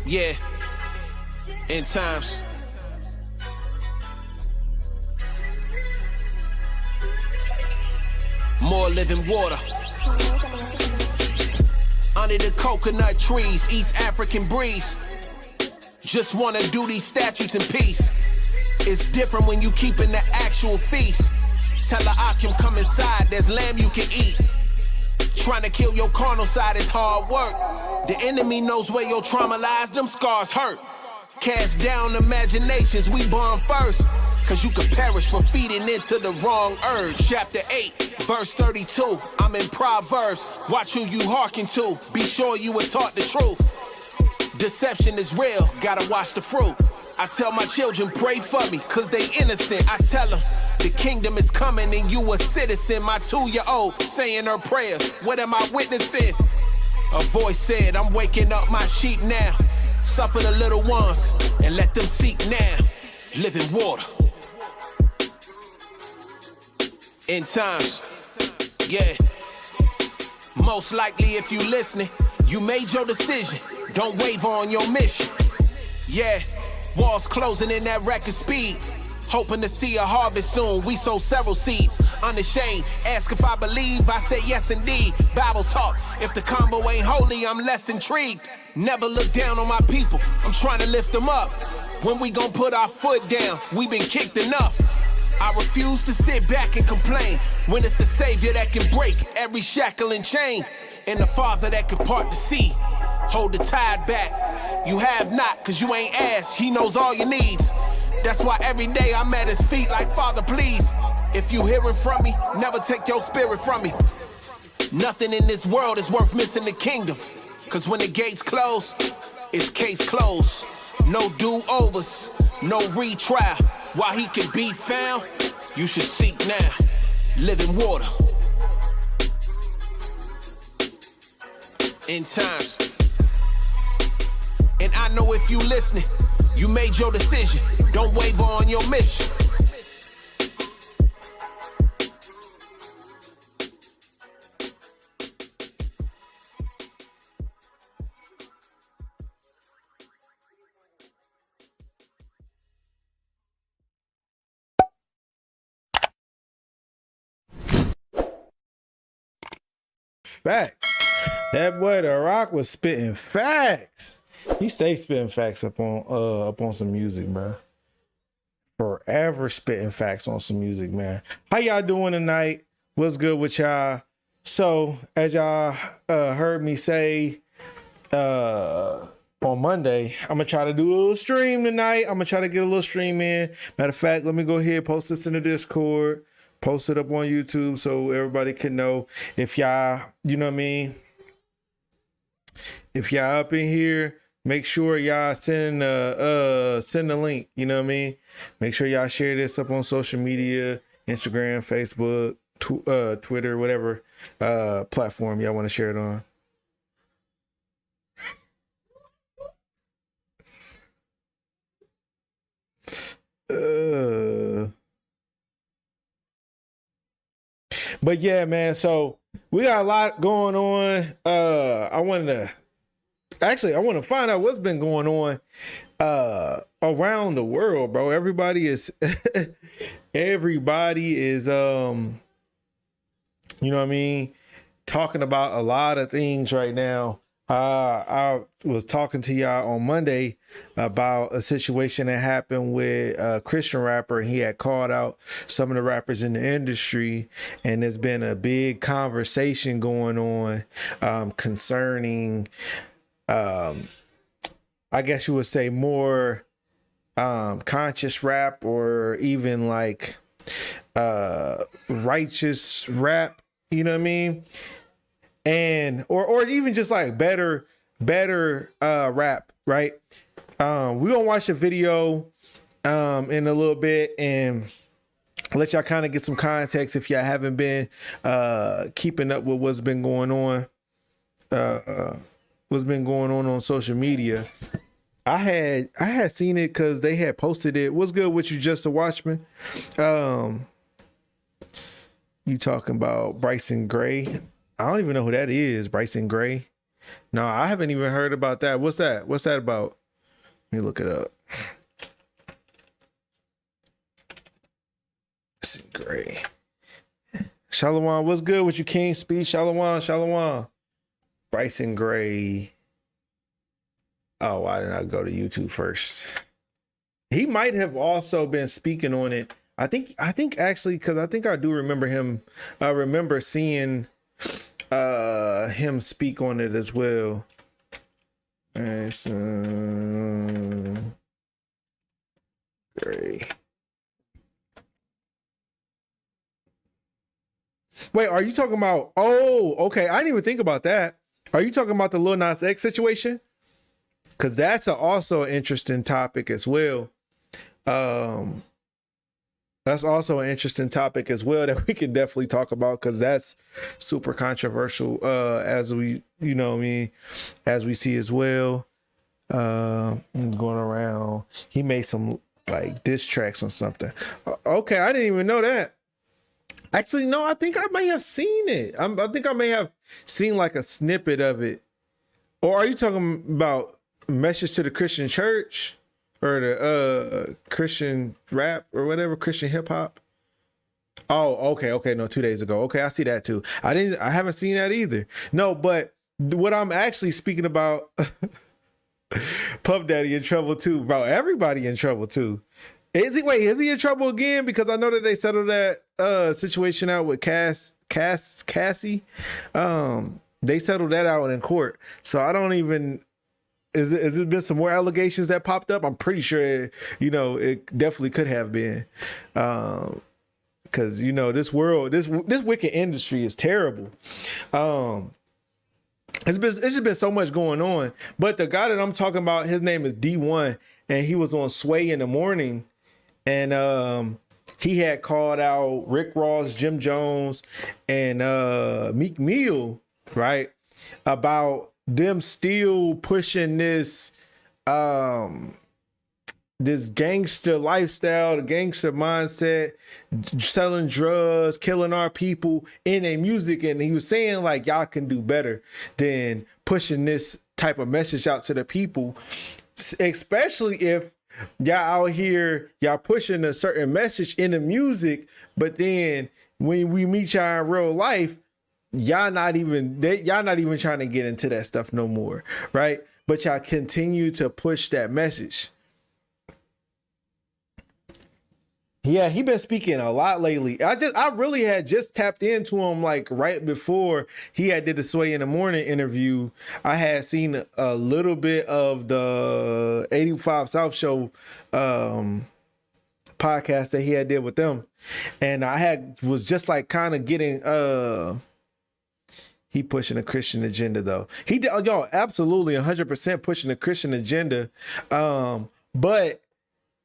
Yeah, in times. More living water. Under the coconut trees, East African breeze. Just wanna do these statutes in peace. It's different when you keepin' the actual feast. Tell the Akim come inside, there's lamb you can eat. Trying to kill your carnal side is hard work. The enemy knows where your trauma lies, them scars hurt. Cast down imaginations, we born first. Cause you could perish for feeding into the wrong urge. Chapter 8, verse 32, I'm in Proverbs. Watch who you hearken to, be sure you were taught the truth. Deception is real, gotta watch the fruit. I tell my children, pray for me, cause they innocent. I tell them, the kingdom is coming and you a citizen. My 2-year-old saying her prayers, what am I witnessing? A voice said, I'm waking up my sheep now. Suffer the little ones and let them seek now. Living water. In times, yeah. Most likely if you listening, you made your decision. Don't waver on your mission. Yeah, walls closing in that record speed. Hoping to see a harvest soon. We sow several seeds, unashamed. Ask if I believe, I say yes indeed. Bible talk, if the combo ain't holy, I'm less intrigued. Never look down on my people, I'm trying to lift them up. When we gon' put our foot down, we been kicked enough. I refuse to sit back and complain when it's a savior that can break every shackle and chain. And the father that can part the sea, hold the tide back. You have not, cause you ain't asked, he knows all your needs. That's why every day I'm at his feet like, Father, please. If you hearing from me, never take your spirit from me. Nothing in this world is worth missing the kingdom. Cause when the gates close, it's case closed. No do-overs, no retrial. While he can be found, you should seek now. Living water. In times. And I know if you listening, you made your decision. Don't waver on your mission. Facts. That boy The Rock was spitting facts. He stayed spitting facts up on some music, bro. Forever spitting facts on some music, man. How y'all doing tonight? What's good with y'all? So, as y'all heard me say on Monday, I'm gonna try to do a little stream tonight. I'm gonna try to get a little stream in. Matter of fact, let me go ahead and post this in the Discord. Post it up on YouTube so everybody can know. If y'all, you know what I mean? If y'all up in here, make sure y'all send the link, you know what I mean? Make sure y'all share this up on social media, Instagram, Facebook, Twitter, whatever platform y'all want to share it on. But yeah, man, so we got a lot going on. I want to find out what's been going on around the world, bro. Everybody is you know what I mean, talking about a lot of things right now. I was talking to y'all on Monday about a situation that happened with a Christian rapper. He had called out some of the rappers in the industry, and there's been a big conversation going on concerning, I guess you would say, more conscious rap, or even like righteous rap, you know what I mean? And or even just like better rap, right? We're gonna watch a video in a little bit and let y'all kind of get some context if y'all haven't been keeping up with what's been going on on social media. I had seen it because they had posted it. What's good with you, Just a Watchman? You talking about Bryson Gray? I don't even know who that is, Bryson Gray. No, I haven't even heard about that. What's that? What's that about? Let me look it up. Bryson Gray. Shalom, what's good with you, King Speed? Shalom, shalom. Bryson Gray. Oh, why didn't I go to YouTube first? He might have also been speaking on it. I think actually, because I think I do remember him. I remember seeing him speak on it as well. Gray. Wait, are you talking about? Oh, okay. I didn't even think about that. Are you talking about the Lil Nas X situation? Because that's also an interesting topic as well. That's also an interesting topic as well that we can definitely talk about, because that's super controversial, as we, as we see as well. Going around, he made some like diss tracks on something. Okay, I didn't even know that. Actually, no, I think I may have seen it. I think I may have seen like a snippet of it. Or are you talking about Message to the Christian Church? Or the Christian rap or whatever, Christian hip hop? Oh, okay, no, 2 days ago. Okay, I see that too. I haven't seen that either. No, but what I'm actually speaking about, Puff Daddy in trouble too, bro. Everybody in trouble too. Is he in trouble again? Because I know that they settled that situation out with Cassie. They settled that out in court. So I don't even. Has there been some more allegations that popped up? I'm pretty sure, it definitely could have been. Because, this world, this wicked industry is terrible. It's just been so much going on. But the guy that I'm talking about, his name is D1, and he was on Sway in the Morning. And he had called out Rick Ross, Jim Jones, and Meek Mill, right? About them still pushing this this gangster lifestyle, the gangster mindset, selling drugs, killing our people in their music. And he was saying like, y'all can do better than pushing this type of message out to the people, especially if y'all out here, y'all pushing a certain message in the music, but then when we meet y'all in real life, y'all not even trying to get into that stuff no more, right? But y'all continue to push that message. Yeah, he been speaking a lot lately. I really had just tapped into him like right before he had did the Sway in the Morning interview. I had seen a little bit of the 85 South Show podcast that he had did with them, and was just like kind of getting he pushing a Christian agenda though. He did, y'all, absolutely 100% pushing a Christian agenda. But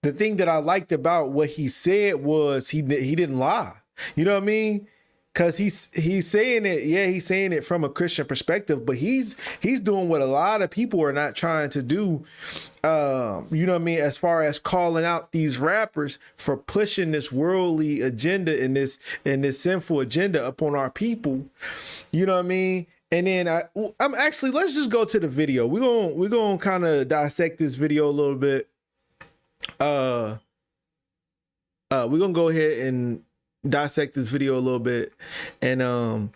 the thing that I liked about what he said was he didn't lie. You know what I mean? Because he's saying it, yeah, he's saying it from a Christian perspective, but he's doing what a lot of people are not trying to do. You know what I mean? As far as calling out these rappers for pushing this worldly agenda and this sinful agenda upon our people. You know what I mean? And then I'm actually, let's just go to the video. We're gonna kind of dissect this video a little bit. We're gonna go ahead and dissect this video a little bit, and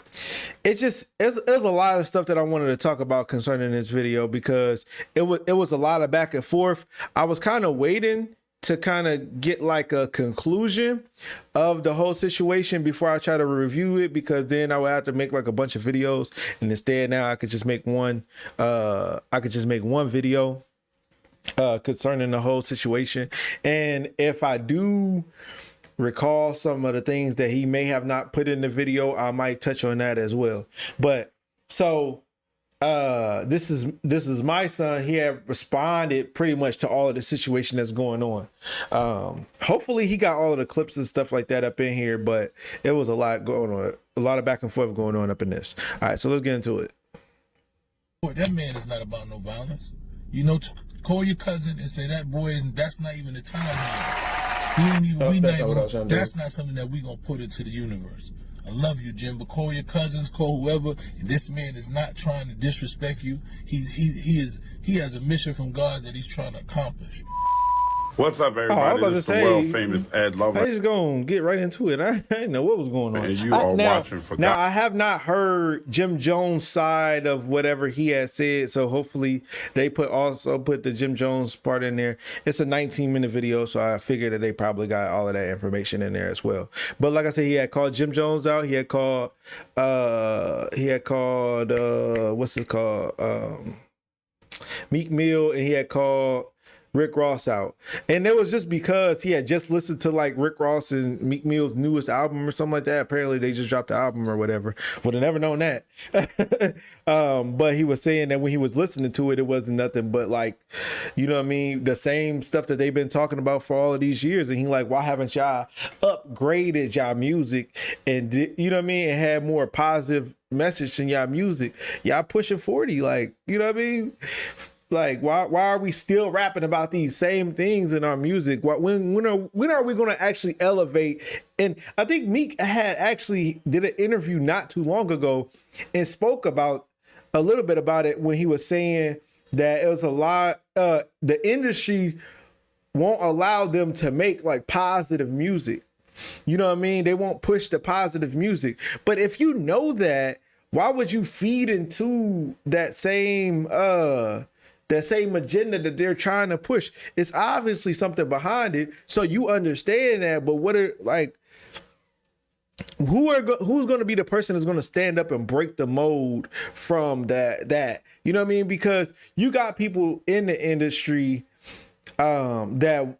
it's a lot of stuff that I wanted to talk about concerning this video, because it was a lot of back and forth. I was kind of waiting to kind of get like a conclusion of the whole situation before I try to review it, because then I would have to make like a bunch of videos, and instead now I could just make one video concerning the whole situation. And if I do recall some of the things that he may have not put in the video, I might touch on that as well. But so this is my son. He had responded pretty much to all of the situation that's going on. Hopefully he got all of the clips and stuff like that up in here, but it was a lot going on, a lot of back and forth going on up in this. All right, so let's get into it. That man is not about no violence. Call your cousin and say that boy, that's not even the time. That's not something that we gonna put into the universe. I love you, Jim, but call your cousins, call whoever. And this man is not trying to disrespect you. He has a mission from God that he's trying to accomplish. What's up, I was everybody? about This to is the say, world famous Ed I Lover, just gonna get right into it. I didn't know what was going on. and you are watching for Now God. I have not heard Jim Jones' side of whatever he has said, so hopefully they also put the Jim Jones part in there. It's a 19-minute video, so I figured that they probably got all of that information in there as well. But like I said, he had called Jim Jones out. He had called what's it called? Meek Mill, and he had called Rick Ross out. And it was just because he had just listened to like Rick Ross and Meek Mill's newest album or something like that. Apparently they just dropped the album or whatever. Would have never known that. But he was saying that when he was listening to it, it wasn't nothing but like, you know what I mean, the same stuff that they've been talking about for all of these years. And he like, why haven't y'all upgraded y'all music and you know what I mean, and had more positive message in y'all music? Y'all pushing 40, like, you know what I mean? Like, why are we still rapping about these same things in our music? When are we going to actually elevate? And I think Meek had actually did an interview not too long ago and spoke about a little bit about it when he was saying that it was a lot. The industry won't allow them to make like positive music. You know what I mean? They won't push the positive music. But if you know that, why would you feed into that same agenda that they're trying to push? It's obviously something behind it, so you understand that. But what are like, who's going to be the person that's going to stand up and break the mold from that? You know what I mean? Because you got people in the industry that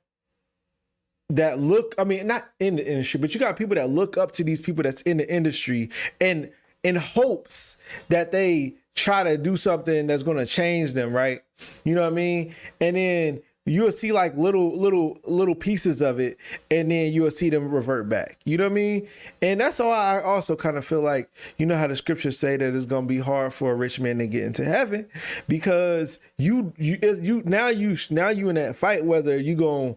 look, I mean, not in the industry, but you got people that look up to these people that's in the industry and in hopes that they try to do something that's going to change them, right? You know what I mean? And then you'll see like little pieces of it, and then you'll see them revert back. You know what I mean? And that's why I also kind of feel like, you know how the scriptures say that it's going to be hard for a rich man to get into heaven, because you now you in that fight, whether you gonna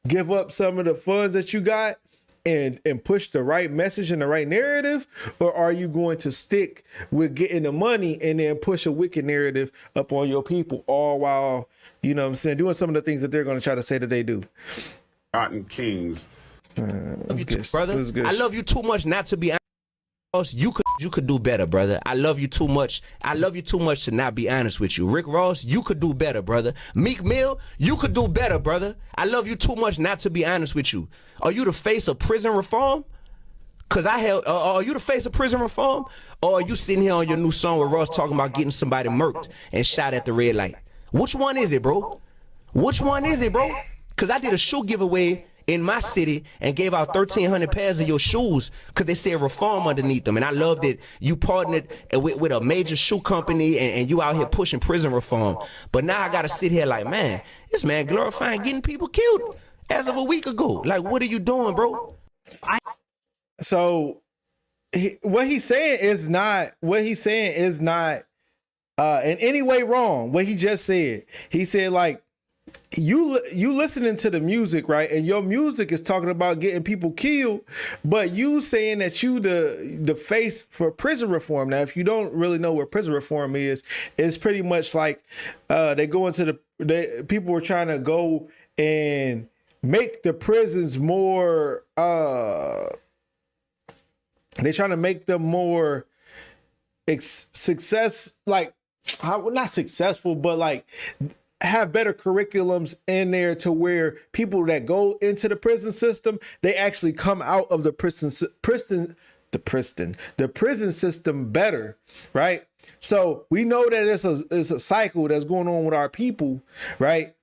give up some of the funds that you got and push the right message and the right narrative, or are you going to stick with getting the money and then push a wicked narrative up on your people, all while, you know what I'm saying, doing some of the things that they're going to try to say that they do? Cotton Kings. Brother, I love you too much not to be honest. You could do better, brother. I love you too much. I love you too much to not be honest with you. Rick Ross, you could do better, brother. Meek Mill, you could do better, brother. I love you too much not to be honest with you. Are you the face of prison reform? Cause are you the face of prison reform? Or are you sitting here on your new song with Ross talking about getting somebody murked and shot at the red light? Which one is it, bro? Which one is it, bro? Cause I did a shoe giveaway in my city and gave out 1,300 pairs of your shoes because they said reform underneath them. And I love that you partnered with a major shoe company and you out here pushing prison reform. But now I got to sit here like, man, this man glorifying getting people killed as of a week ago. Like, what are you doing, bro? So what he's saying is not in any way wrong. What he just said, he said like, you listening to the music, right? And your music is talking about getting people killed, but you saying that you the face for prison reform. Now, if you don't really know what prison reform is, it's pretty much like they go into people were trying to go and make the prisons more they're trying to make them more success, like not successful, but like have better curriculums in there to where people that go into the prison system, they actually come out of the prison system better, right? So we know that it's a cycle that's going on with our people, right?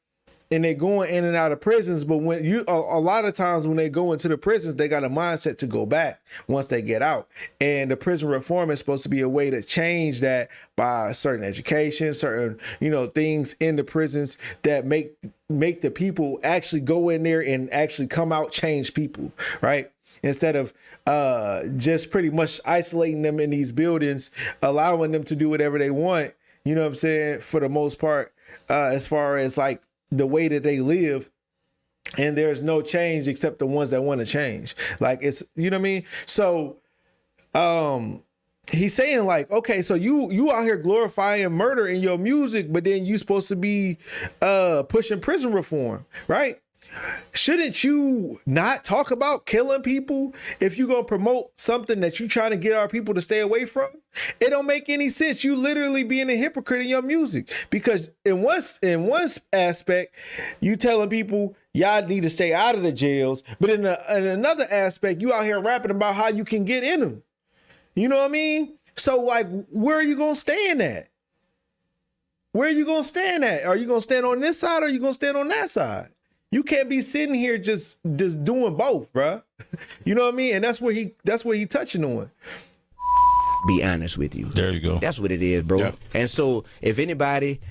And they're going in and out of prisons, but when a lot of times when they go into the prisons, they got a mindset to go back once they get out. And the prison reform is supposed to be a way to change that by certain education, certain, things in the prisons that make the people actually go in there and actually come out, change people, right? Instead of just pretty much isolating them in these buildings, allowing them to do whatever they want, you know what I'm saying, for the most part, as far as like the way that they live, and there's no change except the ones that want to change. Like, it's, you know what I mean? So he's saying like, okay, so you out here glorifying murder in your music, but then you supposed to be pushing prison reform, right? Shouldn't you not talk about killing people if you're going to promote something that you trying to get our people to stay away from? It don't make any sense. You literally being a hypocrite in your music, because in one aspect, you telling people y'all need to stay out of the jails, but in another aspect, you out here rapping about how you can get in them. You know what I mean? So like, where are you going to stand at? Where are you going to stand at? Are you going to stand on this side or are you going to stand on that side? You can't be sitting here just doing both, bruh. You know what I mean? And that's what he touching on. Be honest with you. There you go. That's what it is, bro. Yep. And so if anybody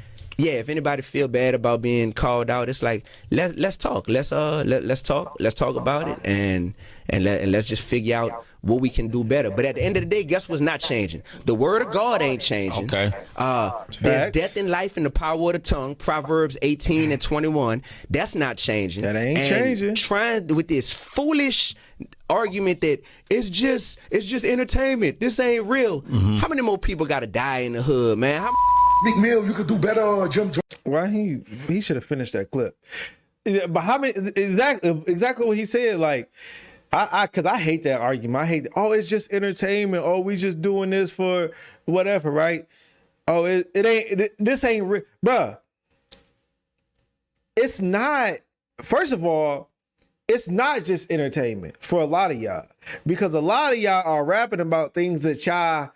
feel bad about being called out, it's like let's talk. Let's talk. Let's talk about it and let's just figure out what we can do better. But at the end of the day, guess what's not changing? The word of God ain't changing. Okay. There's death and life in the power of the tongue. Proverbs 18:21. That's not changing. That ain't changing. Trying with this foolish argument that it's just entertainment. This ain't real. How many more people gotta die in the hood, man? Meek Mill, you could do better, Jim Jones. Why he should have finished that clip. But how many exactly what he said, like, because I hate that argument. I hate, it's just entertainment. Oh, we just doing this for whatever, right? Oh, it ain't, this ain't real. Bruh, it's not, first of all, it's not just entertainment for a lot of y'all, because a lot of y'all are rapping about things that y'all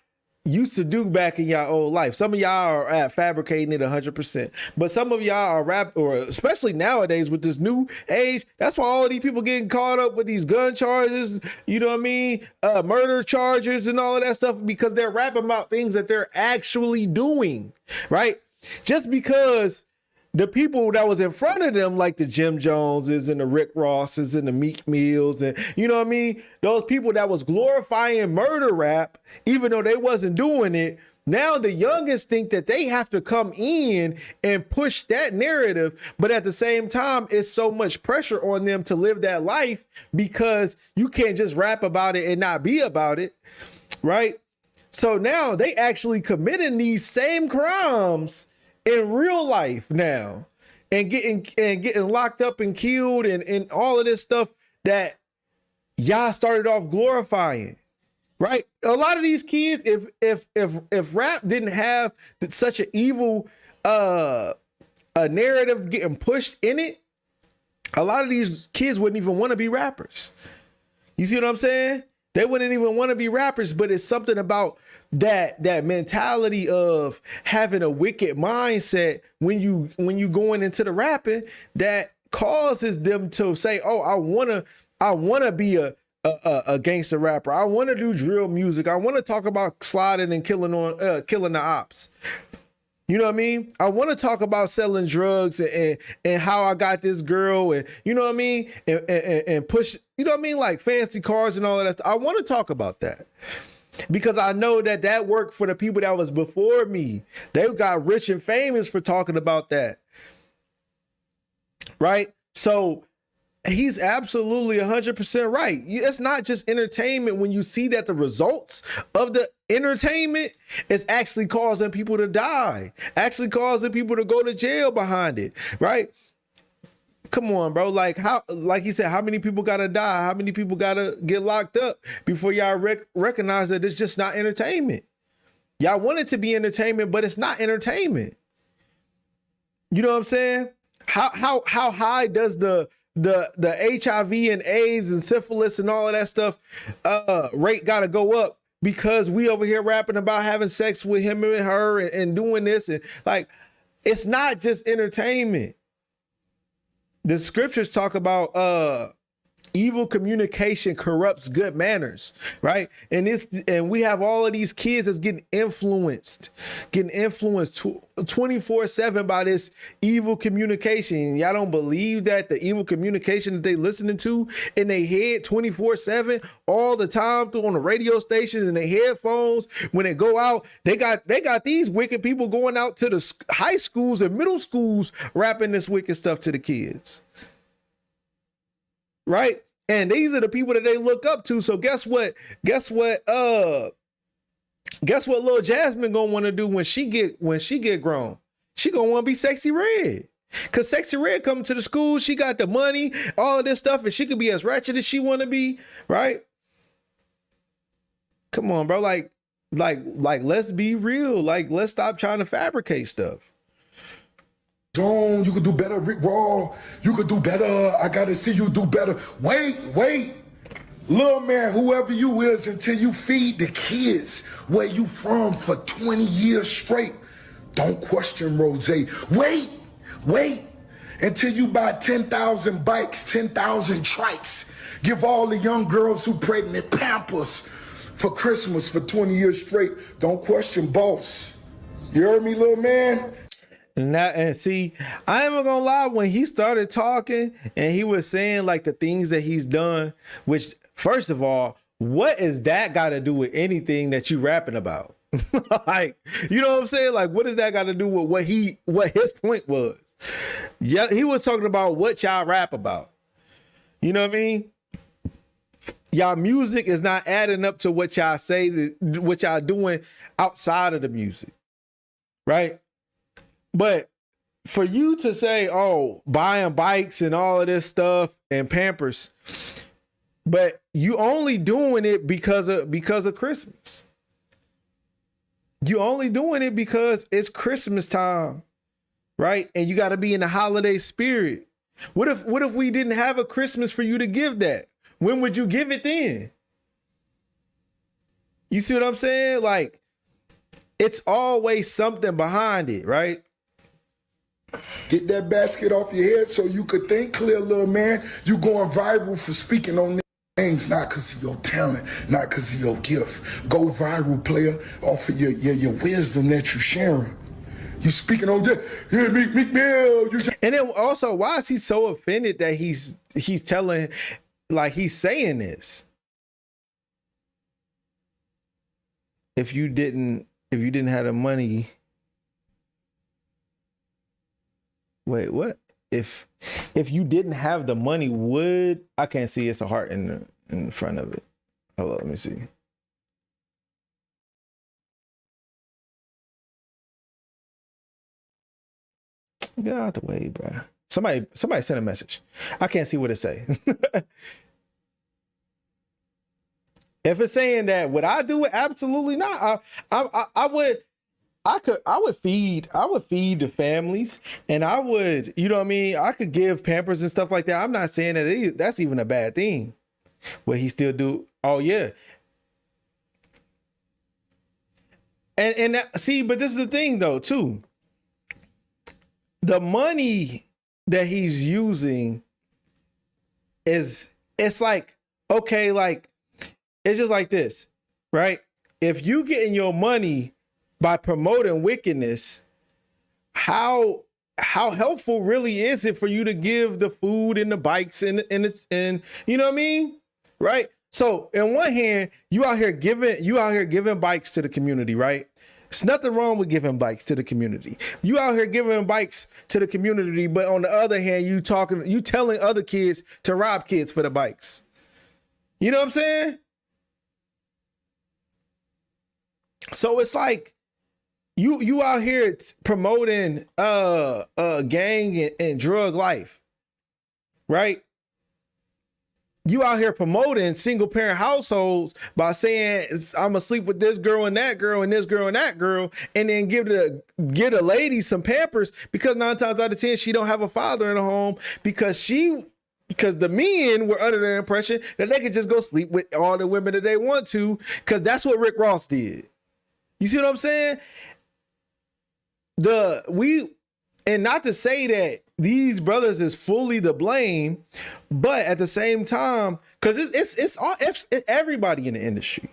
used to do back in y'all old life. Some of y'all are at fabricating it 100%, but some of y'all are or especially nowadays with this new age, that's why all of these people getting caught up with these gun charges, you know what I mean? Murder charges and all of that stuff, because they're rapping about things that they're actually doing, right? Just because the people that was in front of them, like the Jim Joneses and the Rick Rosses and the Meek Mills, and you know what I mean? Those people that was glorifying murder rap, even though they wasn't doing it, now the youngest think that they have to come in and push that narrative. But at the same time, it's so much pressure on them to live that life, because you can't just rap about it and not be about it, right? So now they actually committing these same crimes in real life now, and getting locked up and killed and all of this stuff that y'all started off glorifying, right? A lot of these kids, if rap didn't have such an evil a narrative getting pushed in it, a lot of these kids wouldn't even want to be rappers. You see what I'm saying? They wouldn't even want to be rappers, but it's something about that mentality of having a wicked mindset when you going into the rapping that causes them to say, oh, I wanna be a gangster rapper. I want to do drill music. I want to talk about sliding and killing the ops. You know what I mean? I want to talk about selling drugs and how I got this girl, and you know what I mean? And push, you know what I mean? Like fancy cars and all of that stuff. I want to talk about that, because I know that worked for the people that was before me. They got rich and famous for talking about that. Right? So he's absolutely 100% right. It's not just entertainment when you see that the results of the entertainment is actually causing people to die, actually causing people to go to jail behind it, right? Come on, bro. Like he said, how many people gotta die? How many people gotta get locked up before y'all recognize that it's just not entertainment? Y'all want it to be entertainment, but it's not entertainment. You know what I'm saying? How high does the HIV and AIDS and syphilis and all of that stuff rate gotta go up because we over here rapping about having sex with him and her and doing this, and like, it's not just entertainment. The scriptures talk about evil communication corrupts good manners, right? And we have all of these kids that's getting influenced 24/7 by this evil communication. Y'all don't believe that the evil communication that they listening to in their head 24/7 all the time through on the radio stations and their headphones. When they go out, they got these wicked people going out to the high schools and middle schools rapping this wicked stuff to the kids. right? And these are the people that they look up to. So guess what? Guess what Lil Jasmine gonna want to do when she get grown? She gonna want to be Sexy Red. Cause Sexy Red coming to the school, she got the money, all of this stuff, and she could be as ratchet as she want to be, right? Come on, bro. Like, let's be real. Like, let's stop trying to fabricate stuff. John, you could do better. Rick Raw, you could do better. I gotta see you do better. Wait. Little man, whoever you is, until you feed the kids where you from for 20 years straight. Don't question Rose. Wait. Until you buy 10,000 bikes, 10,000 trikes. Give all the young girls who pregnant Pampers for Christmas for 20 years straight. Don't question boss. You heard me, little man? And see, I ain't even gonna lie, when he started talking and he was saying like the things that he's done, which first of all, what is that got to do with anything that you rapping about? Like, you know what I'm saying? Like, what does that got to do with what his point was? Yeah, he was talking about what y'all rap about. You know what I mean? Y'all music is not adding up to what y'all say, what y'all doing outside of the music, right? But for you to say, oh, buying bikes and all of this stuff and Pampers, but you only doing it because of Christmas. You only doing it because it's Christmas time, right? And you got to be in the holiday spirit. What if we didn't have a Christmas for you to give that? When would you give it then? You see what I'm saying? Like, it's always something behind it, right? Get that basket off your head so you could think clear, little man. You going viral for speaking on things, not because of your talent, not because of your gift. Go viral, player, off of your wisdom that you're sharing. You speaking on that? Yeah, Meek Mill. And then also, why is he so offended that he's telling, like, he's saying this? If you didn't have the money. Wait, what? If you didn't have the money, I can't see, it's a heart in front of it. Hold on, let me see. Get out the way, bro. Somebody send a message. I can't see what it say. If it's saying that, would I do it? Absolutely not. I would feed the families, and I would, you know what I mean? I could give Pampers and stuff like that. I'm not saying that that's even a bad thing. What he still do? Oh yeah. And see, but this is the thing though too. The money that he's using it's like, okay, like, it's just like this, right? If you getting your money by promoting wickedness, how helpful really is it for you to give the food and the bikes and you know what I mean? Right? So in one hand, you out here giving bikes to the community, right? There's nothing wrong with giving bikes to the community. You out here giving bikes to the community, but on the other hand, you telling other kids to rob kids for the bikes. You know what I'm saying? So it's like you out here promoting gang and drug life, right? You out here promoting single parent households by saying I'm gonna sleep with this girl and that girl and this girl and that girl, and then get a lady some Pampers because 9 times out of 10 she don't have a father in the home because the men were under the impression that they could just go sleep with all the women that they want to because that's what Rick Ross did. You see what I'm saying? And not to say that these brothers is fully to blame, but at the same time, because it's everybody in the industry.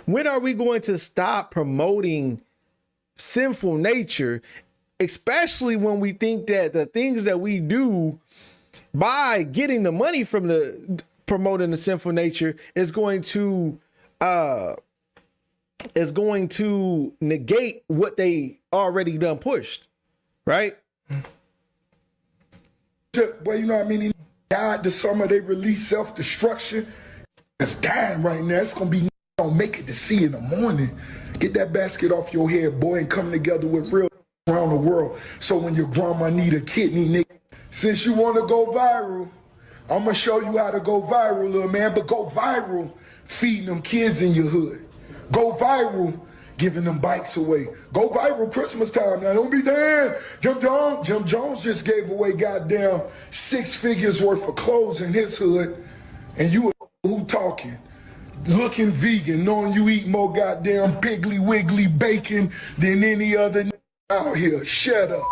When are we going to stop promoting sinful nature, especially when we think that the things that we do by getting the money from the promoting the sinful nature is going to negate what they already done pushed, right? Well, you know what I mean? died this summer, they released self-destruction. It's dying right now. It's gonna be don't make it to see in the morning. Get that basket off your head, boy, and come together with real around the world. So when your grandma need a kidney, nigga, since you wanna go viral, I'm gonna show you how to go viral, little man, but go viral feeding them kids in your hood. Go viral giving them bikes away. Go viral Christmas time. Now, don't be saying, Jim Jones just gave away goddamn 6 figures worth of clothes in his hood, and you who talking? Looking vegan, knowing you eat more goddamn Piggly Wiggly bacon than any other out here. Shut up.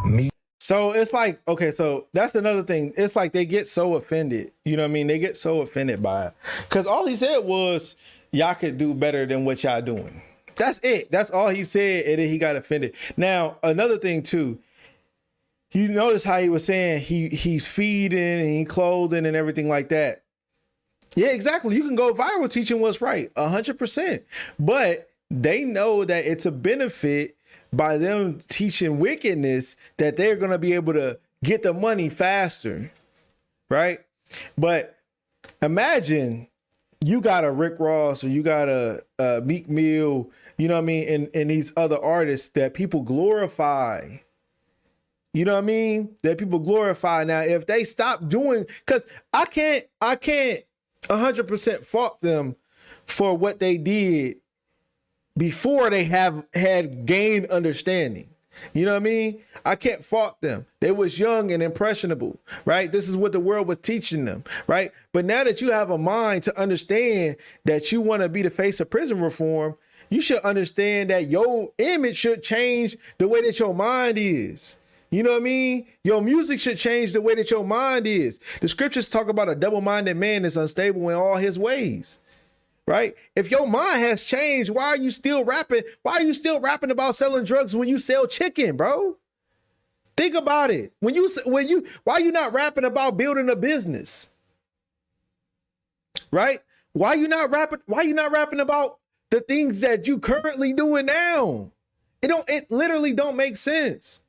Me. So it's like, okay, so that's another thing. It's like they get so offended. You know what I mean? They get so offended by it. Because all he said was, y'all could do better than what y'all doing. That's it. That's all he said, and then he got offended. Now, another thing too, you notice how he was saying he's feeding and he clothing and everything like that. Yeah, exactly. You can go viral teaching what's right, 100%. But they know that it's a benefit by them teaching wickedness that they're going to be able to get the money faster, right? But imagine you got a Rick Ross or you got a Meek Mill, you know what I mean, and these other artists that people glorify. You know what I mean? That people glorify. Now, if they stop doing, because I can't 100% fault them for what they did before they had gained understanding. You know what I mean? I can't fault them. They was young and impressionable, right? This is what the world was teaching them, right? But now that you have a mind to understand that you want to be the face of prison reform, you should understand that your image should change the way that your mind is. You know what I mean? Your music should change the way that your mind is. The scriptures talk about a double-minded man is unstable in all his ways. Right? If your mind has changed, why are you still rapping? Why are you still rapping about selling drugs when you sell chicken, bro? Think about it. Why are you not rapping about building a business? Right? Why are you not rapping about the things that you currently doing now? It literally don't make sense.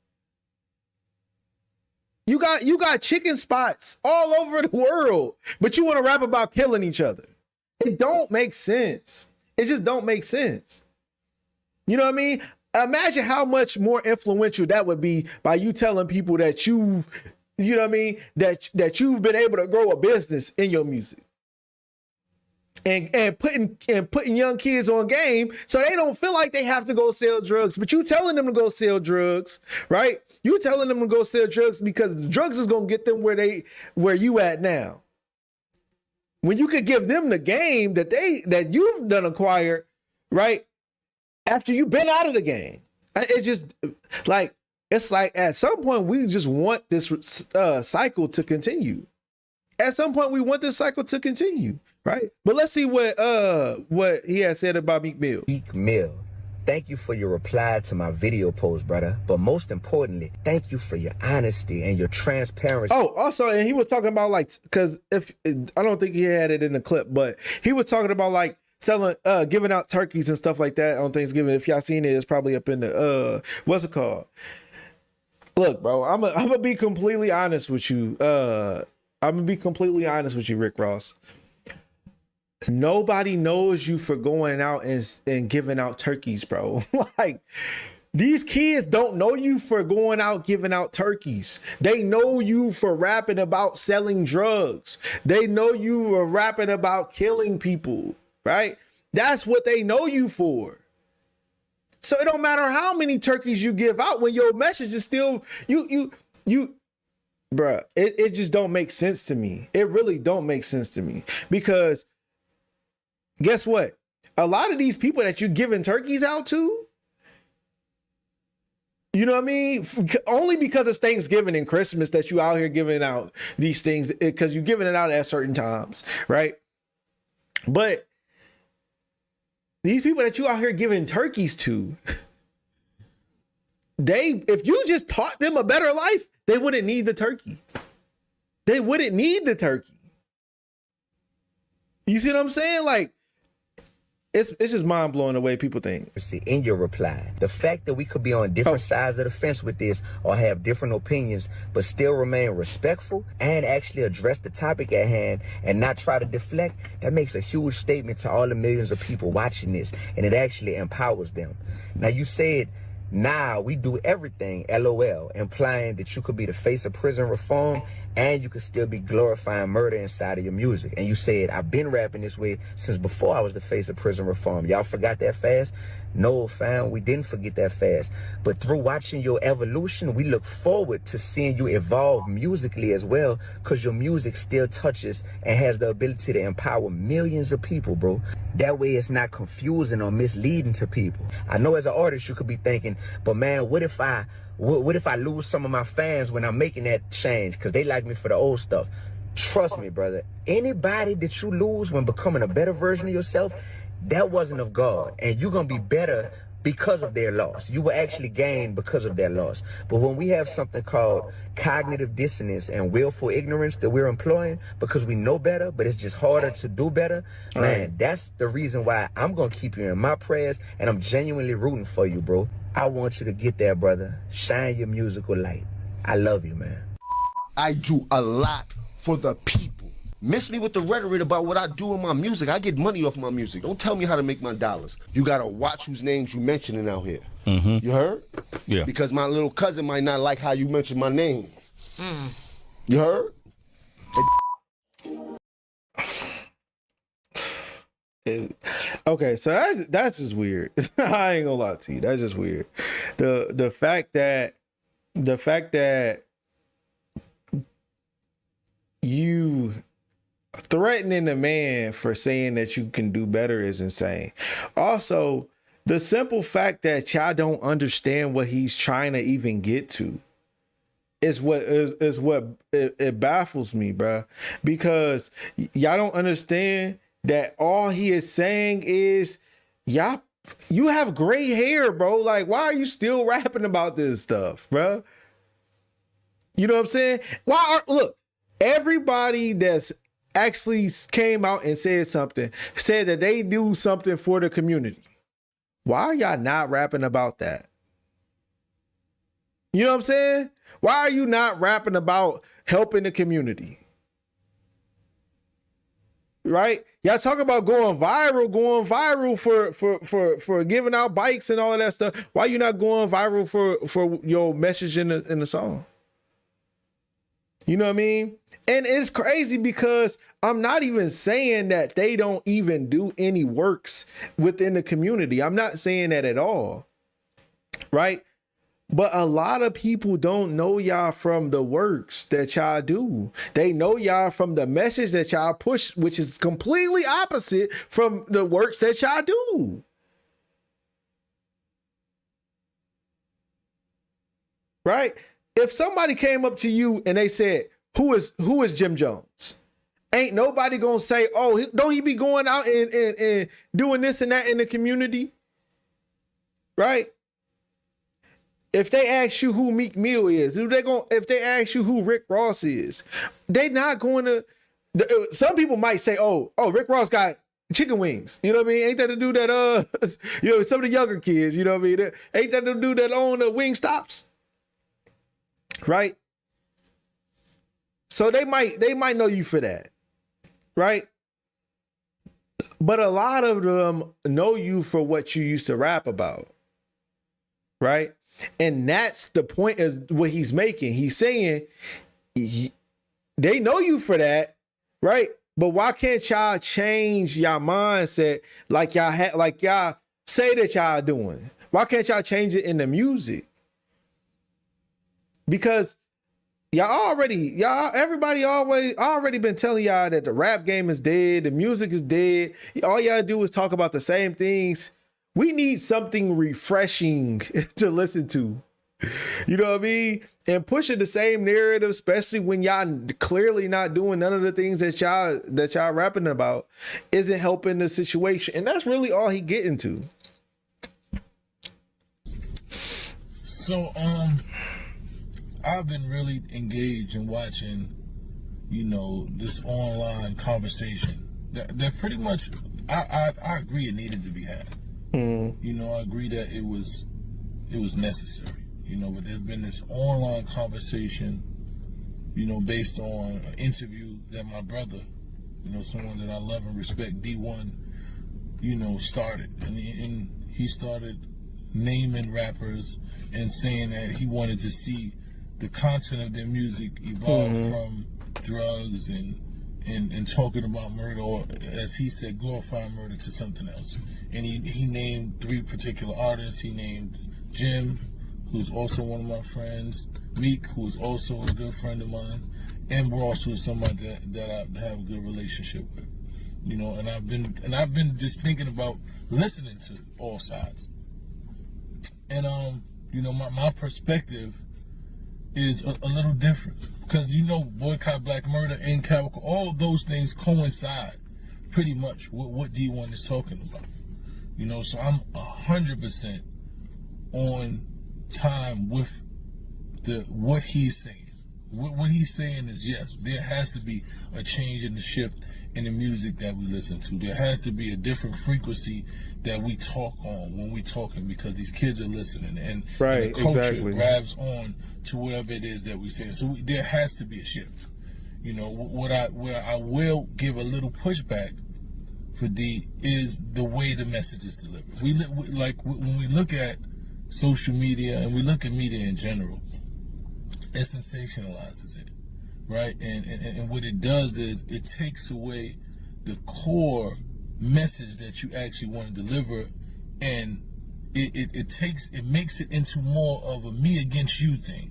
You got chicken spots all over the world, but you want to rap about killing each other. It don't make sense. It just don't make sense. You know what I mean? Imagine how much more influential that would be by you telling people that you know what I mean, that you've been able to grow a business in your music. And putting young kids on game so they don't feel like they have to go sell drugs, but you telling them to go sell drugs, right? You telling them to go sell drugs because the drugs is gonna get them where you at now. When you could give them the game that you've done acquired, right? After you've been out of the game. It just like, it's like at some point we just want this cycle to continue. At some point we want this cycle to continue, right? But let's see what he has said about Meek Mill. Meek Mill, thank you for your reply to my video post, brother. But most importantly, thank you for your honesty and your transparency. Oh, also, and he was talking about like, because if I don't think he had it in the clip, but he was talking about like selling, giving out turkeys and stuff like that on Thanksgiving. If y'all seen it, it's probably up in the what's it called? Look, bro, I'm gonna be completely honest with you. I'm gonna be completely honest with you, Rick Ross. Nobody knows you for going out and giving out turkeys, bro. Like, these kids don't know you for going out giving out turkeys. They know you for rapping about selling drugs. They know you for rapping about killing people, right? That's what they know you for. So it don't matter how many turkeys you give out when your message is still you bruh, it just don't make sense to me. It really don't make sense to me, because guess what? A lot of these people that you're giving turkeys out to, you know what I mean? Only because it's Thanksgiving and Christmas that you out here giving out these things, because you're giving it out at certain times, right? But these people that you out here giving turkeys to, if you just taught them a better life, they wouldn't need the turkey. They wouldn't need the turkey. You see what I'm saying? Like, it's just mind blowing the way people think. In your reply, the fact that we could be on different sides of the fence with this or have different opinions, but still remain respectful and actually address the topic at hand and not try to deflect, that makes a huge statement to all the millions of people watching this, and it actually empowers them. Now, you said, now we do everything, LOL, implying that you could be the face of prison reform and you could still be glorifying murder inside of your music. And you said, I've been rapping this way since before I was the face of prison reform. Y'all forgot that fast? No, fam, we didn't forget that fast. But through watching your evolution, we look forward to seeing you evolve musically as well, because your music still touches and has the ability to empower millions of people, bro. That way it's not confusing or misleading to people. I know as an artist you could be thinking, but man, what if I lose some of my fans when I'm making that change because they like me for the old stuff? Trust me, brother, anybody that you lose when becoming a better version of yourself, that wasn't of God, and you're going to be better because of their loss. You will actually gain because of their loss. But when we have something called cognitive dissonance and willful ignorance that we're employing because we know better, but it's just harder to do better, man, that's the reason why I'm going to keep you in my prayers, and I'm genuinely rooting for you, bro. I want you to get there, brother. Shine your musical light. I love you, man. I do a lot for the people. Miss me with the rhetoric about what I do in my music. I get money off my music. Don't tell me how to make my dollars. You gotta watch whose names you mentioning out here. You heard? Yeah. Because my little cousin might not like how you mention my name. You heard? Okay, so that's just weird. I ain't gonna lie to you. That's just weird. The fact that you threatening a man for saying that you can do better is insane. Also, the simple fact that y'all don't understand what he's trying to even get to is what it baffles me, bro. Because y'all don't understand that all he is saying is, y'all, you have gray hair, bro. Like, why are you still rapping about this stuff, bro? You know what I'm saying? Look, everybody that's actually came out and said that they do something for the community. Why are y'all not rapping about that? You know what I'm saying? Why are you not rapping about helping the community? Right? Y'all talk about going viral for giving out bikes and all of that stuff. Why you not going viral for your message in the song? You know what I mean? And it's crazy because I'm not even saying that they don't even do any works within the community. I'm not saying that at all. Right? But a lot of people don't know y'all from the works that y'all do. They know y'all from the message that y'all push, which is completely opposite from the works that y'all do. Right? If somebody came up to you and they said, who is Jim Jones? Ain't nobody gonna say, oh, don't he be going out and doing this and that in the community? Right? If they ask you who Meek Mill is, if they ask you who Rick Ross is, they not going to. Some people might say, oh, Rick Ross got chicken wings. You know what I mean? Ain't that the dude that some of the younger kids, you know what I mean? Ain't that the dude that own the wing stops? Right? So they might know you for that. Right? But a lot of them know you for what you used to rap about. Right? And that's the point is what he's making. He's saying they know you for that, right? But why can't y'all change y'all mindset like y'all say that y'all doing? Why can't y'all change it in the music? Because everybody already been telling y'all that the rap game is dead, the music is dead. All y'all do is talk about the same things. We need something refreshing to listen to. You know what I mean? And pushing the same narrative, especially when y'all clearly not doing none of the things that y'all rapping about, isn't helping the situation. And that's really all he getting to. So, I've been really engaged in watching, this online conversation. They're pretty much, I agree it needed to be had. You know, I agree that it was necessary. You know, but there's been this online conversation, you know, based on an interview that my brother, you know, someone that I love and respect, D1, you know, started. And he started naming rappers and saying that he wanted to see the content of their music evolve from drugs and talking about murder, or as he said, glorifying murder, to something else. And he named 3 particular artists. He named Jim, who's also one of my friends, Meek, who is also a good friend of mine, and Ross, who is somebody that I have a good relationship with. You know, and I've been just thinking about listening to all sides. And you know, my perspective is a little different, because, you know, boycott black murder and Capricorn, all those things coincide pretty much with what D1 is talking about. You know, so I'm 100% on time with what he's saying. What he's saying is, yes, there has to be a change in the shift in the music that we listen to. There has to be a different frequency that we talk on when we talking, because these kids are listening, and the culture grabs on to whatever it is that we say. So there has to be a shift. You know, where I will give a little pushback for D is the way the message is delivered. When we look at social media and we look at media in general, it sensationalizes it, right? And what it does is it takes away the core message that you actually want to deliver, and it makes it into more of a me against you thing,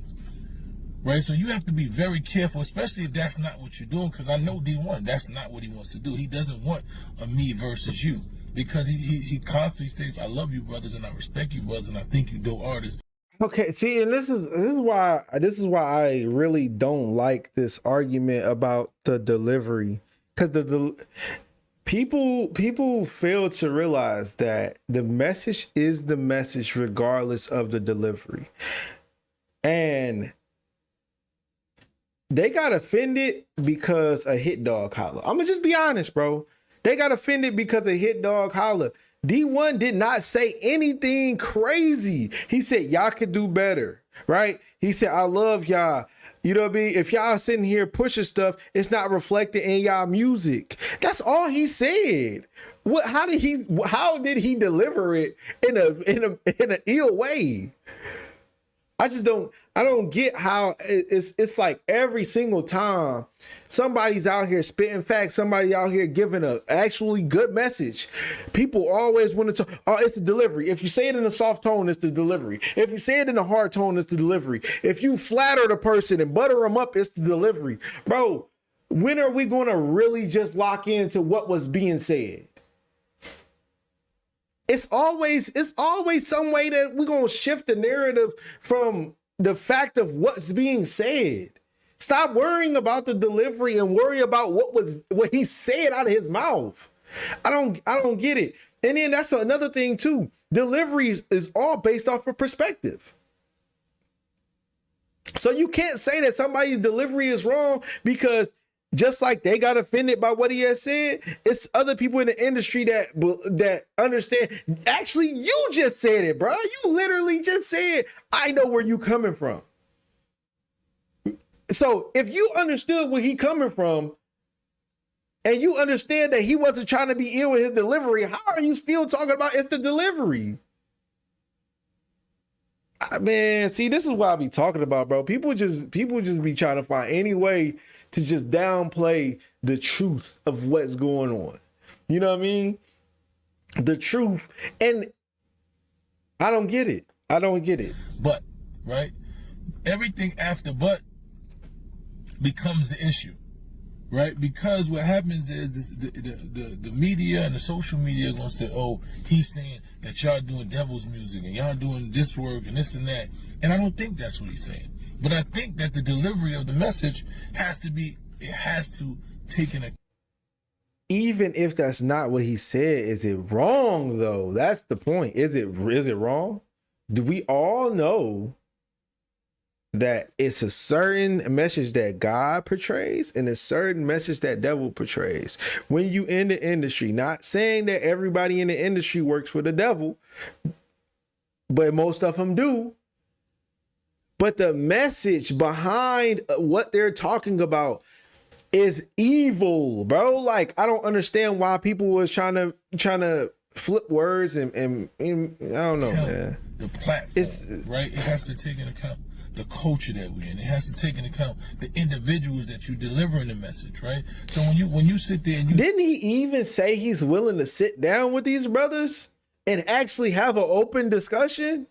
right? So you have to be very careful, especially if that's not what you're doing, because I know D1, that's not what he wants to do. He doesn't want a me versus you, because he constantly states, I love you brothers and I respect you brothers and I think you dope artists. Okay, see, and this is why I really don't like this argument about the delivery, because the people fail to realize that the message is the message regardless of the delivery, and they got offended because a hit dog holler. I'm gonna just be honest, bro. They got offended because a hit dog holler. D1 did not say anything crazy. He said, y'all could do better, right? He said, I love y'all. You know what I mean? If y'all sitting here pushing stuff, it's not reflected in y'all music. That's all he said. How did he deliver it in an ill way? I don't get how it's like every single time somebody's out here spitting facts, somebody out here giving a actually good message, people always want to talk, oh, it's the delivery. If you say it in a soft tone, it's the delivery. If you say it in a hard tone, it's the delivery. If you flatter the person and butter them up, it's the delivery. Bro, when are we going to really just lock into what was being said? It's always some way that we're going to shift the narrative from the fact of what's being said. Stop worrying about the delivery and worry about what he said out of his mouth. I don't get it. And then that's another thing too. Delivery is all based off of perspective. So you can't say that somebody's delivery is wrong because just like they got offended by what he has said, it's other people in the industry that understand. Actually, you just said it, bro. You literally just said, I know where you coming from. So if you understood where he coming from and you understand that he wasn't trying to be ill with his delivery, how are you still talking about it's the delivery? Man, see, this is what I be talking about, bro. People just be trying to find any way to just downplay the truth of what's going on. You know what I mean? The truth. And I don't get it. But, right? Everything after but becomes the issue, right? Because what happens is the media and the social media are going to say, oh, he's saying that y'all doing devil's music and y'all doing this work and this and that. And I don't think that's what he's saying. But I think that the delivery of the message has to take in a... Even if that's not what he said, is it wrong though? That's the point. Is it wrong? Do we all know that it's a certain message that God portrays and a certain message that devil portrays. When you in the industry, not saying that everybody in the industry works for the devil, but most of them do. But the message behind what they're talking about is evil, bro. Like, I don't understand why people was trying to flip words and I don't know, man. The platform, right? It has to take into account the culture that we're in. It has to take into account the individuals that you delivering the message, right? So when you sit there and you didn't he even say he's willing to sit down with these brothers and actually have an open discussion?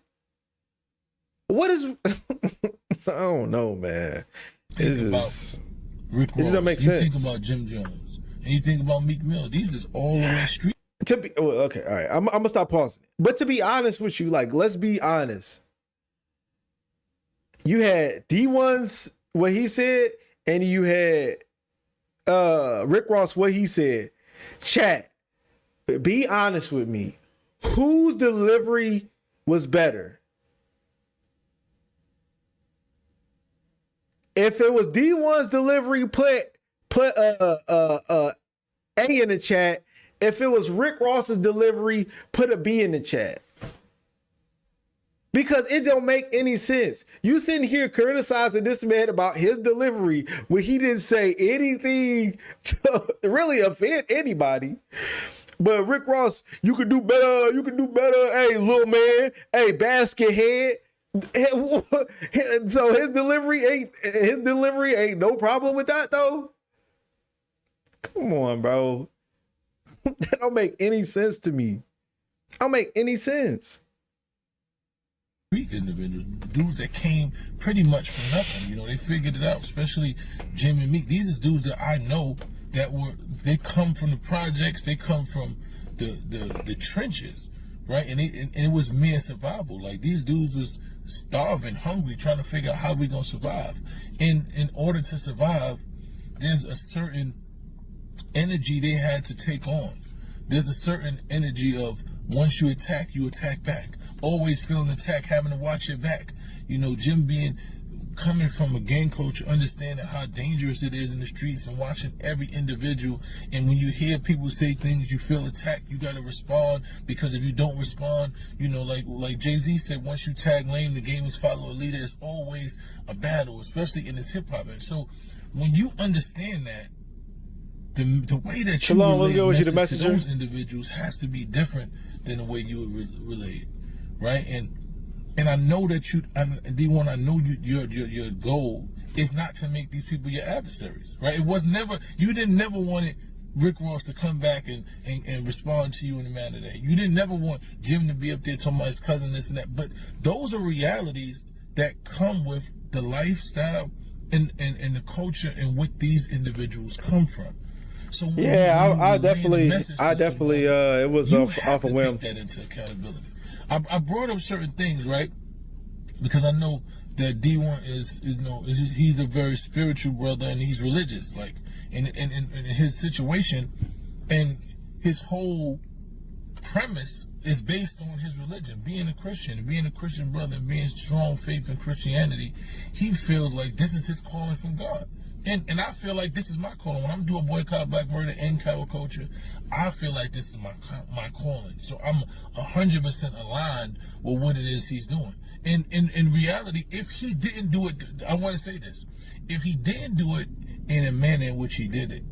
What is I don't know, man. Think about Rick Ross. It doesn't make sense. You think about Jim Jones and you think about Meek Mill. These is all the way street. Okay, all right. I'm gonna stop pausing. But to be honest with you, like, let's be honest. You had D1's what he said, and you had Rick Ross what he said. Chat, be honest with me. Whose delivery was better? If it was D1's delivery, put A in the chat. If it was Rick Ross's delivery, put a B in the chat. Because it don't make any sense. You sitting here criticizing this man about his delivery when he didn't say anything to really offend anybody. But Rick Ross, you could do better. You could do better. Hey, little man. Hey, basket head. So his delivery ain't no problem with that though. Come on, bro. That don't make any sense to me. Don't make any sense. Individuals, dudes that came pretty much from nothing. You know, they figured it out, especially Jim and Meek. These is dudes that I know that they come from the projects, they come from the trenches, right? And it was mere survival. Like, these dudes was starving, hungry, trying to figure out how we gonna survive. In order to survive, there's a certain energy they had to take on. There's a certain energy of once you attack back. Always feeling attacked, having to watch your back. You know, Jim coming from a gang culture, understanding how dangerous it is in the streets and watching every individual. And when you hear people say things, you feel attacked, you got to respond, because if you don't respond, you know, like Jay-Z said, once you tag lane, the game is follow a leader. It's always a battle, especially in this hip hop. And so when you understand that, the way that you relay a message to those individuals has to be different than the way you would relay it, right? And I know that D1, I know your goal is not to make these people your adversaries, right? It was never, you didn't never wanted Rick Ross to come back and respond to you in a manner that you didn't never want Jim to be up there talking about his cousin, this and that. But those are realities that come with the lifestyle and the culture and what these individuals come from. So yeah, I definitely, it was off a whim. Take that into accountability. I brought up certain things, right? Because I know that D1 he's a very spiritual brother and he's religious, like in his situation, and his whole premise is based on his religion, being a Christian, being a Christian brother, and being strong faith in Christianity. He feels like this is his calling from God. And I feel like this is my calling. When I'm doing Boycott Black Murder and Cow Culture, I feel like this is my calling. So I'm 100% aligned with what it is he's doing. And in reality, if he didn't do it, I want to say this. If he didn't do it in a manner in which he did it,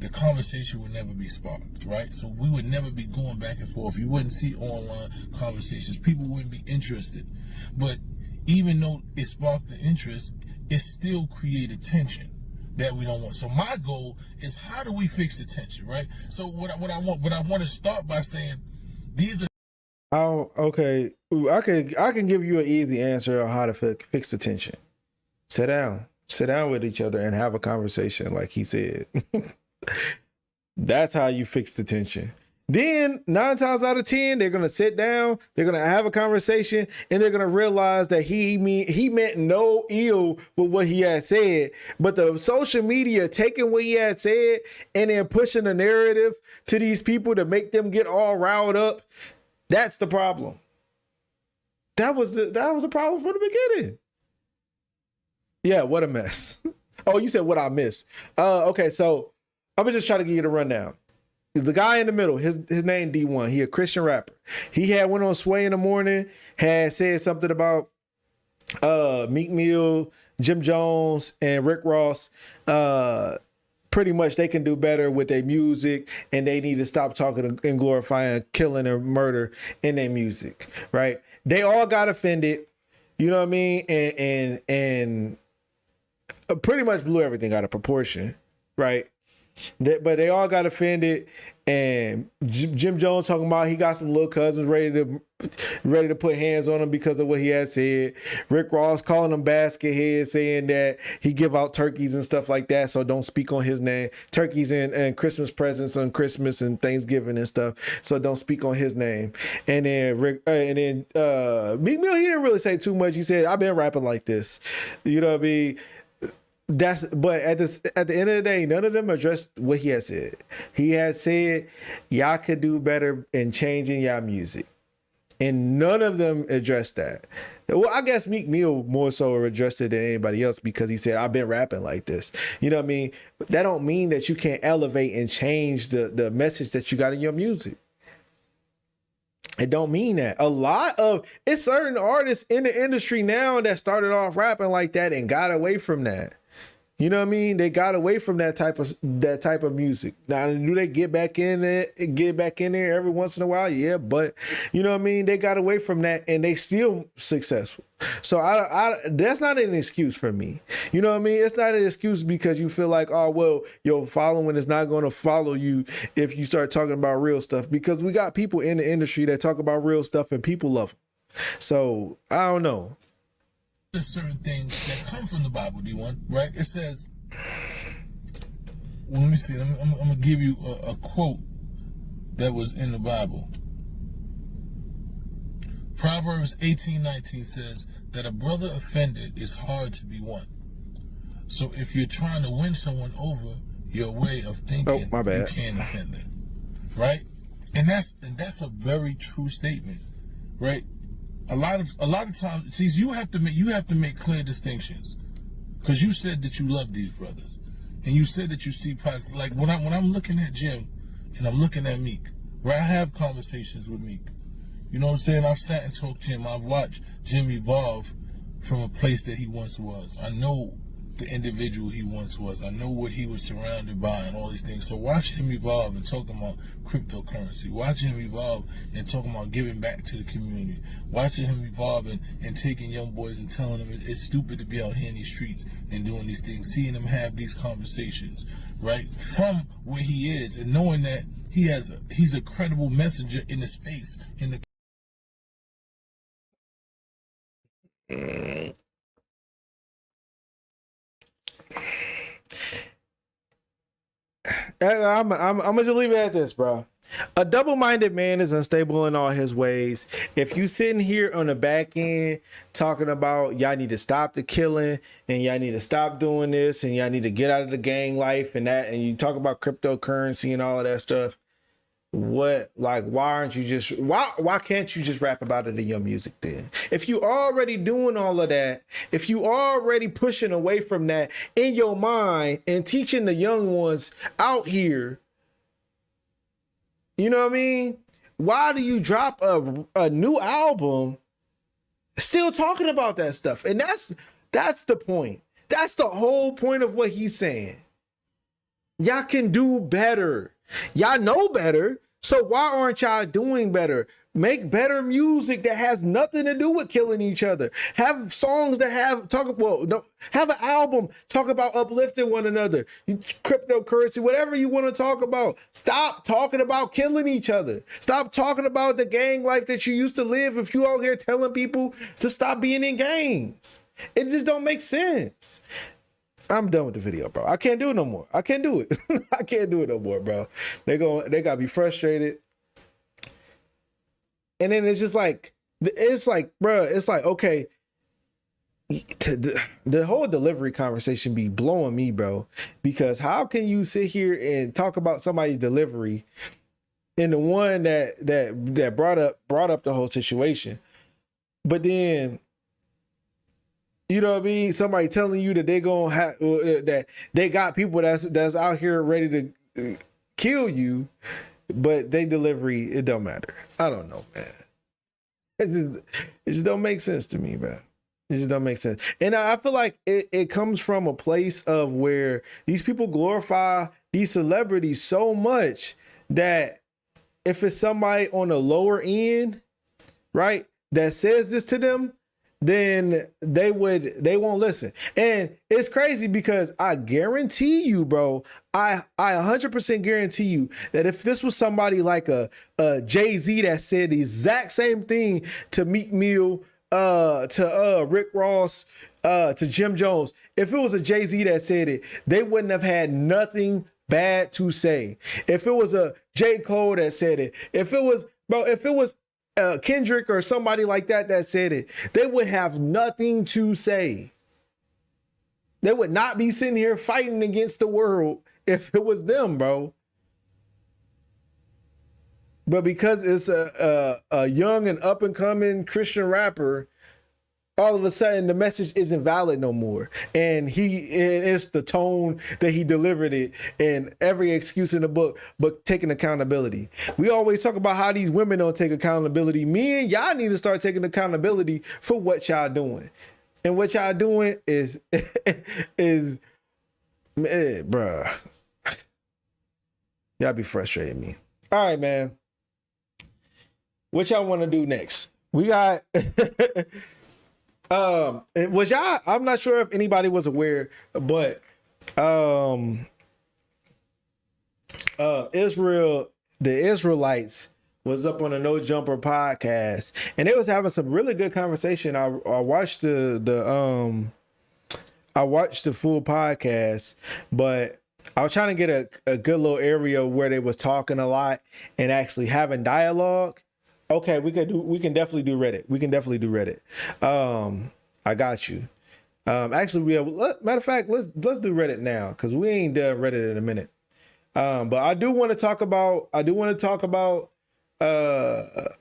the conversation would never be sparked, right? So we would never be going back and forth. You wouldn't see online conversations. People wouldn't be interested. But even though it sparked the interest, it still created tension that we don't want. So my goal is, how do we fix the tension, right? So what I want to start by saying, these are. Oh, okay. I can give you an easy answer on how to fix the tension. Sit down with each other and have a conversation, like he said. That's how you fix the tension. Then 9 times out of 10, they're gonna sit down, they're gonna have a conversation, and they're gonna realize that he meant no ill with what he had said. But the social media taking what he had said and then pushing the narrative to these people to make them get all riled up. That's the problem. That was the problem from the beginning. Yeah, what a mess. Oh, you said what I missed. Okay, so I'm gonna just try to give you the rundown. The guy in the middle, his name D1. He a Christian rapper. He had went on Sway in the Morning, had said something about Meek Mill, Jim Jones, and Rick Ross. Pretty much they can do better with their music, and they need to stop talking and glorifying killing or murder in their music, right? They all got offended, you know what I mean, and pretty much blew everything out of proportion, right? But they all got offended, and Jim Jones talking about he got some little cousins ready to put hands on him because of what he had said. Rick Ross calling him basket head, saying that he give out turkeys and stuff like that, so don't speak on his name. Turkeys and Christmas presents on Christmas and Thanksgiving and stuff, so don't speak on his name. And then Meek Mill, he didn't really say too much. He said, "I've been rapping like this," you know what I mean. But at the end of the day, none of them addressed what he had said. He had said y'all could do better in changing y'all music, and none of them addressed that. Well, I guess Meek Mill more so addressed it than anybody else because he said I've been rapping like this. You know what I mean? But that don't mean that you can't elevate and change the message that you got in your music. It don't mean that. It's certain artists in the industry now that started off rapping like that and got away from that. You know what I mean? They got away from that type of music. Now, do they get back in there every once in a while? Yeah, but you know what I mean? They got away from that and they still successful. So I that's not an excuse for me. You know what I mean? It's not an excuse because you feel like, oh, well, your following is not going to follow you if you start talking about real stuff, because we got people in the industry that talk about real stuff and people love them. So I don't know. There's certain things that come from the Bible, D1, right? It says, well, let me see, I'm going to give you a quote that was in the Bible. Proverbs 18:19 says that a brother offended is hard to be won. So if you're trying to win someone over, your way of thinking, you can't offend them, right? And that's a very true statement, right? A lot of times, see, you have to make clear distinctions, because you said that you love these brothers, and you said that you see positive. Like when I'm looking at Jim, and I'm looking at Meek, where I have conversations with Meek, you know what I'm saying? I've sat and talked to Jim. I've watched Jim evolve from a place that he once was. I know the individual he once was. I know what he was surrounded by and all these things. So watching him evolve and talking about cryptocurrency, watching him evolve and talking about giving back to the community, watching him evolve and taking young boys and telling them it's stupid to be out here in these streets and doing these things, seeing him have these conversations, right? From where he is, and knowing that he's a credible messenger in the space, in the I'm gonna just leave it at this, bro. A double-minded man is unstable in all his ways. If you sitting here on the back end talking about y'all need to stop the killing and y'all need to stop doing this and y'all need to get out of the gang life and that, and you talk about cryptocurrency and all of that stuff, why can't you just rap about it in your music then? If you already doing all of that, if you already pushing away from that in your mind and teaching the young ones out here, you know what I mean? Why do you drop a new album still talking about that stuff? And that's the point. That's the whole point of what he's saying. Y'all can do better. Y'all know better, so why aren't y'all doing better? Make better music that has nothing to do with killing each other. Have songs that have an album talk about uplifting one another. Cryptocurrency, whatever you want to talk about. Stop talking about killing each other. Stop talking about the gang life that you used to live if you out here telling people to stop being in gangs. It just don't make sense. I'm done with the video, bro. I can't do it no more. I can't do it. I can't do it no more, bro. They gotta be frustrated. And then it's like, bro, it's like, okay, the whole delivery conversation be blowing me, bro, because how can you sit here and talk about somebody's delivery and the one that brought up the whole situation, but then You know what I mean? Somebody telling you that they gonna have that they got people that's out here ready to kill you, but they delivery, it don't matter. I don't know, man. It just don't make sense to me, man. It just don't make sense. And I feel like it comes from a place of where these people glorify these celebrities so much that if it's somebody on the lower end, right, that says this to them, then they won't listen. And it's crazy because I guarantee you, bro, I 100% guarantee you that if this was somebody like a Jay-Z that said the exact same thing to Meek Mill, to Rick Ross, to Jim Jones, if it was a Jay-Z that said it, they wouldn't have had nothing bad to say. If it was a J. Cole that said it, if it was Kendrick or somebody like that said it, they would have nothing to say. They would not be sitting here fighting against the world if it was them, bro. But because it's a young and up and coming Christian rapper, all of a sudden the message isn't valid no more. And it's the tone that he delivered it and every excuse in the book, but taking accountability. We always talk about how these women don't take accountability. Me and y'all need to start taking accountability for what y'all doing. And what y'all doing is bruh. Y'all be frustrating me. All right, man. What y'all want to do next? We got was y'all, I'm not sure if anybody was aware, but the Israelites was up on a No Jumper podcast and they was having some really good conversation. I watched the full podcast, but I was trying to get a good little area where they was talking a lot and actually having dialogue. Okay, we can definitely do Reddit. I got you. Actually, matter of fact, let's do Reddit now because we ain't done Reddit in a minute. But I do want to talk about the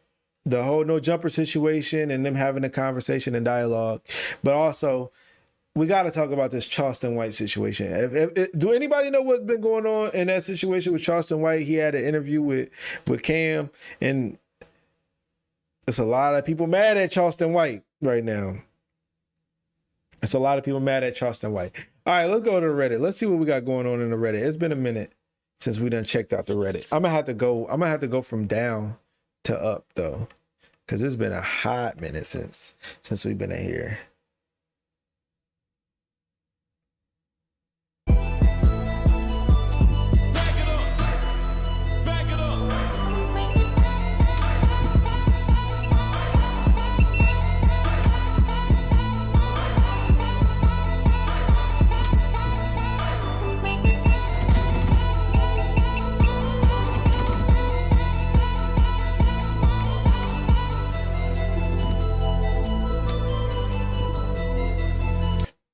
whole No Jumper situation and them having a conversation and dialogue. But also, we got to talk about this Charleston White situation. Do anybody know what's been going on in that situation with Charleston White? He had an interview with Cam, and it's a lot of people mad at Charleston White right now. All right, let's go to Reddit. Let's see what we got going on in the Reddit. It's been a minute since we done checked out the Reddit. I'm gonna have to go from down to up though, because it's been a hot minute since we've been in here.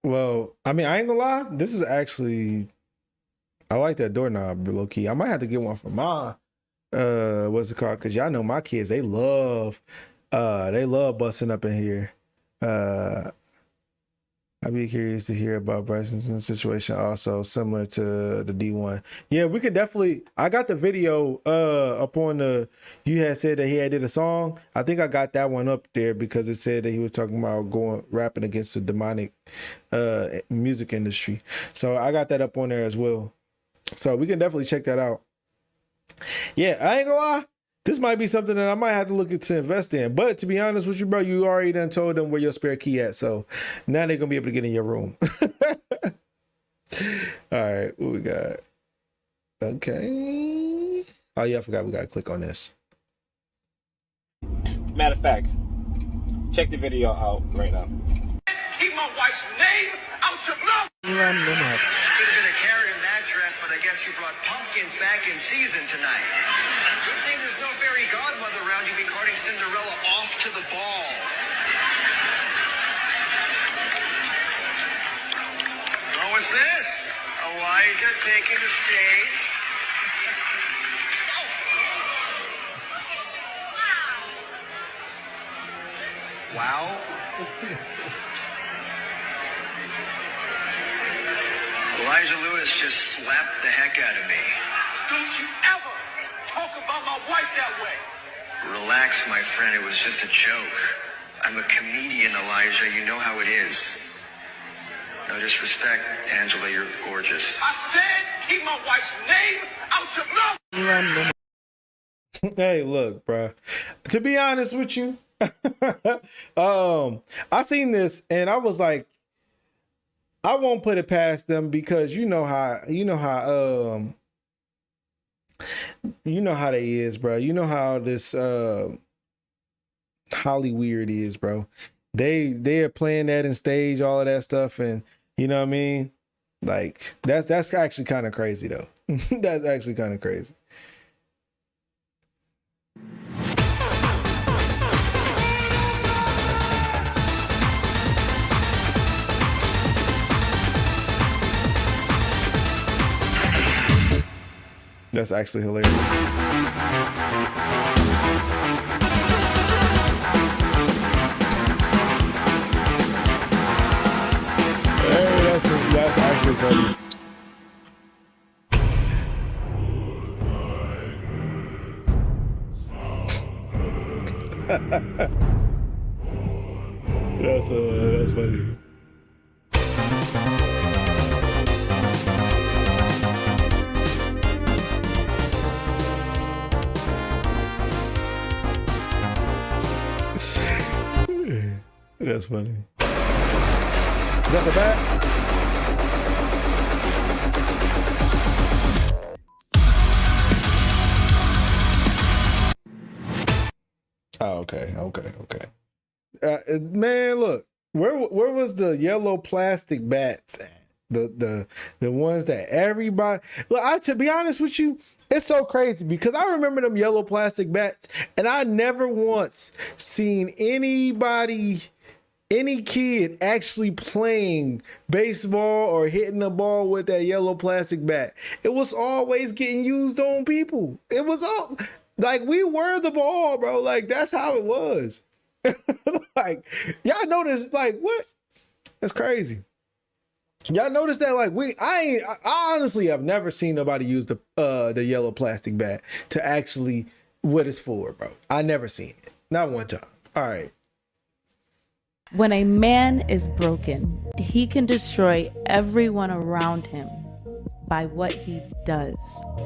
Well, I mean, I ain't gonna lie. This is actually, I like that doorknob, low key. I might have to get one for my, what's it called? Cause y'all know my kids, they love busting up in here. I'd be curious to hear about Bryson's situation, also similar to the D1. Yeah, we could definitely. I got the video up on the. You had said that he had did a song. I think I got that one up there because it said that he was talking about rapping against the demonic music industry. So I got that up on there as well. So we can definitely check that out. Yeah, I ain't gonna lie. This might be something that I might have to look to invest in. But to be honest with you, bro, you already done told them where your spare key at. So now they're going to be able to get in your room. All right, what we got? Okay. Oh, yeah, I forgot we got to click on this. Matter of fact, check the video out right now. Keep my wife's name out your mouth! Could have been a carrot in that dress, but I guess you brought pumpkins back in season tonight. Good thing there's no fairy godmother around. You'd be carting Cinderella off to the ball. Oh, what's this? Elijah taking the stage. Wow. Elijah Lewis just slapped the heck out of me. Don't you ever talk about my wife that way. Relax, my friend. It was just a joke. I'm a comedian, Elijah. You know how it is. No disrespect, Angela. You're gorgeous. I said keep my wife's name out your mouth. Hey, look, bro. To be honest with you, I seen this and I was like, I won't put it past them because you know how they is, bro. You know how this Hollyweird is, bro. They are playing that in stage, all of that stuff, and you know what I mean? Like that's actually kind of crazy though. That's actually kind of crazy. That's actually hilarious. Hey, that's actually funny. That's funny. That's funny. Is that the bat? Oh, okay. Man, look, where was the yellow plastic bats at? The ones that everybody look. To be honest with you, it's so crazy because I remember them yellow plastic bats, and I never once seen any kid actually playing baseball or hitting the ball with that yellow plastic bat. It was always getting used on people. It was all like we were the ball, bro. Like that's how it was. Like y'all notice, like what? That's crazy. Y'all notice that, like I honestly have never seen nobody use the yellow plastic bat to actually what it's for, bro. I never seen it, not one time. All right. When a man is broken, he can destroy everyone around him by what he does.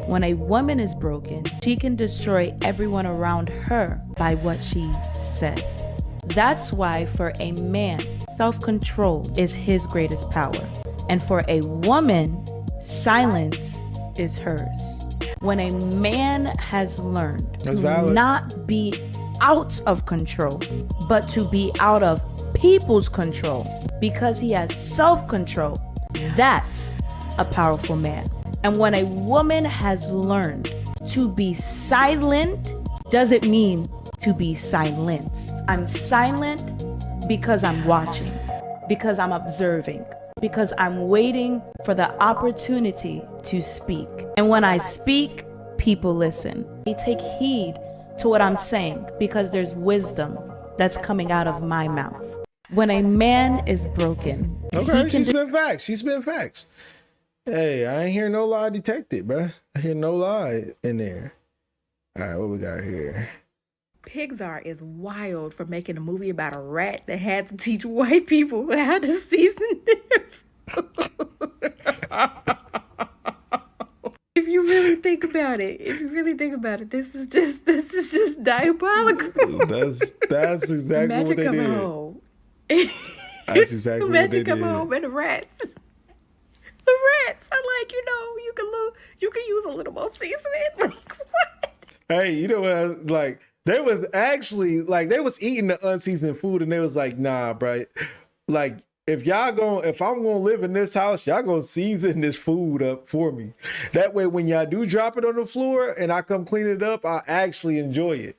When a woman is broken, she can destroy everyone around her by what she says. That's why for a man, self-control is his greatest power. And for a woman, silence is hers. When a man has learned to not be out of control, but to be out of people's control because he has self-control, that's a powerful man. And when a woman has learned to be silent, doesn't mean to be silenced. I'm silent because I'm watching, because I'm observing, because I'm waiting for the opportunity to speak. And when I speak, people listen. They take heed to what I'm saying because there's wisdom that's coming out of my mouth. When a man is broken, okay, she's been facts. She's been facts. Hey, I ain't hear no lie detected, bro. I hear no lie in there. All right, what we got here? Pixar is wild for making a movie about a rat that had to teach white people how to season their food. If you really think about it, this is just diabolical. That's exactly Magic what they did. Home. That's exactly what they did. Come home and the rats. The rats are like, you can use a little more seasoning. Like what? Hey, you know what? Like they was actually like they was eating the unseasoned food, and they was like, nah, bro. Like if I'm gonna live in this house, y'all gonna season this food up for me. That way, when y'all do drop it on the floor and I come clean it up, I actually enjoy it.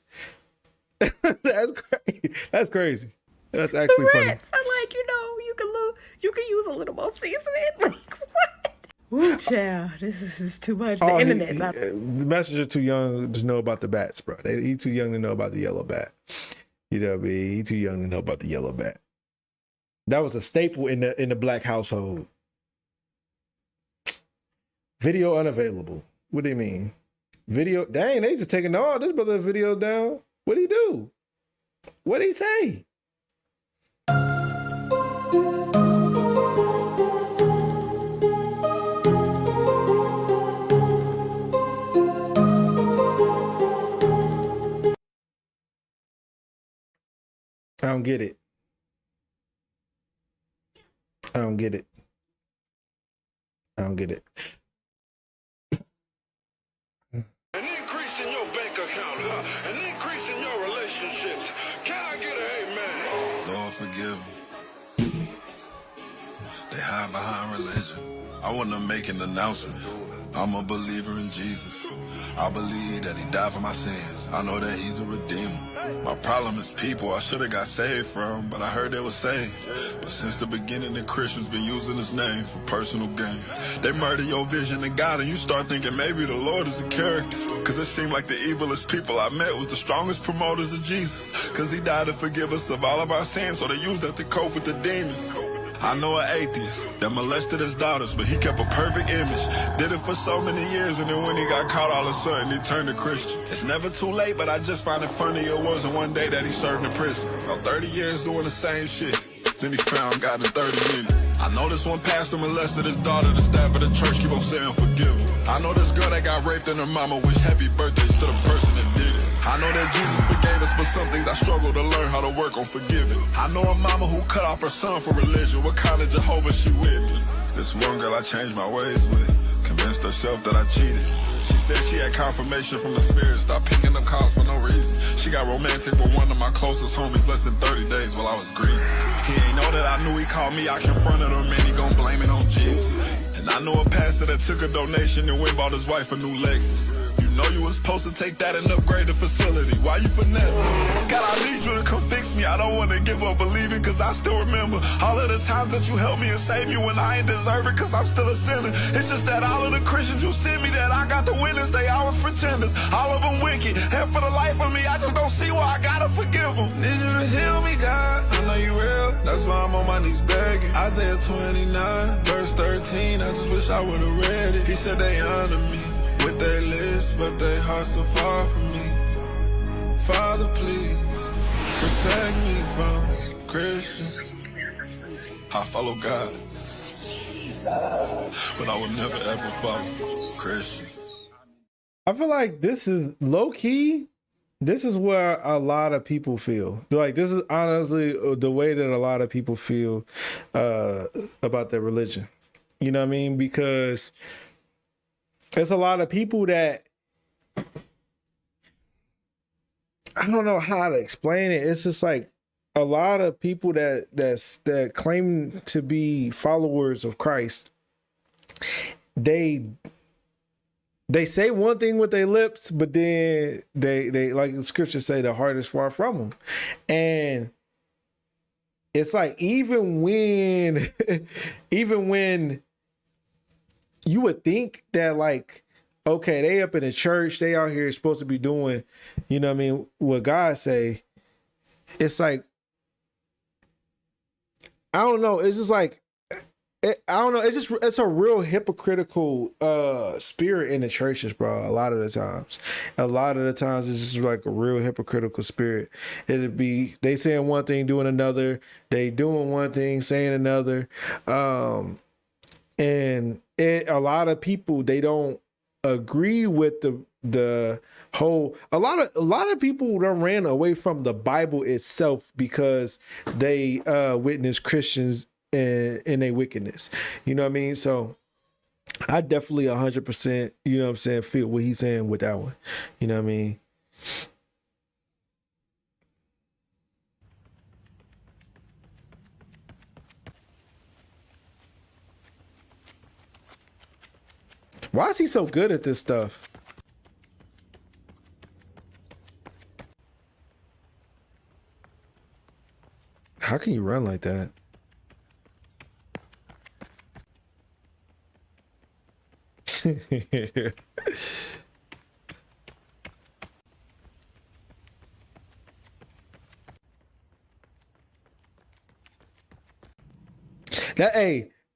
That's crazy. That's crazy. That's actually the funny. Rats are like, you can use a little more seasoning. Like what? Ooh, child, this is too much. The internet. The messenger too young to know about the bats, bro. He too young to know about the yellow bat. You know what I mean? He too young to know about the yellow bat. That was a staple in the black household. Video unavailable. What do you mean? Video, dang, they just taking all this brother video down. What'd he do? What'd he say? I don't get it. I don't get it. I don't get it. An increase in your bank account, an increase in your relationships. Can I get an amen? Lord, forgive them. They hide behind religion. I want to make an announcement. I'm a believer in Jesus. I believe that he died for my sins. I know that he's a redeemer. My problem is people I should have got saved from, but I heard they were saved. But since the beginning, the Christians been using his name for personal gain. They murder your vision of God, and you start thinking maybe the Lord is a character. Cause it seemed like the evilest people I met was the strongest promoters of Jesus. Cause he died to forgive us of all of our sins, so they used that to cope with the demons. I know an atheist that molested his daughters, but he kept a perfect image. Did it for so many years, and then when he got caught, all of a sudden he turned to Christian. It's never too late, but I just find it funny it wasn't one day that he served in prison. About 30 years doing the same shit. Then he found God in 30 minutes. I know this one pastor molested his daughter. The staff of the church keep on saying forgive him. I know this girl that got raped and her mama wish happy birthdays to the person that did it. I know that Jesus forgave us, but some things I struggle to learn how to work on forgiving. I know a mama who cut off her son for religion. What kind of Jehovah she witnessed? This one girl I changed my ways with, convinced herself that I cheated. She said she had confirmation from the spirit, stopped picking up calls for no reason. She got romantic with one of my closest homies less than 30 days while I was grieving. He ain't know that I knew he called me, I confronted him and he gon' blame it on Jesus. And I know a pastor that took a donation and went bought his wife a new Lexus. You know you was supposed to take that and upgrade the facility. Why you finesse? God, I need you to come fix me. I don't want to give up believing, cause I still remember all of the times that you helped me and saved me when I ain't deserve it, cause I'm still a sinner. It's just that all of the Christians you sent me that I got the witness, they always pretenders. All of them wicked. And for the life of me, I just don't see why I gotta forgive them. Need you to heal me, God. I know you real. That's why I'm on my knees begging. Isaiah 29, verse 13. I just wish I would've read it. He said they honor me with their lips, but their hearts are far from me. Father, please protect me from Christians. I follow God, but I will never ever follow Christians. I feel like this is low key. This is where a lot of people feel. Like, this is honestly the way that a lot of people feel about their religion. You know what I mean? Because there's a lot of people that, I don't know how to explain it. It's just like a lot of people that claim to be followers of Christ. They say one thing with their lips, but then they like the scriptures say, the heart is far from them. And it's like, even when you would think that, like, okay, they up in the church, they out here supposed to be doing, you know what I mean, what God say. It's like, I don't know. It's just like, I don't know. It's a real hypocritical spirit in the churches, bro. A lot of the times it's just like a real hypocritical spirit. It'd be, they saying one thing, doing another. They doing one thing, saying another. And a lot of people, they don't agree with the whole. A lot of people done ran away from the Bible itself because they witnessed Christians in their wickedness. You know what I mean? So I definitely 100%, you know what I'm saying, feel what he's saying with that one. You know what I mean? Why is he so good at this stuff? How can you run like that?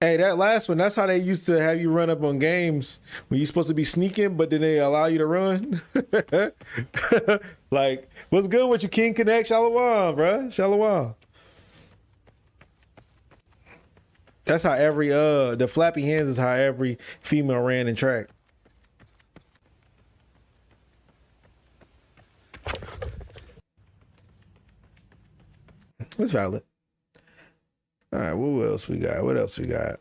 Hey, that last one, that's how they used to have you run up on games when you're supposed to be sneaking, but then they allow you to run. Like, what's good with you, King Connect? Shalom, bro. Shalom. That's how every, the flappy hands is how every female ran in track. That's valid. All right, what else we got? What else we got?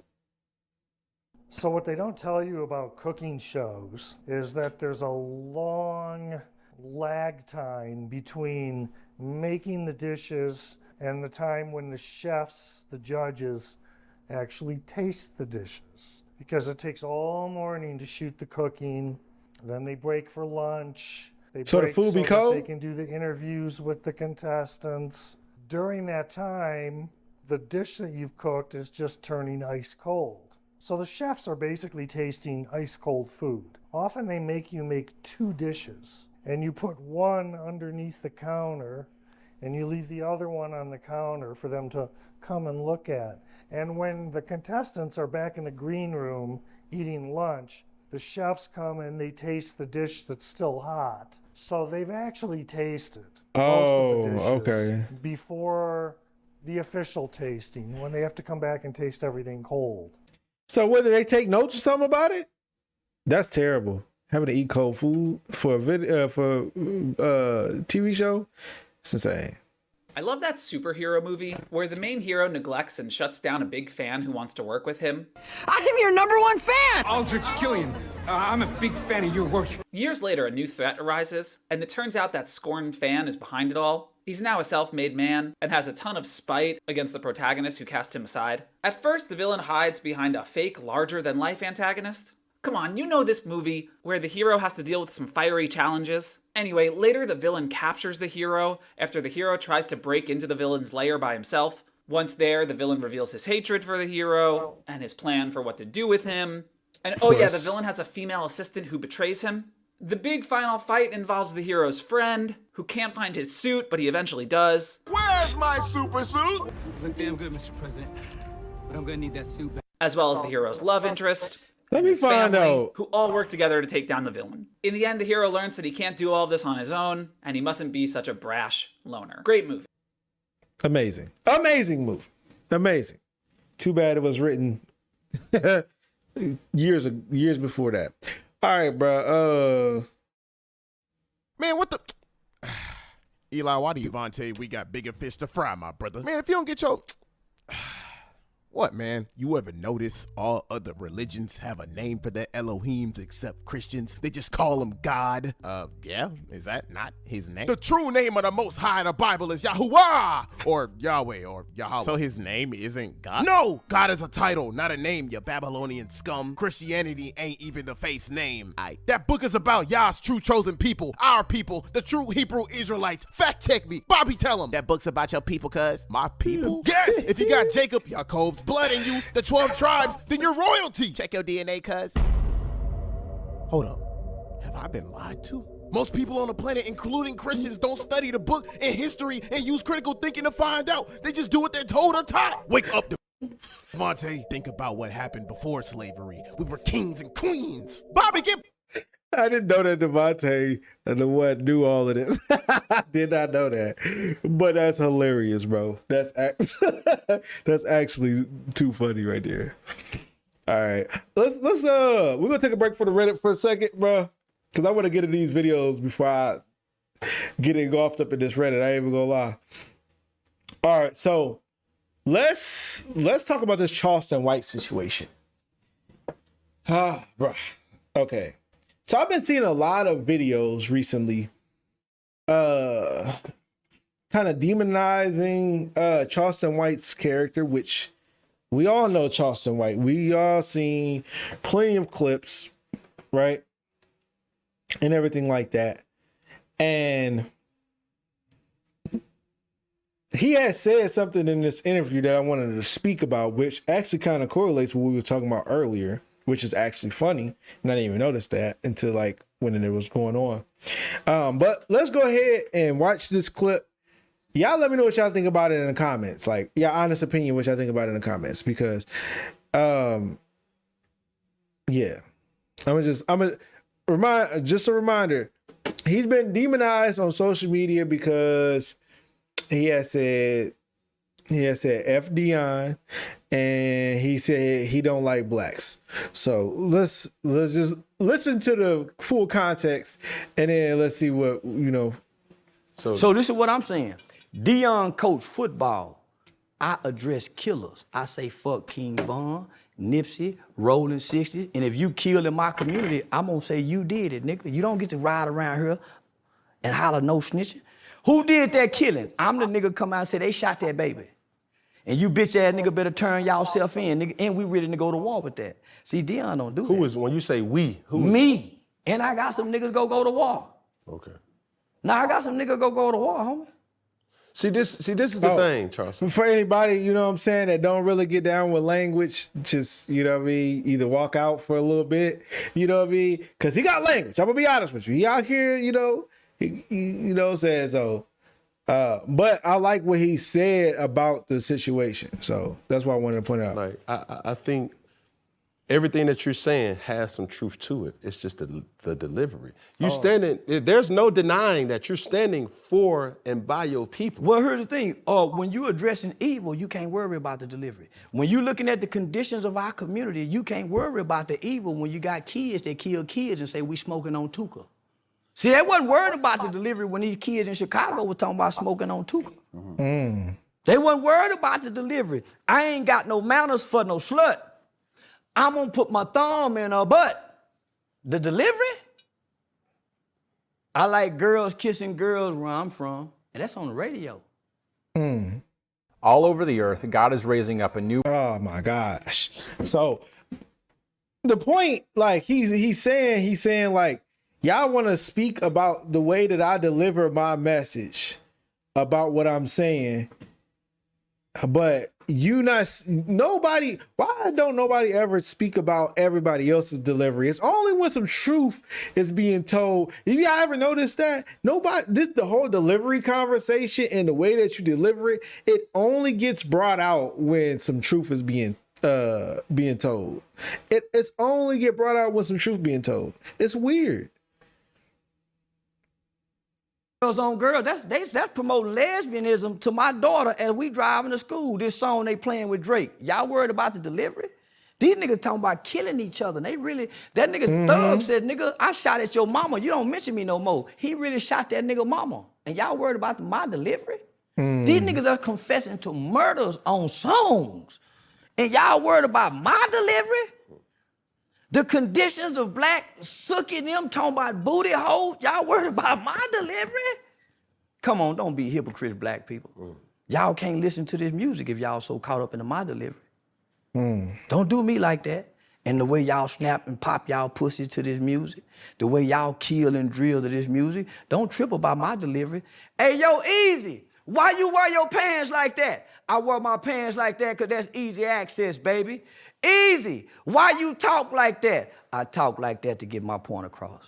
So what they don't tell you about cooking shows is that there's a long lag time between making the dishes and the time when the chefs, the judges, actually taste the dishes. Because it takes all morning to shoot the cooking, then they break for lunch. They So the break food be that cold? they can do the interviews with the contestants. During that time, the dish that you've cooked is just turning ice cold. So the chefs are basically tasting ice cold food. Often they make you make 2 dishes, and you put one underneath the counter and you leave the other one on the counter for them to come and look at. And when the contestants are back in the green room eating lunch, the chefs come and they taste the dish that's still hot. So they've actually tasted most of the dishes okay. before the official tasting, when they have to come back and taste everything cold. So whether they take notes or something about it? That's terrible. Having to eat cold food for a video, for TV show, it's insane. I love that superhero movie where the main hero neglects and shuts down a big fan who wants to work with him. I'm your #1 fan! Aldrich Killian, I'm a big fan of your work. Years later, a new threat arises, and it turns out that scorned fan is behind it all. He's now a self-made man and has a ton of spite against the protagonist who cast him aside. At first, the villain hides behind a fake, larger-than-life antagonist. Come on, you know this movie where the hero has to deal with some fiery challenges. Anyway, later the villain captures the hero after the hero tries to break into the villain's lair by himself. Once there, the villain reveals his hatred for the hero and his plan for what to do with him. And oh yeah, the villain has a female assistant who betrays him. The big final fight involves the hero's friend, who can't find his suit, but he eventually does. Where's my super suit? Look damn good, Mr. President, but I'm gonna need that suit back. As well as the hero's love interest. Let me find out. Who all work together to take down the villain. In the end, the hero learns that he can't do all of this on his own, and he mustn't be such a brash loner. Great movie. Amazing. Amazing movie. Amazing. Too bad it was written years before that. All right, bro. Man, what the... Eli, why do you... Vontae, we got bigger fish to fry, my brother. Man, if you don't get your... What, man? You ever notice all other religions have a name for their Elohims except Christians? They just call him God. Yeah? Is that not his name? The true name of the Most High in the Bible is Yahuwah, or Yahweh, or Yahweh. So his name isn't God? No! God is a title, not a name, you Babylonian scum. Christianity ain't even the face name. That book is about Yah's true chosen people, our people, the true Hebrew Israelites. Fact check me. Bobby, tell him. That book's about your people, cuz. My people? Yes! If you got Jacob, Jacob's blood in you, the 12 tribes, then you're royalty. Check your DNA, cuz. Hold up. Have I been lied to? Most people on the planet, including Christians, don't study the book and history and use critical thinking to find out. They just do what they're told or taught. Wake up, Vontae. Think about what happened before slavery. We were kings and queens. Bobby, get... I didn't know that Devontae and the one knew all of this. I did not know that, but that's hilarious, bro. That's actually too funny right there. All right, let's we're gonna take a break for the Reddit for a second, bro, because I want to get into these videos before I get engulfed up in this Reddit. I ain't even gonna lie. All right, so let's talk about this Charleston White situation. Bro. Okay. So I've been seeing a lot of videos recently kind of demonizing Charleston White's character, which we all know Charleston White. We all seen plenty of clips, right? And everything like that. And he had said something in this interview that I wanted to speak about, which actually kind of correlates with what we were talking about earlier, which is actually funny. And I didn't even notice that until like when it was going on. But let's go ahead and watch this clip. Y'all let me know what y'all think about it in the comments. Like, yeah, honest opinion, what y'all think about it in the comments, because Yeah. I'm a reminder. He's been demonized on social media because he has said F Dion, and he said he don't like blacks. So let's just listen to the full context, and then let's see what So this is what I'm saying. Dion coached football. I address killers. I say fuck King Von, Nipsey, Rolling 60, and if you killed in my community, I'm gonna say you did it, nigga. You don't get to ride around here and holler no snitching. Who did that killing? I'm the nigga come out and say they shot that baby. And you bitch ass nigga better turn y'all self in, nigga, and we ready to go to war with that. See, Dion don't do that. Who is, when you say we, who is? Me. And I got some niggas go to war. Okay. Now I got some niggas go to war, homie. See, this is the thing, Charles. For anybody, you know what I'm saying, that don't really get down with language, just, you know what I mean, either walk out for a little bit, you know what I mean? Because he got language. I'm going to be honest with you. He out here, you know, you know what I'm saying? So, but I like what he said about the situation. So that's why I wanted to point out. Like, I think everything that you're saying has some truth to it. It's just the delivery. There's no denying that you're standing for and by your people. Well, here's the thing. When you're addressing evil, you can't worry about the delivery. When you're looking at the conditions of our community, you can't worry about the evil when you got kids that kill kids and say we smoking on Tuka. See, they wasn't worried about the delivery when these kids in Chicago were talking about smoking on Tuka. They wasn't worried about the delivery. I ain't got no manners for no slut. I'm gonna put my thumb in her butt. The delivery? I like girls kissing girls where I'm from, and that's on the radio. All over the earth, God is raising up a new. Oh my gosh! So the point, like he's saying like, y'all want to speak about the way that I deliver my message about what I'm saying, but nobody, why don't nobody ever speak about everybody else's delivery? It's only when some truth is being told. If y'all ever noticed that, the whole delivery conversation and the way that you deliver it only gets brought out when some truth is being told. It's only get brought out when some truth being told. It's weird. Girls on girls, that's promoting lesbianism to my daughter as we driving to school. This song they playing with Drake. Y'all worried about the delivery? These niggas talking about killing each other. That nigga Thug said, nigga, I shot at your mama. You don't mention me no more. He really shot that nigga mama. And y'all worried about my delivery? These niggas are confessing to murders on songs. And y'all worried about my delivery? The conditions of black sucking them, talking about booty holes. Y'all worried about my delivery? Come on, don't be hypocrites, black people. Y'all can't listen to this music if y'all so caught up into my delivery. Don't do me like that. And the way y'all snap and pop y'all pussy to this music, the way y'all kill and drill to this music, don't trip about my delivery. Hey, yo, Easy, why you wear your pants like that? I wear my pants like that because that's easy access, baby. Easy, why you talk like that? I talk like that to get my point across.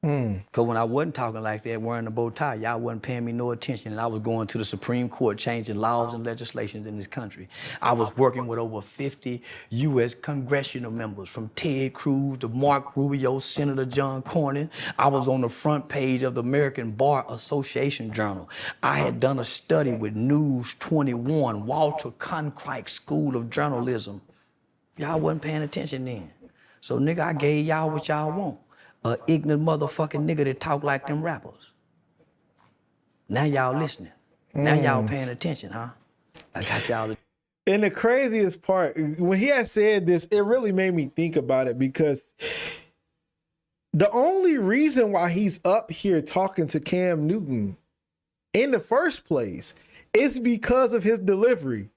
Because when I wasn't talking like that, wearing a bow tie, y'all wasn't paying me no attention, and I was going to the Supreme Court changing laws and legislations in this country. I was working with over 50 U.S. congressional members, from Ted Cruz to Mark Rubio, Senator John Cornyn. I was on the front page of the American Bar Association Journal. I had done a study with News 21, Walter Cronkite School of Journalism. Y'all wasn't paying attention then. So, nigga, I gave y'all what y'all want. A ignorant motherfucking nigga that talk like them rappers. Now y'all listening. Now y'all paying attention, huh? I got y'all. And the craziest part, when he had said this, it really made me think about it, because the only reason why he's up here talking to Cam Newton in the first place is because of his delivery.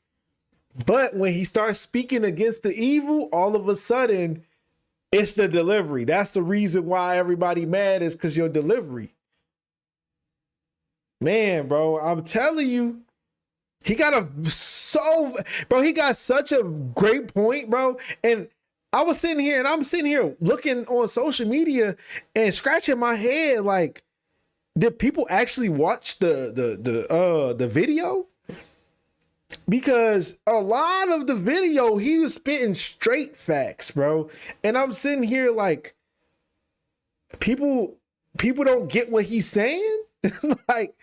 But when he starts speaking against the evil, all of a sudden, it's the delivery. That's the reason why everybody mad, is because your delivery. Man, bro, I'm telling you, he got such a great point, bro. And I'm sitting here looking on social media and scratching my head like, did people actually watch the video? Because a lot of the video, he was spitting straight facts, bro. And I'm sitting here like, people don't get what he's saying. Like,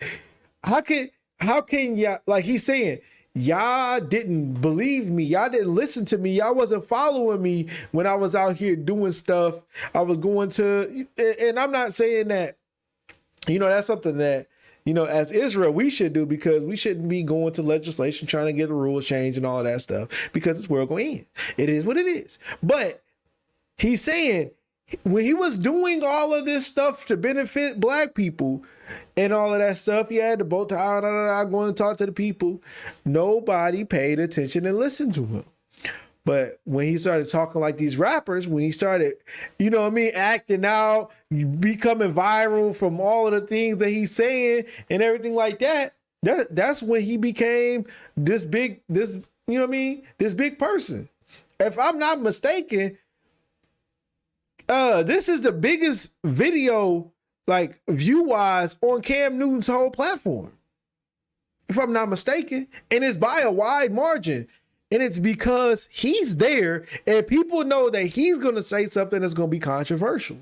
how can y'all, like he's saying, y'all didn't believe me, y'all didn't listen to me, y'all wasn't following me when I was out here doing stuff. I was going to, and I'm not saying that, that's something that, as Israel, we should do, because we shouldn't be going to legislation trying to get the rules changed and all of that stuff, because this world going to end. It is what it is. But he's saying, when he was doing all of this stuff to benefit black people and all of that stuff, he had the bow tie, going to talk to the people. Nobody paid attention and listened to him. But when he started talking like these rappers, when he started, acting out, becoming viral from all of the things that he's saying and everything like that, that's when he became this big person. If I'm not mistaken, this is the biggest video, like, view-wise, on Cam Newton's whole platform, if I'm not mistaken. And it's by a wide margin. And it's because he's there and people know that he's going to say something that's going to be controversial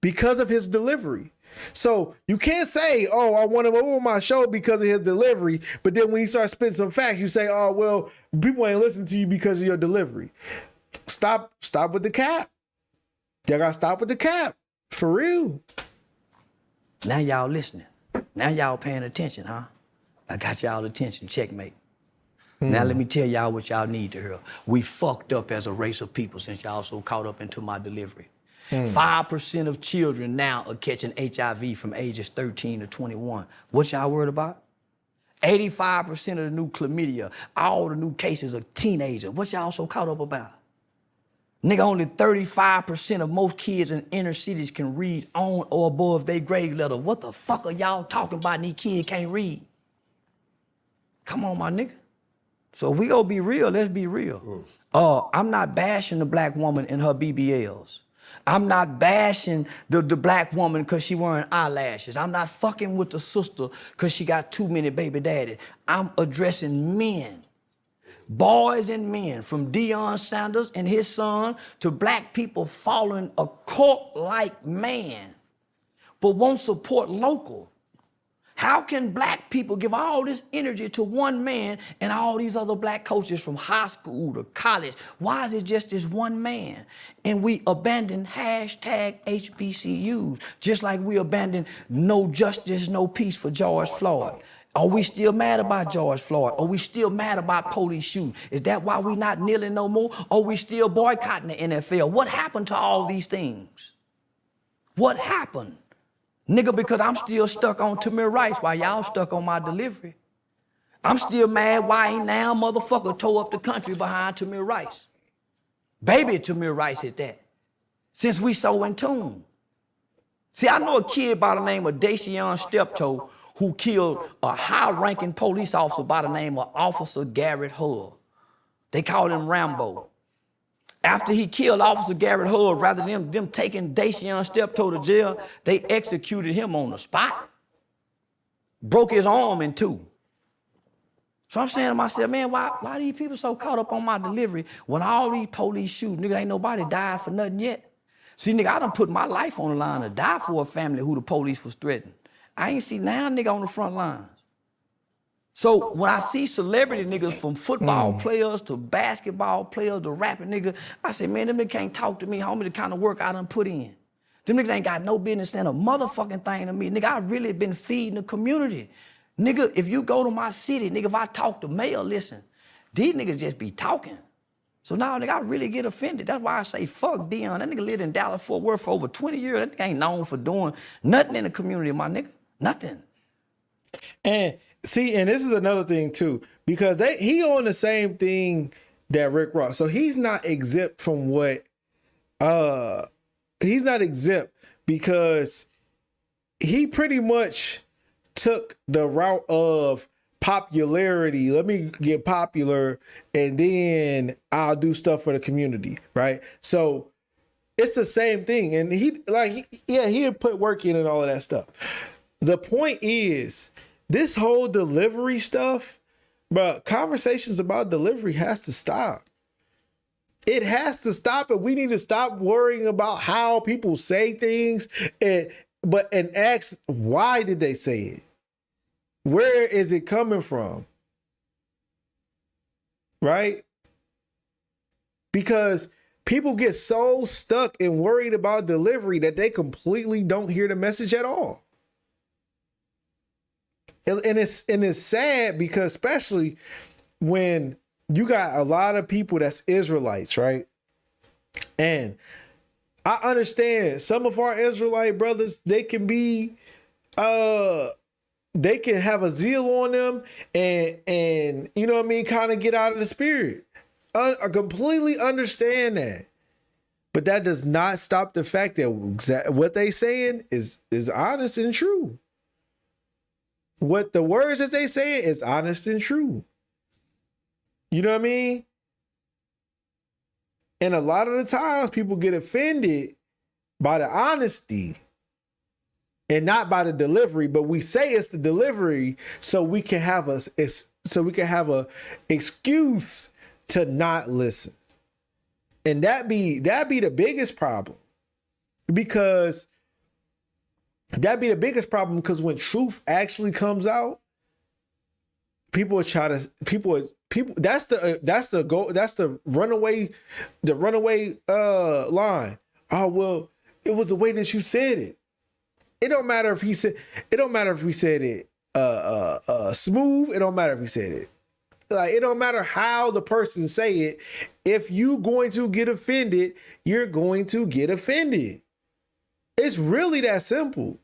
because of his delivery. So you can't say, oh, I want him over my show because of his delivery. But then when you start spitting some facts, you say, oh, well, people ain't listening to you because of your delivery. Stop with the cap. Y'all got to stop with the cap. For real. Now y'all listening. Now y'all paying attention, huh? I got y'all attention. Checkmate. Now let me tell y'all what y'all need to hear. We fucked up as a race of people since y'all so caught up into my delivery. 5% of children now are catching HIV from ages 13 to 21. What y'all worried about? 85% of the new chlamydia, all the new cases of teenagers. What y'all so caught up about? Nigga, only 35% of most kids in inner cities can read on or above their grade level. What the fuck are y'all talking about and these kids can't read? Come on, my nigga. So if we gonna be real, let's be real. I'm not bashing the black woman in her BBLs. I'm not bashing the black woman because she wearing eyelashes. I'm not fucking with the sister because she got too many baby daddies. I'm addressing men. Boys and men, from Deion Sanders and his son to black people following a cult-like man, but won't support local. How can black people give all this energy to one man and all these other black coaches from high school to college? Why is it just this one man? And we abandon hashtag HBCUs, just like we abandoned no justice, no peace for George Floyd. Are we still mad about George Floyd? Are we still mad about police shooting? Is that why we not kneeling no more? Are we still boycotting the NFL? What happened to all these things? What happened? Nigga, because I'm still stuck on Tamir Rice while y'all stuck on my delivery. I'm still mad why ain't now motherfucker tore up the country behind Tamir Rice. Baby Tamir Rice at that. Since we so in tune. See, I know a kid by the name of Dacian Steptoe who killed a high-ranking police officer by the name of Officer Garrett Hull. They called him Rambo. After he killed Officer Garrett Hull, rather than them taking Dacian Steptoe to jail, they executed him on the spot. Broke his arm in two. So I'm saying to myself, man, why these people so caught up on my delivery when all these police shoot? Nigga, ain't nobody died for nothing yet. See, nigga, I done put my life on the line to die for a family who the police was threatening. I ain't see now nigga on the front lines. So when I see celebrity niggas from football players to basketball players to rapping niggas, I say, man, them niggas can't talk to me, homie, the kind of work I done put in. Them niggas ain't got no business saying a motherfucking thing to me. Nigga, I really been feeding the community. Nigga, if you go to my city, nigga, if I talk to mayor, listen, these niggas just be talking. So now, nigga, I really get offended. That's why I say, fuck Deion. That nigga lived in Dallas Fort Worth for over 20 years. That nigga ain't known for doing nothing in the community, my nigga. Nothing. And see, and this is another thing too, because he on the same thing that Rick Ross. So he's not exempt from what he's not exempt because he pretty much took the route of popularity. Let me get popular and then I'll do stuff for the community, right? So it's the same thing. And he had put work in and all of that stuff. The point is This whole delivery stuff, but conversations about delivery has to stop. It has to stop, and we need to stop worrying about how people say things and ask, why did they say it? Where is it coming from? Right? Because people get so stuck and worried about delivery that they completely don't hear the message at all. And it's sad, because especially when you got a lot of people that's Israelites, right? And I understand some of our Israelite brothers, they can be they can have a zeal on them and you know what I mean, kind of get out of the spirit. I completely understand that. But that does not stop the fact that what they saying is honest and true. What the words that they say is honest and true. You know what I mean? And a lot of the times people get offended by the honesty and not by the delivery, but we say it's the delivery so we can have a excuse to not listen. And that be the biggest problem. Because when truth actually comes out, people that's the runaway line. Oh, well, it was the way that you said it. It don't matter if we said it smooth. It don't matter if he said it. Like, it don't matter how the person say it. If you going to get offended, you're going to get offended. It's really that simple.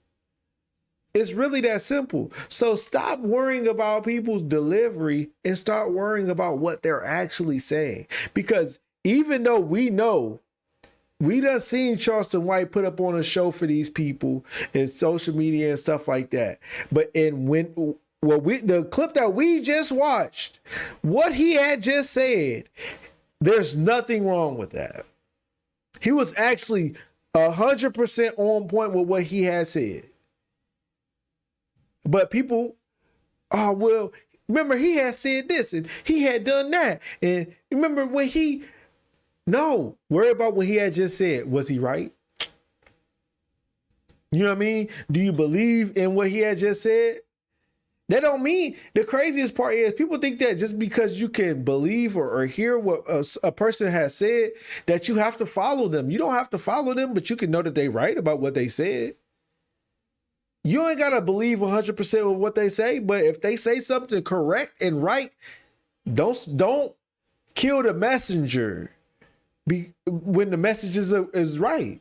It's really that simple. So stop worrying about people's delivery and start worrying about what they're actually saying. Because even though we know, we done seen Charleston White put up on a show for these people in social media and stuff like that. But the clip that we just watched, what he had just said, there's nothing wrong with that. He was actually 100% on point with what he had said. But people, oh, well, remember he had said this and he had done that. And remember when no, worry about what he had just said. Was he right? You know what I mean? Do you believe in what he had just said? That don't mean, the craziest part is people think that just because you can believe or hear what a person has said, that you have to follow them. You don't have to follow them, but you can know that they right about what they said. You ain't got to believe 100% of what they say, but if they say something correct and right, don't kill the messenger when the message is right.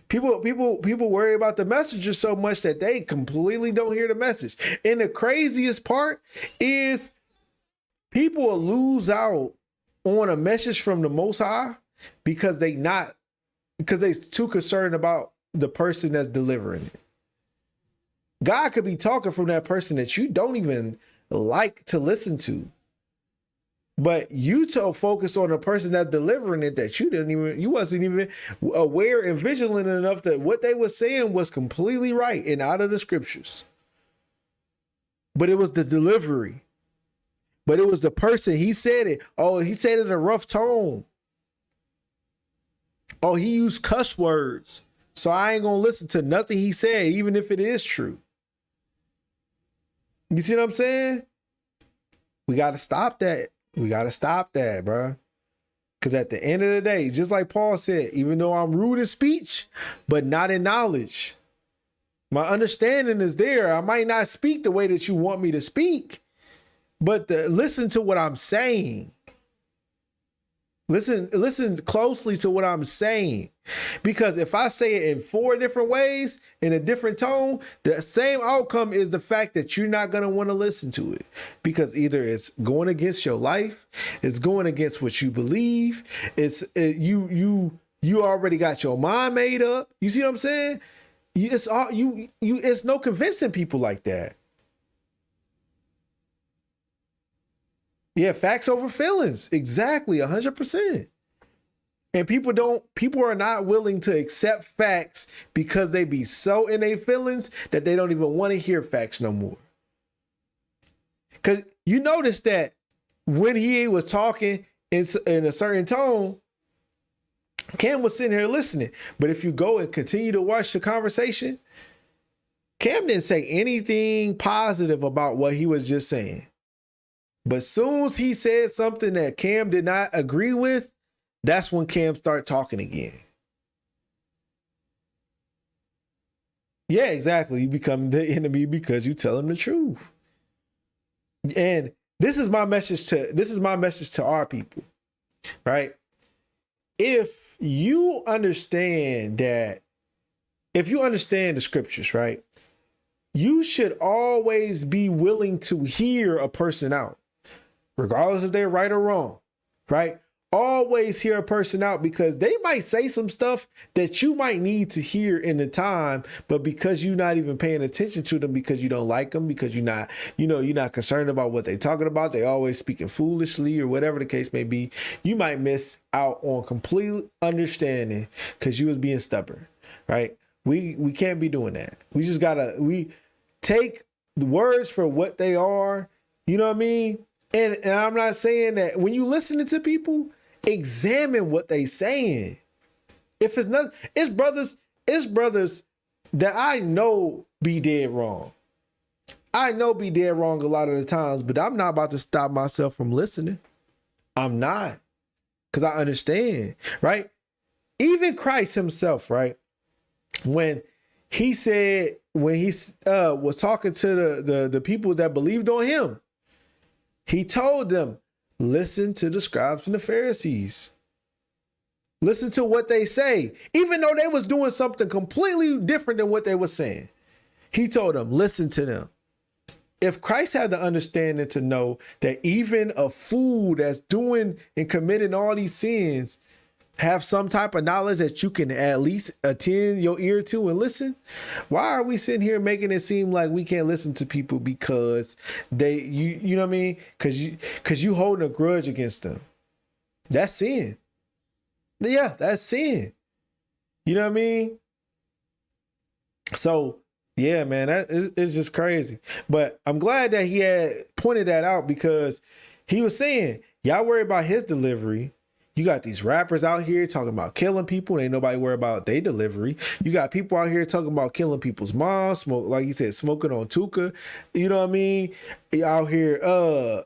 People worry about the messenger so much that they completely don't hear the message. And the craziest part is people will lose out on a message from the Most High because they too concerned about the person that's delivering it. God could be talking from that person that you don't even like to listen to. But you so focused on the person that's delivering it that you wasn't even aware and vigilant enough that what they were saying was completely right and out of the scriptures. But it was the delivery. But it was the person. He said it. Oh, he said it in a rough tone. Oh, he used cuss words. So I ain't gonna listen to nothing he said, even if it is true. You see what I'm saying? We gotta stop that. We got to stop that, bro. Because at the end of the day, just like Paul said, even though I'm rude in speech, but not in knowledge, my understanding is there. I might not speak the way that you want me to speak, but listen to what I'm saying. Listen closely to what I'm saying. Because if I say it in 4 different ways, in a different tone, the same outcome is the fact that you're not going to want to listen to it. Because either it's going against your life, it's going against what you believe, you already got your mind made up. You see what I'm saying? It's no convincing people like that. Yeah, facts over feelings. Exactly, 100%. And people are not willing to accept facts because they be so in their feelings that they don't even want to hear facts no more. Because you notice that when he was talking in a certain tone, Cam was sitting here listening. But if you go and continue to watch the conversation, Cam didn't say anything positive about what he was just saying. But soon as he said something that Cam did not agree with, that's when Cam started talking again. Yeah, exactly. You become the enemy because you tell him the truth. And this is my message to our people, right? If you understand the scriptures, right, you should always be willing to hear a person out, regardless if they're right or wrong, right? Always hear a person out because they might say some stuff that you might need to hear in the time, but because you're not even paying attention to them because you don't like them, because you're not concerned about what they're talking about, they always speaking foolishly or whatever the case may be, you might miss out on complete understanding because you was being stubborn, right? We can't be doing that. We just we take the words for what they are, you know what I mean? And I'm not saying that when you listening to people, examine what they saying. If it's not, it's brothers that I know be dead wrong. I know be dead wrong a lot of the times, but I'm not about to stop myself from listening. I'm not. Because I understand, right? Even Christ himself, right? When he was talking to the people that believed on him, he told them, listen to the scribes and the Pharisees. Listen to what they say. Even though they was doing something completely different than what they were saying. He told them, listen to them. If Christ had the understanding to know that even a fool that's doing and committing all these sins have some type of knowledge that you can at least attend your ear to and listen, why are we sitting here making it seem like we can't listen to people because you know what I mean? Because you holding a grudge against them. That's sin. Yeah, that's sin. You know what I mean? So yeah, man, it's just crazy. But I'm glad that he had pointed that out because he was saying, y'all worry about his delivery. You got these rappers out here talking about killing people. Ain't nobody worried about their delivery. You got people out here talking about killing people's moms, like you said, smoking on Tuka. You know what I mean? Out here,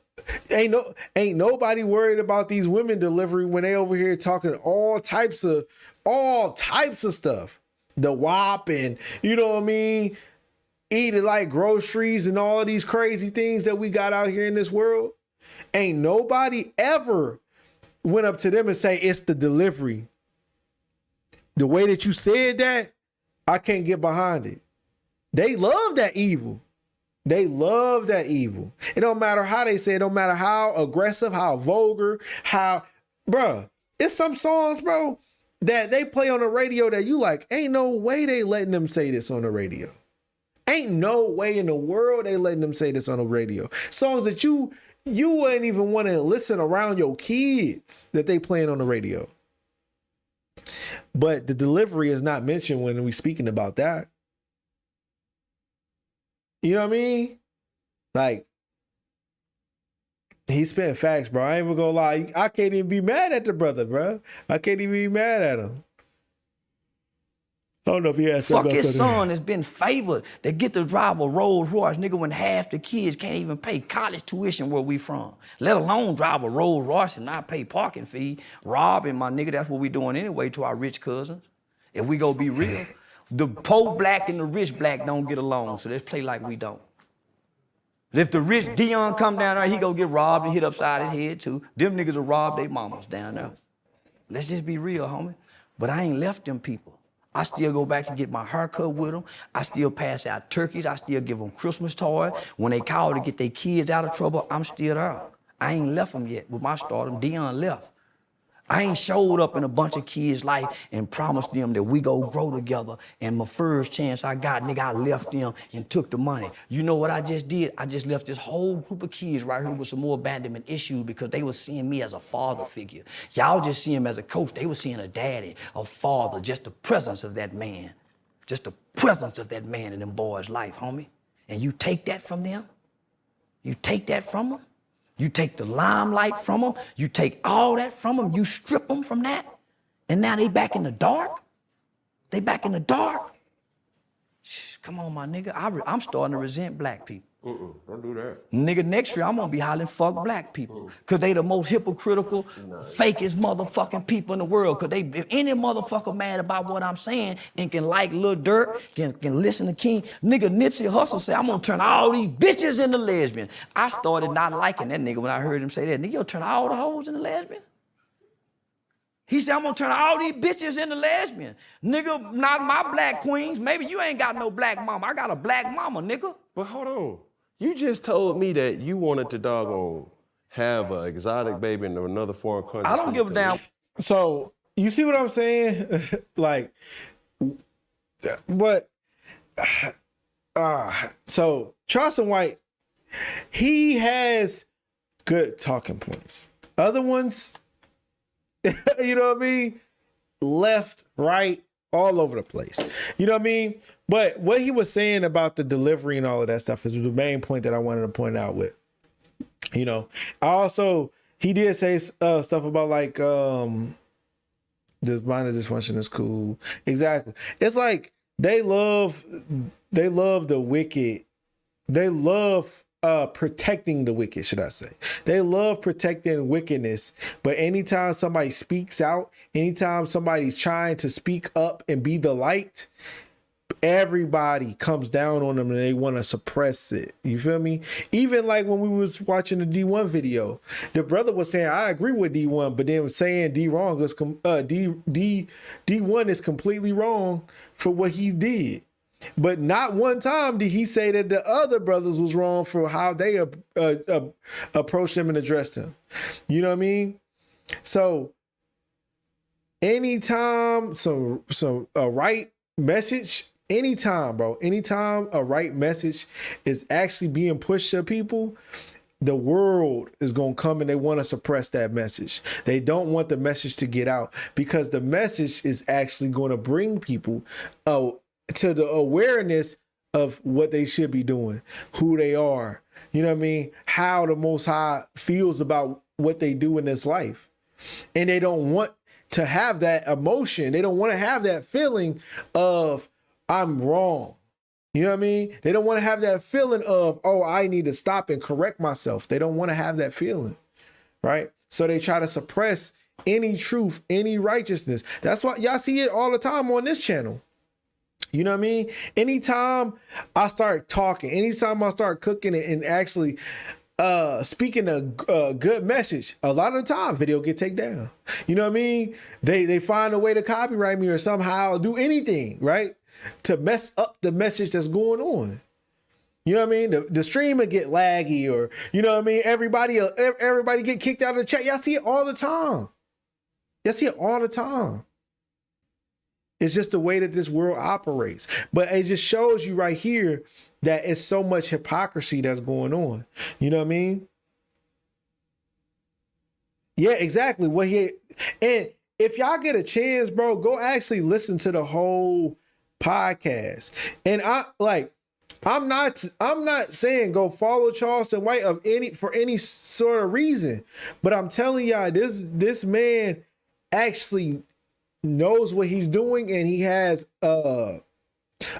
ain't nobody worried about these women delivery when they over here talking all types of stuff. The WAP and you know what I mean? Eating like groceries and all of these crazy things that we got out here in this world. Ain't nobody ever went up to them and say, it's the delivery. The way that you said that, I can't get behind it. They love that evil. They love that evil. It don't matter how they say it, don't matter how aggressive, how vulgar, bruh, it's some songs, bro, that they play on the radio that you like, ain't no way they letting them say this on the radio. Ain't no way in the world they letting them say this on the radio. Songs that you wouldn't even want to listen around your kids that they playing on the radio. But the delivery is not mentioned when we speaking about that. You know what I mean? Like, he spent facts, bro. I ain't even gonna lie. I can't even be mad at the brother, bro. I can't even be mad at him. I don't know if he has something else. Fuck, his son has been favored. They get to drive a Rolls Royce, nigga, when half the kids can't even pay college tuition where we from. Let alone drive a Rolls Royce and not pay parking fee. Robbing, my nigga, that's what we doing anyway to our rich cousins. If we go be real. The poor black and the rich black don't get along, so let's play like we don't. If the rich Dion come down there, he go get robbed and hit upside his head too. Them niggas will rob their mamas down there. Let's just be real, homie. But I ain't left them people. I still go back to get my haircut with them. I still pass out turkeys. I still give them Christmas toys. When they call to get their kids out of trouble, I'm still there. I ain't left them yet with my stardom. Dion left. I ain't showed up in a bunch of kids' life and promised them that we go grow together. And my first chance I got, nigga, I left them and took the money. You know what I just did? I just left this whole group of kids right here with some more abandonment issues because they were seeing me as a father figure. Y'all just see him as a coach. They were seeing a daddy, a father, just the presence of that man. Just the presence of that man in them boys' life, homie. And you take that from them? You take that from them? You take the limelight from them, you take all that from them, you strip them from that, and now they back in the dark? They back in the dark? Shh, come on, my nigga. I'm starting to resent black people. Don't do that. Nigga, next year I'm gonna be hollering fuck black people. Cause they the most hypocritical, fakest motherfucking people in the world. Cause if any motherfucker mad about what I'm saying and can like Lil Durk, can listen to King, nigga Nipsey Hussle say, I'm gonna turn all these bitches into lesbian. I started not liking that nigga when I heard him say that. Nigga, you'll turn all the hoes into lesbian? He said, I'm gonna turn all these bitches into lesbian. Nigga, not my black queens. Maybe you ain't got no black mama. I got a black mama, nigga. But hold on. You just told me that you wanted to doggone have an exotic baby in another foreign country. I don't give a damn. So you see what I'm saying? Like, but so Charleston White, he has good talking points. Other ones, you know what I mean? Left, right, all over the place. You know what I mean? But what he was saying about the delivery and all of that stuff is the main point that I wanted to point out with. You know, he did say stuff about like the minor dysfunction is cool. Exactly. It's like they love the wicked. They love protecting the wicked, should I say. They love protecting wickedness. But anytime somebody speaks out, anytime somebody's trying to speak up and be the light, everybody comes down on them and they want to suppress it. You feel me? Even like when we was watching the D1 video, the brother was saying, I agree with D1, but then saying D1 is completely wrong for what he did. But not one time did he say that the other brothers was wrong for how they approached him and addressed him. You know what I mean? So anytime a right message, anytime a right message is actually being pushed to people, the world is going to come and they want to suppress that message. They don't want the message to get out because the message is actually going to bring people to the awareness of what they should be doing, who they are, you know what I mean? How the Most High feels about what they do in this life. And they don't want to have that emotion. They don't want to have that feeling of I'm wrong. You know what I mean? They don't want to have that feeling of, oh, I need to stop and correct myself. They don't want to have that feeling, right? So they try to suppress any truth, any righteousness. That's why y'all see it all the time on this channel. You know what I mean? Anytime I start talking, anytime I start cooking it and actually speaking a good message, a lot of the time video get taken down. You know what I mean? They find a way to copyright me or somehow do anything, right? To mess up the message that's going on. You know what I mean? The stream will get laggy or, you know what I mean? Everybody get kicked out of the chat. Y'all see it all the time. Y'all see it all the time. It's just the way that this world operates. But it just shows you right here that it's so much hypocrisy that's going on. You know what I mean? Yeah, exactly. And if y'all get a chance, bro, go actually listen to the whole podcast. And I'm not saying go follow Charleston White for any sort of reason, but I'm telling y'all this man actually knows what he's doing and he has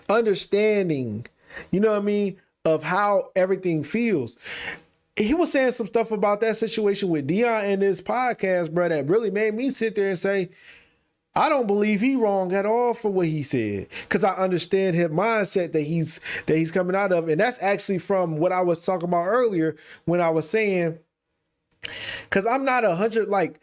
understanding, you know what I mean, of how everything feels. He was saying some stuff about that situation with Dion in this podcast, bro, that really made me sit there and say, I don't believe he wrong at all for what he said, because I understand his mindset that he's coming out of. And that's actually from what I was talking about earlier when I was saying, because I'm not 100, like,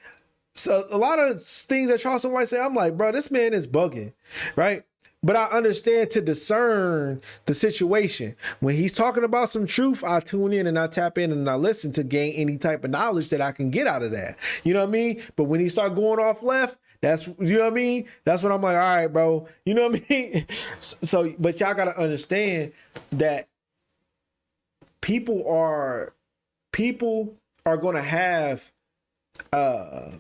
so a lot of things that Charleston White said, I'm like, bro, this man is bugging, right? but I understand to discern the situation. When he's talking about some truth, I tune in and I tap in and I listen to gain any type of knowledge that I can get out of that. You know what I mean? But when he start going off left, that's, you know what I mean? That's when I'm like, all right, bro. You know what I mean? So, but y'all got to understand that people are going to have their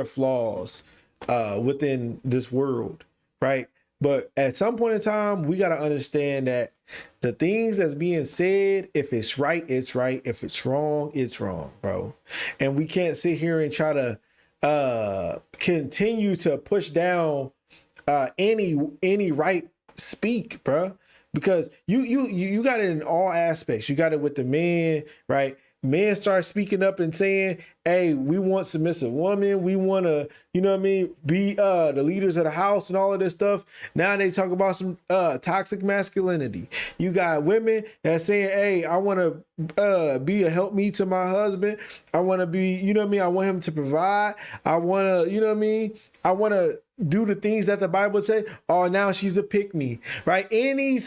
flaws within this world, right? But at some point in time, we got to understand that the things that's being said, if it's right, it's right. If it's wrong, it's wrong, bro. And we can't sit here and try to continue to push down any right speak, bro. Because you got it in all aspects. You got it with the men, right? Men start speaking up and saying, hey, we want submissive women. We want to, you know what I mean, be the leaders of the house and all of this stuff. Now they talk about some toxic masculinity. You got women that saying, hey, I want to be a helpmeet to my husband. I want to be, you know what I mean? I want him to provide. I want to, you know what I mean? I want to do the things that the Bible said. Oh, now she's a pick me, right? Any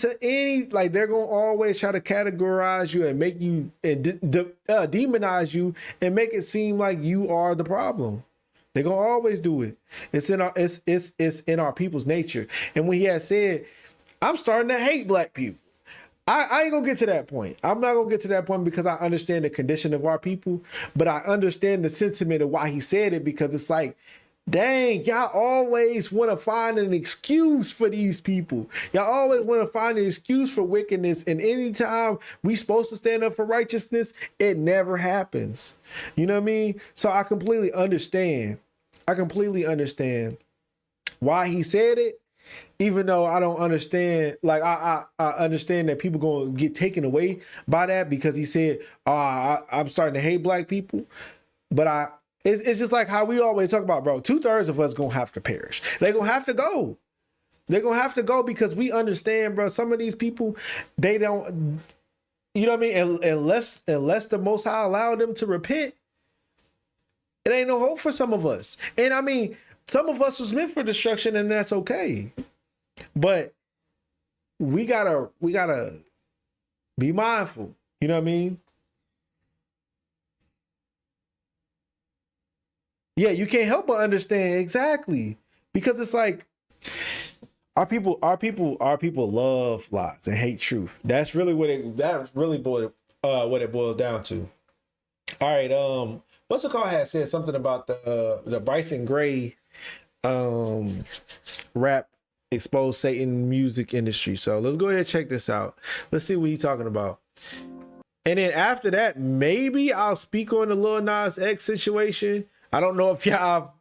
like they're gonna always try to categorize you and make you and demonize you and make it seem like you are the problem. They're gonna always do it. It's in our people's nature. And when he had said, I'm starting to hate black people. I ain't gonna get to that point. I'm not gonna get to that point because I understand the condition of our people, but I understand the sentiment of why he said it, because it's like, dang, y'all always want to find an excuse for these people. Y'all always want to find an excuse for wickedness. And anytime we supposed to stand up for righteousness, it never happens. You know what I mean? So I completely understand. Why he said it, even though I don't understand. Like I understand that people gonna get taken away by that because he said, I'm starting to hate black people. But it's just like how we always talk about, bro. 2/3 of us gonna have to perish. They're gonna have to go. They're gonna have to go because we understand, bro. Some of these people, they don't, you know what I mean? Unless the Most High allowed them to repent, it ain't no hope for some of us. And I mean, some of us was meant for destruction, and that's okay. But we gotta be mindful. You know what I mean? Yeah, you can't help but understand exactly, because it's like our people love lies and hate truth. That's really what it boils down to. All right, what's the call had said something about the Bryson Gray rap exposed Satan music industry. So let's go ahead and check this out. Let's see what he's talking about. And then after that, maybe I'll speak on the Lil Nas X situation. I don't know if y'all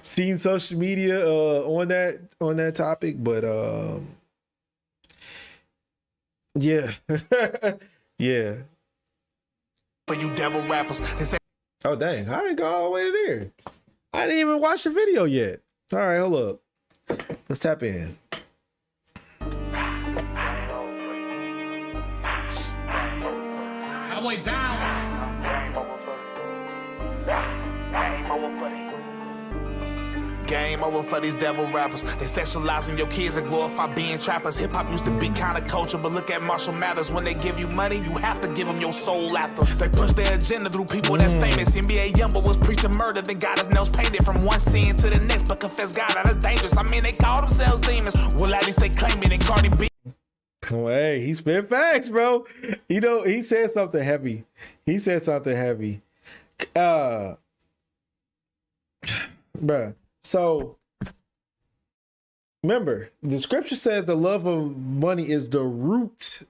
seen social media on that topic, but yeah. Yeah. For you devil rappers, they say, oh dang, I ain't go all the way to there. I didn't even watch the video yet. All right, hold up. Let's tap in. I went down. Game over for these devil rappers. They sexualizing your kids and glorify being trappers. Hip-hop used to be counterculture, but look at Marshall Mathers. When they give you money, you have to give them your soul after. They push their agenda through people that's famous. NBA Youngboy was preaching murder, then got his nails painted from one sin to the next, but confess God, that is dangerous. I mean, they call themselves demons. Well, at least they claim it in Cardi B. Hey, he spit facts, bro. You know, he said something heavy. Bruh. So remember, the scripture says the love of money is the root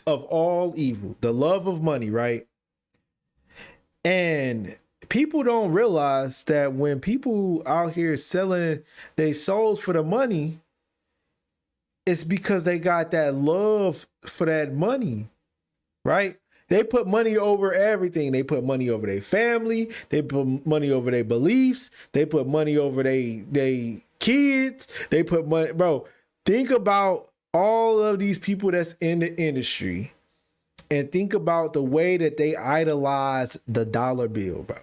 of all evil. The love of money, right? And people don't realize that when people out here selling their souls for the money, it's because they got that love for that money, right? They put money over everything. They put money over their family. They put money over their beliefs. They put money over their kids. They put money, bro. Think about all of these people that's in the industry, and think about the way that they idolize the dollar bill, bro.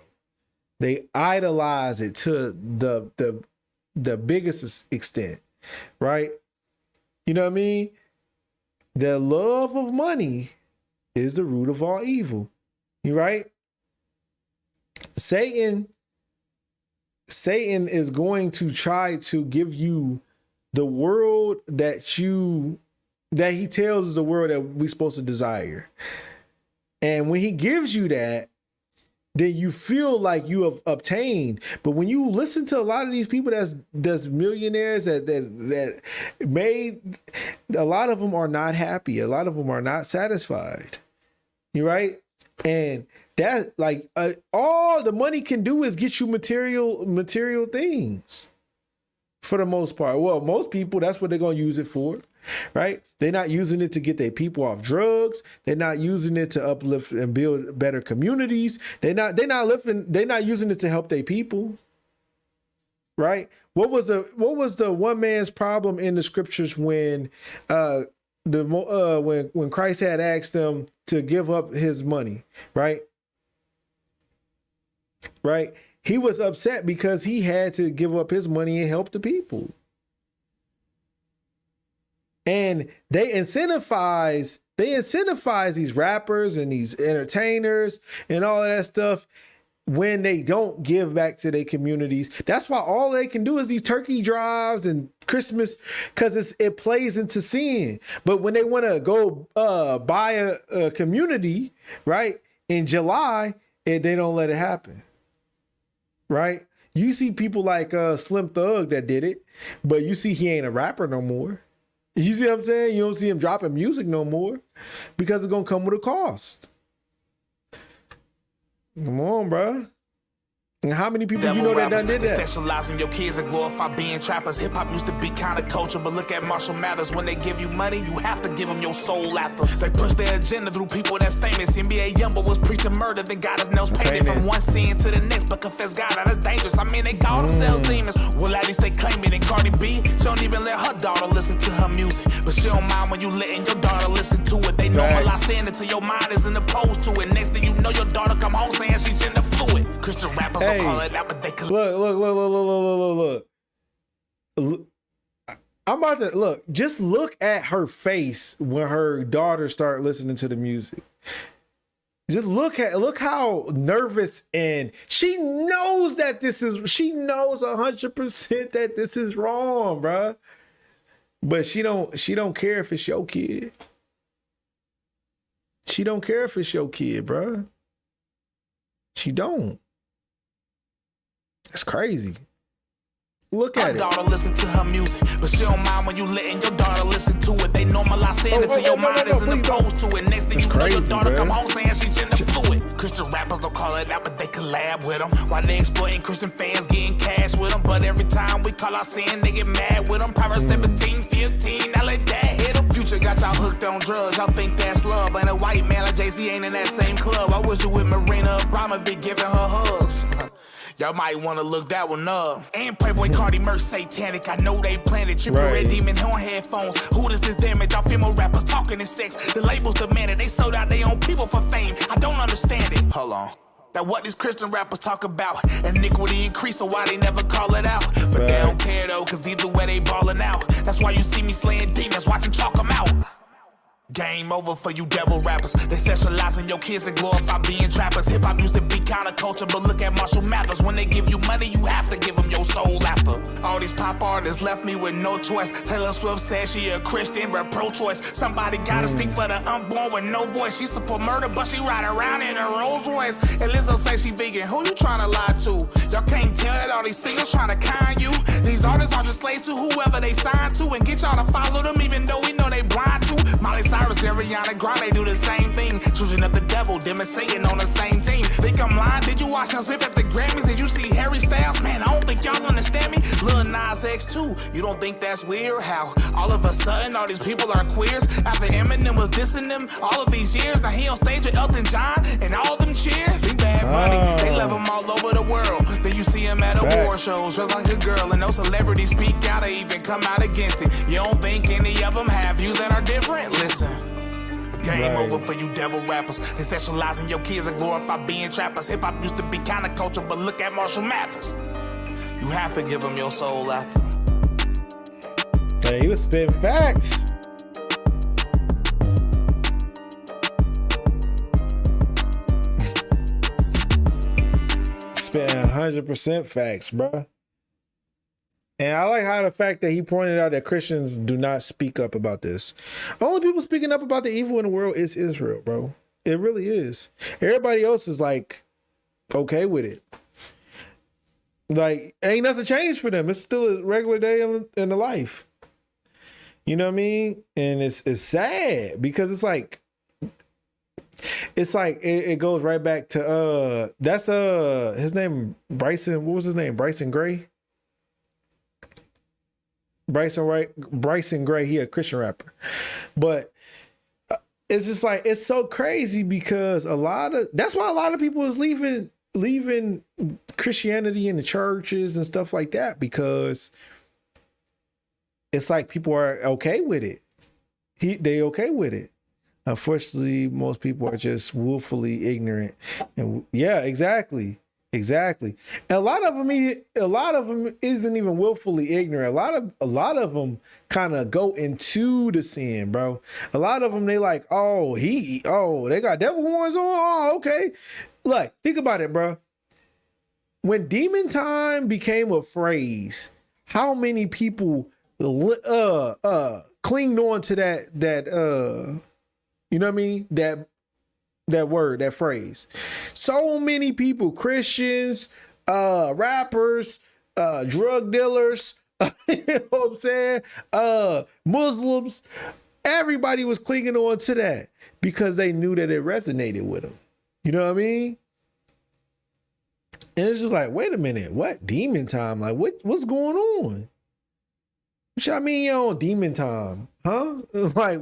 They idolize it to the biggest extent, right? You know what I mean? The love of money is the root of all evil. You right? Satan is going to try to give you the world that he tells is the world that we're supposed to desire. And when he gives you that, then you feel like you have obtained. But when you listen to a lot of these people that's millionaires that made, a lot of them are not happy. A lot of them are not satisfied. You right? And that, like, all the money can do is get you material things for the most part. Well, most people, that's what they're going to use it for, right? They're not using it to get their people off drugs. They're not using it to uplift and build better communities. They're not using it to help their people, right? What was the one man's problem in the scriptures when when Christ had asked them to give up his money, right? Right? He was upset because he had to give up his money and help the people. And they incentivize these rappers and these entertainers and all of that stuff when they don't give back to their communities. That's why all they can do is these turkey drives and Christmas, because it plays into sin. But when they want to go buy a community, right, in July, they don't let it happen. Right? You see people like Slim Thug that did it, but you see he ain't a rapper no more. You see what I'm saying? You don't see him dropping music no more because it's going to come with a cost. Come on, bro. And how many people you know that done did that? Sexualizing your kids and glorify being trappers. Hip hop used to be counterculture, but look at Marshall Mathers. When they give you money, you have to give them your soul after. They push their agenda through people that's famous. NBA Youngboy was preaching murder, then got his nails painted from one sin to the next. But confess God, that is dangerous. I mean, they call themselves demons. Well, at least they claim it. And Cardi B, she don't even let her daughter listen to her music. But she don't mind when you letting your daughter listen to it. They normalize saying it till your mind isn't opposed to it. Next thing you know, your daughter come home saying she's gender fluid. Christian rappers don't call it that, but they can look. I'm about to look. Just look at her face when her daughter start listening to the music. Just look how nervous, and she knows 100% that this is wrong, bruh. But she don't care if it's your kid. She don't care if it's your kid, bruh. She don't. That's crazy. Look at it. Daughter listen to her music, but she don't mind when you letting your daughter listen to it. They normalize saying it till your mind isn't opposed to it. Next thing you know, your daughter come home saying she's gender fluid. Christian rappers don't call it out, but they collab with them. While they exploiting Christian fans, getting cash with them. But every time we call our sin, they get mad with them. Proverbs 17, 15, now let that hit them. Future got y'all hooked on drugs, y'all think that's love. And a white man like Jay-Z ain't in that same club. I wish you with Marina Abramovic giving her hugs. Y'all might want to look that one up. And Playboy Cardi Merch satanic. I know they planted. Triple Red Demon horn headphones. Who does this damage? Y'all female rappers talking in sex. The labels demanded. They sold out their own people for fame. I don't understand it. Hold on. That what these Christian rappers talk about. Iniquity increase, so why they never call it out? But they don't care though, cause either way they ballin' out. That's why you see me slaying demons, watching chalk them out. Game over for you devil rappers. They sexualize in your kids and glorify being trappers. Hip hop used to be counterculture, but look at Marshall Mathers. When they give you money, you have to give them your soul after. All these pop artists left me with no choice. Taylor Swift said she a Christian but pro-choice. Somebody gotta speak for the unborn with no voice. She support murder, but she ride around in a Rolls Royce. And Lizzo say she vegan. Who you trying to lie to? Y'all can't tell that all these singles trying to con you. These artists are just slaves to whoever they sign to, and get y'all to follow them even though we know they blind to. Miley Cyrus, Ariana Grande do the same thing. Choosing up the devil, them and Satan on the same team. Think I'm lying? Did you watch Sam Smith at the Grammys? Did you see Harry Styles? Man, I don't think y'all understand me. Lil Nas X too. You don't think that's weird? How all of a sudden all these people are queers? After Eminem was dissing them all of these years, now he on stage with Elton John and all them cheers. Big Bad Bunny, they love him all over the world. Then you see him at award shows, just like a girl, and no celebrities speak out or even come out against it. You don't think any of them have views that are different? Listen. Game over for you devil rappers. They sexualizing your kids and glorify being trappers. Hip hop used to be counterculture, but look at Marshall Mathers. You have to give him your soul after. Hey, he was spitting facts. Spitting 100% facts, bro. And I like how the fact that he pointed out that Christians do not speak up about this. Only people speaking up about the evil in the world is Israel, bro. It really is. Everybody else is like okay with it. Like ain't nothing changed for them. It's still a regular day in the life. You know what I mean? And it's sad because it's like it goes right back to that's his name Bryson. What was his name? Bryson Gray. Bryson Gray, he a Christian rapper. But it's just like it's so crazy because that's why a lot of people is leaving Christianity in the churches and stuff like that, because it's like people are okay with it. They okay with it. Unfortunately, most people are just willfully ignorant. And yeah, exactly. And a lot of them isn't even willfully ignorant. A lot of them kind of go into the sin, bro. A lot of them, they like, they got devil horns on. Oh, okay. Like, think about it, bro. When demon time became a phrase, how many people clinged on to that you know what I mean? That word, that phrase. So many people, Christians, rappers, drug dealers, you know what I'm saying? Muslims, everybody was clinging on to that because they knew that it resonated with them. You know what I mean? And it's just like, wait a minute, what? Demon time? Like, what's going on? What y'all mean you're on demon time? Huh? Like,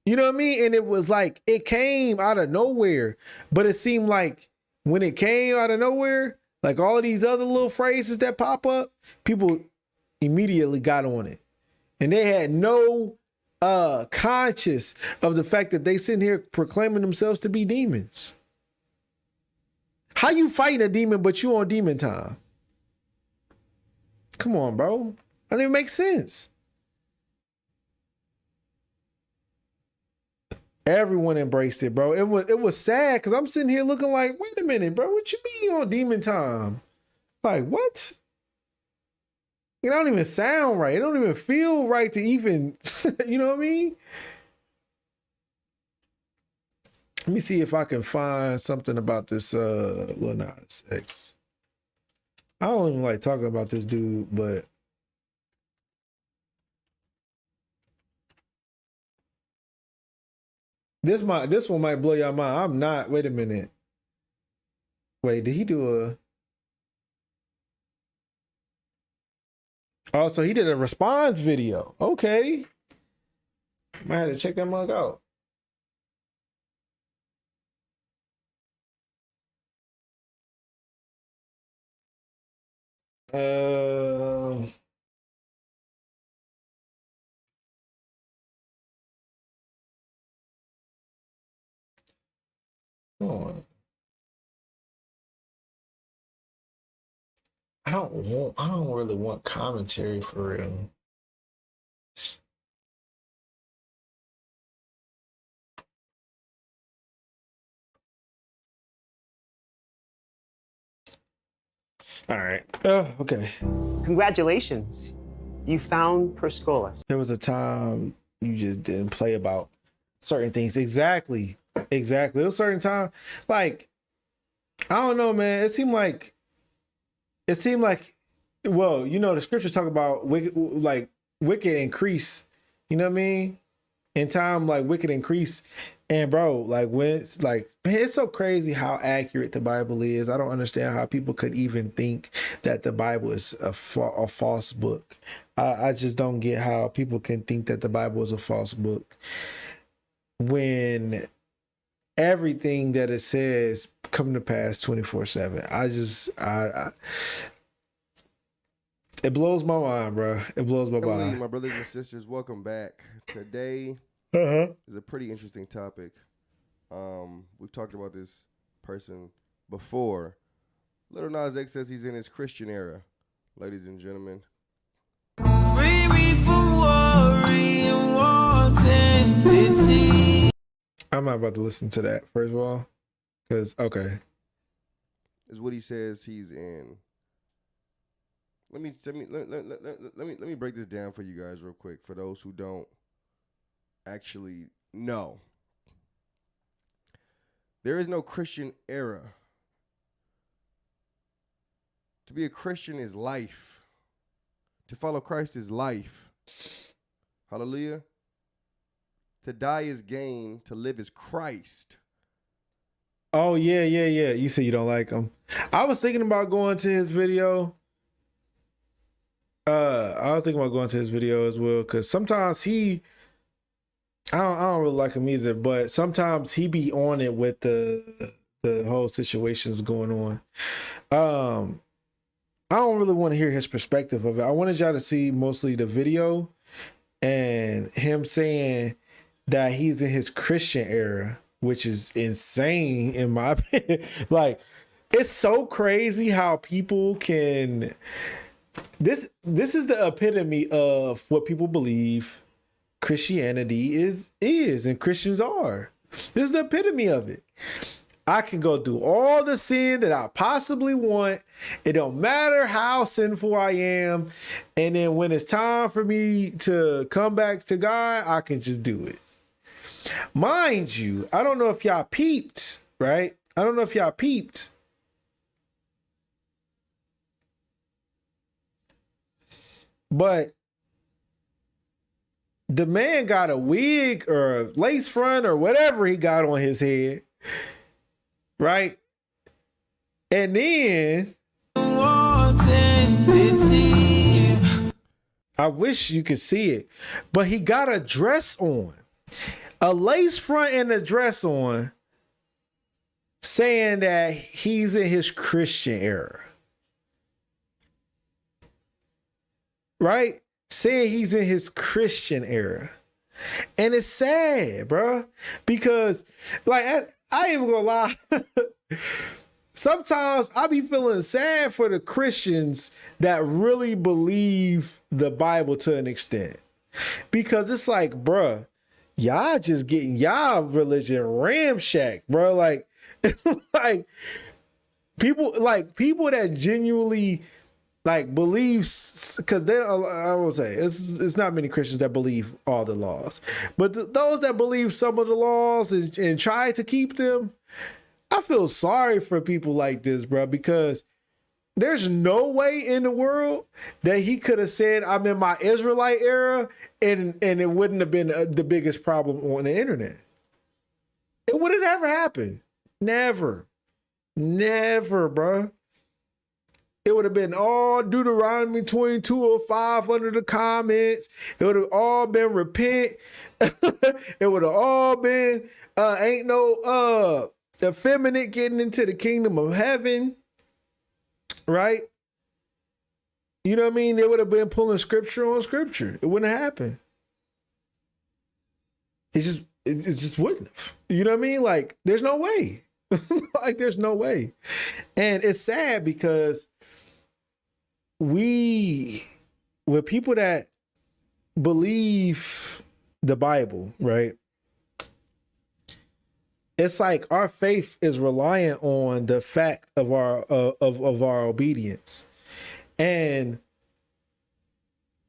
you know what I mean? And it was like, it came out of nowhere. But it seemed like when it came out of nowhere, like all of these other little phrases that pop up, people immediately got on it. And they had no conscious of the fact that they sitting here proclaiming themselves to be demons. How you fighting a demon, but you on demon time? Come on, bro. That don't even make sense. Everyone embraced it, bro. It was sad because I'm sitting here looking like, wait a minute, bro. What you mean on demon time? Like, what? It don't even sound right. It don't even feel right to even, you know what I mean? Let me see if I can find something about this Lil Nas X. I don't even like talking about this dude, but this one might blow your mind. I'm not. Wait a minute. Wait, did he do a? Oh, so he did a response video. Okay. Might have to check that mug out. On. I don't really want commentary for real. All right. Okay. Congratulations. You found Perscolas. There was a time you just didn't play about certain things. Exactly. There was a certain time, like, I don't know, man. It seemed like, well, you know, the scriptures talk about wicked increase. You know what I mean? In time, like wicked increase. And bro, like when, like, man, it's so crazy how accurate the Bible is. I don't understand how people could even think that the Bible is a false book. I just don't get how people can think that the Bible is a false book when everything that it says come to pass 24/7. It blows my mind, bro. It blows my mind. My brothers and sisters, welcome back. Today, It's a pretty interesting topic. We've talked about this person before. Lil Nas X says he's in his Christian era, ladies and gentlemen. Free me from worry and wanting pity. I'm not about to listen to that, first of all. Because, okay. Is what he says he's in. Let me break this down for you guys real quick, for those who don't actually know. There is no Christian era. To be a Christian is life. To follow Christ is life. Hallelujah. To die is gain. To live is Christ. Oh, yeah. You say you don't like him. I was thinking about going to his video. I was thinking about going to his video as well, because sometimes I don't really like him either, but sometimes he be on it with the whole situations going on. I don't really want to hear his perspective of it. I wanted y'all to see mostly the video and him saying that he's in his Christian era, which is insane in my opinion. Like, it's so crazy how people can. This is the epitome of what people believe Christianity is and Christians are. This is the epitome of it. I can go do all the sin that I possibly want. It don't matter how sinful I am. And then when it's time for me to come back to God, I can just do it. Mind you, I don't know if y'all peeped, right? I don't know if y'all peeped. But the man got a wig or a lace front or whatever he got on his head, right? And then I wish you could see it, but he got a dress on, a lace front and a dress on, saying that he's in his Christian era. Right? Saying he's in his Christian era. And it's sad, bro. Because, like, I ain't even gonna lie. Sometimes I be feeling sad for the Christians that really believe the Bible to an extent. Because it's like, bruh, y'all just getting y'all religion ramshacked, bro. Like, like people that genuinely believe, because I will say it's not many Christians that believe all the laws, but those that believe some of the laws and try to keep them, I feel sorry for people like this, bro, because there's no way in the world that he could have said I'm in my Israelite era and it wouldn't have been the biggest problem on the internet. It would have never happened. Never, bro. It would have been all Deuteronomy 22:05 under the comments. It would have all been repent. It would have all been ain't no effeminate getting into the kingdom of heaven. Right? You know what I mean? They would have been pulling scripture on scripture. It wouldn't have happened. It just wouldn't have. You know what I mean? Like, there's no way. Like, there's no way. And it's sad because with people that believe the Bible, right? It's like our faith is reliant on the fact of our of our obedience. And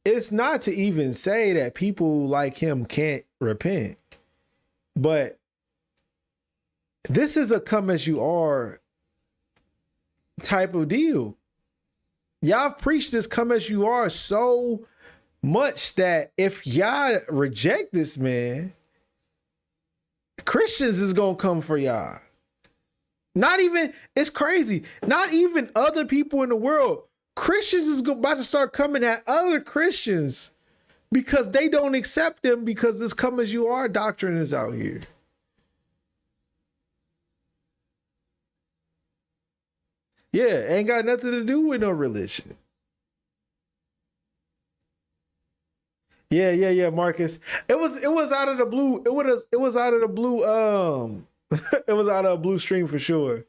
it's not to even say that people like him can't repent, but this is a come as you are type of deal. Y'all preach this come as you are so much that if y'all reject this man, Christians is gonna come for y'all. Not even, it's crazy. Not even other people in the world. Christians is about to start coming at other Christians because they don't accept them because this come as you are doctrine is out here. Yeah, ain't got nothing to do with no religion. Yeah, Marcus. It was out of the blue. It was out of the blue. It was out of a blue stream for sure.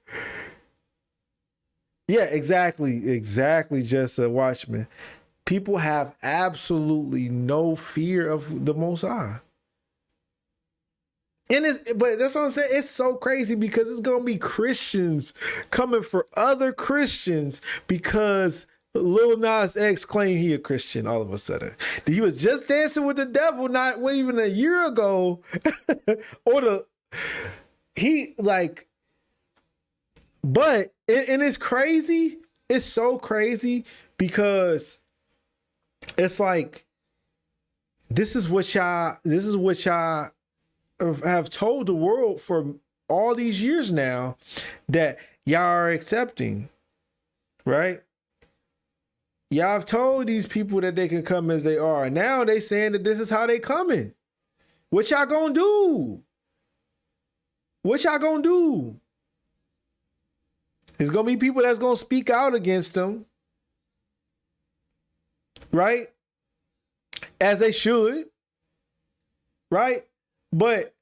Yeah, exactly. Just a Watchman. People have absolutely no fear of the Most High. But that's what I'm saying. It's so crazy because it's gonna be Christians coming for other Christians because Lil Nas X claimed he a Christian all of a sudden. He was just dancing with the devil not even a year ago, or but it's crazy. It's so crazy because it's like this is what y'all have told the world for all these years now that y'all are accepting, right? Y'all have told these people that they can come as they are. Now they saying that this is how they coming. What y'all gonna do? What y'all gonna do? There's gonna be people that's gonna speak out against them, right? As they should, right? But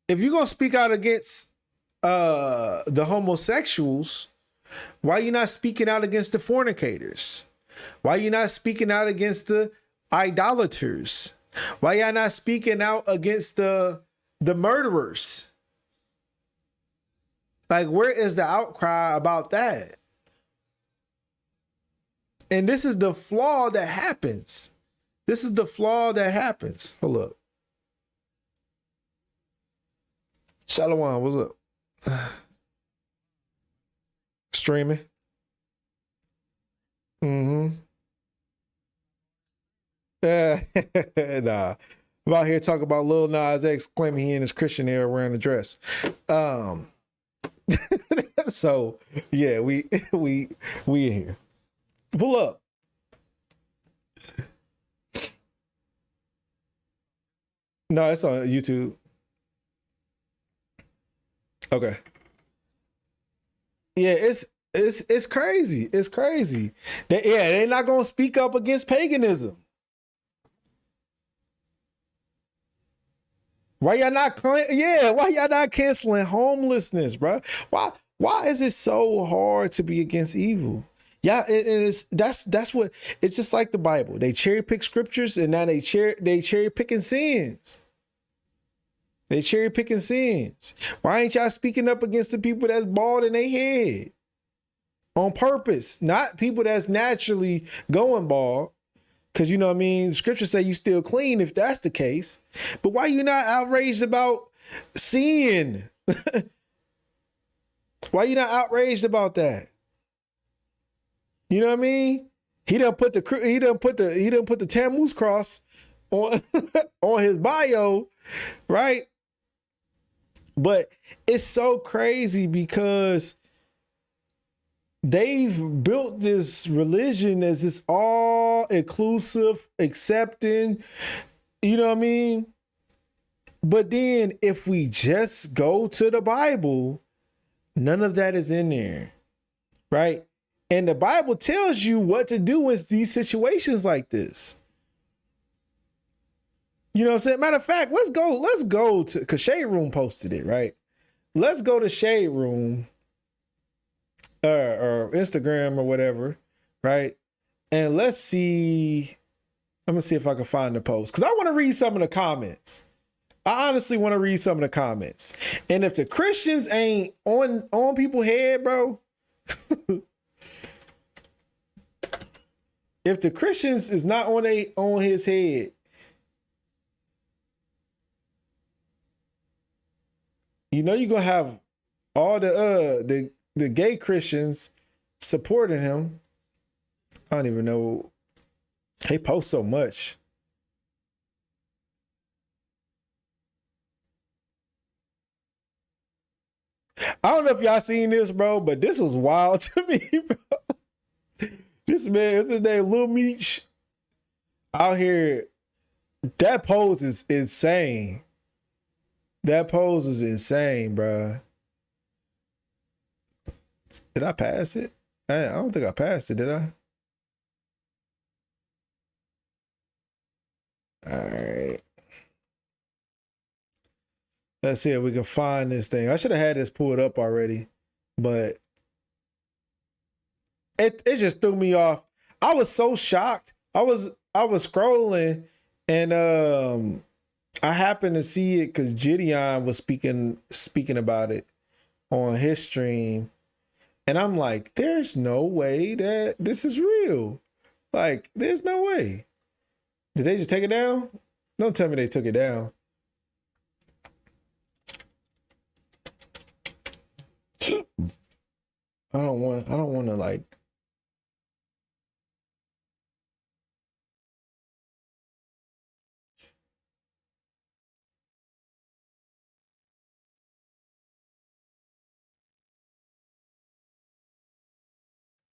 if you're gonna speak out against the homosexuals, why you not speaking out against the fornicators? Why you not speaking out against the idolaters? Why y'all not speaking out against the murderers? Like, where is the outcry about that? And this is the flaw that happens. Hold up. Shalom, what's up? Streaming. Nah. I'm out here talking about Lil Nas X claiming he in his Christian era wearing a dress. So yeah, we in here. Pull up. No, it's on YouTube. Okay. Yeah, it's crazy. It's crazy. They're not gonna speak up against paganism. Why y'all not canceling homelessness, bro? Why is it so hard to be against evil? Yeah, that's what it's just like the Bible. They cherry pick scriptures and now they cherry picking sins. They cherry picking sins. Why ain't y'all speaking up against the people that's bald in their head? On purpose, not people that's naturally going bald. Because, you know what I mean? Scripture say you still clean if that's the case. But why you not outraged about sin? Why you not outraged about that? You know what I mean? He done put the Tammuz cross on on his bio, right? But it's so crazy because they've built this religion as this all inclusive, accepting, you know what I mean? But then if we just go to the Bible, none of that is in there, right? And the Bible tells you what to do in these situations like this. You know what I'm saying? Matter of fact, let's go to, because Shade Room posted it, right? Let's go to Shade Room or Instagram or whatever, right? And let's see. I'm gonna see if I can find the post because I want to read some of the comments. I honestly want to read some of the comments. And if the Christians ain't on people's head, bro, if the Christians is not on his head, you know you're gonna have all the gay Christians supporting him. I don't even know. They post so much. I don't know if y'all seen this, bro, but this was wild to me, bro. This man, his name Lil Meech, out here. That pose is insane. That pose is insane, bro. Did I pass it? I don't think I passed it, did I? All right. Let's see if we can find this thing. I should have had this pulled up already, but it just threw me off. I was so shocked. I was scrolling and I happened to see it because Gideon was speaking about it on his stream. And I'm like, there's no way that this is real. Like, there's no way. Did they just take it down? Don't tell me they took it down. I don't want to like.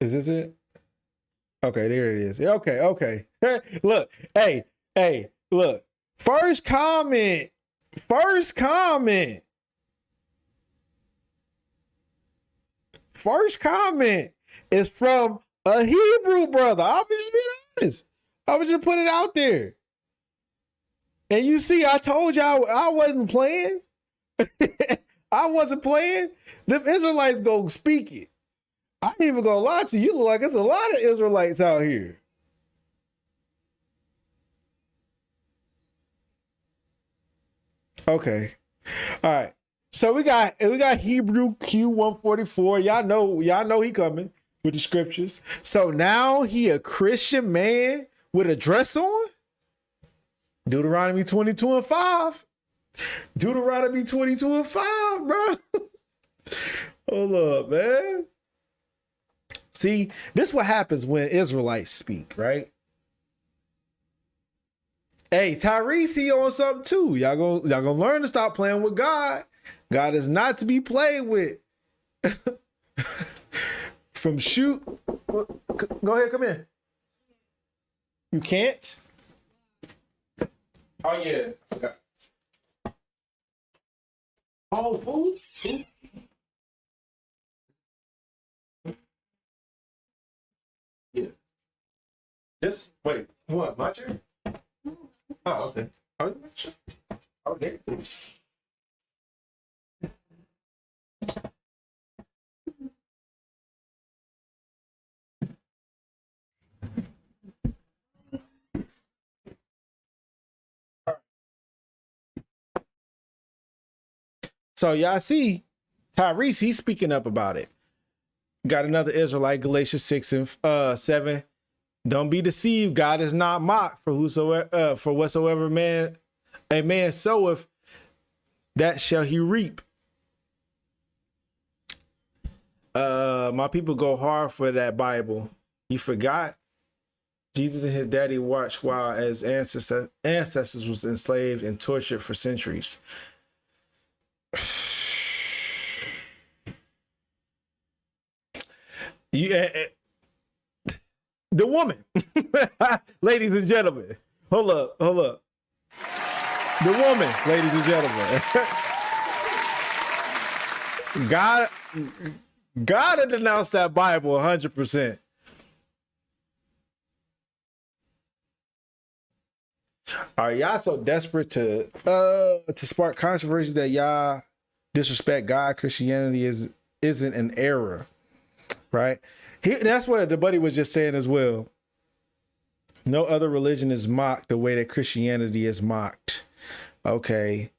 Is this it? Okay, there it is. Okay. Look, hey, look. First comment is from a Hebrew brother. I'll be just being honest. I was just putting it out there. And you see, I told y'all I wasn't playing. I wasn't playing. Them Israelites go speak it. I ain't even gonna lie to you. You look like there's a lot of Israelites out here. Okay. All right. So we got Hebrew Q144. Y'all know he coming with the scriptures. So now he a Christian man with a dress on? Deuteronomy 22:5. Deuteronomy 22:5, bro. Hold up, man. See, this is what happens when Israelites speak, right? Hey, Tyrese, he on something too. Y'all gonna learn to stop playing with God. God is not to be played with. From shoot. Go ahead, come in. You can't? Oh yeah. Okay. Oh, food? Yeah. This, wait, what, my chair? Oh, okay. Okay. So y'all see, Tyrese, he's speaking up about it. Got another Israelite, Galatians 6:7. Don't be deceived. God is not mocked. For whatsoever a man soweth, that shall he reap. My people go hard for that Bible. You forgot? Jesus and his daddy watched while his ancestors was enslaved and tortured for centuries. The woman, ladies and gentlemen, hold up. The woman, ladies and gentlemen, God had denounced that Bible 100%. Are y'all so desperate to spark controversy that y'all disrespect God? Christianity isn't an error, right? That's what the buddy was just saying as well. No other religion is mocked the way that Christianity is mocked. Okay.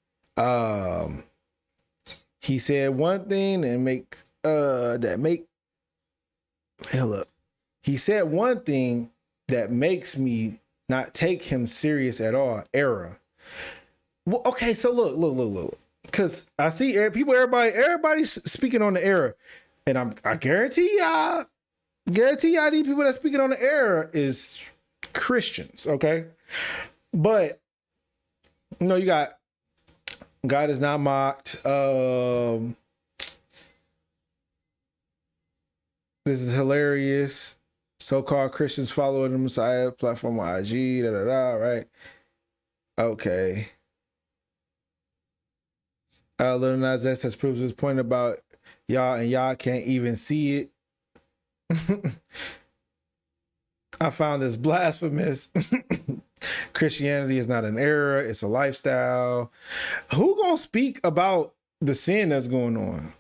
He said one thing and He said one thing that makes me not take him serious at all. Error. Well, okay, so look. Because I see everybody's speaking on the error. And I guarantee y'all these people that speaking on the error is Christians, okay? But you got God is not mocked. This is hilarious. So-called Christians following the Messiah platform on IG, right? Okay. Lil Nas X has proved his point about y'all, and y'all can't even see it. I found this blasphemous. Christianity is not an era, it's a lifestyle. Who gonna speak about the sin that's going on?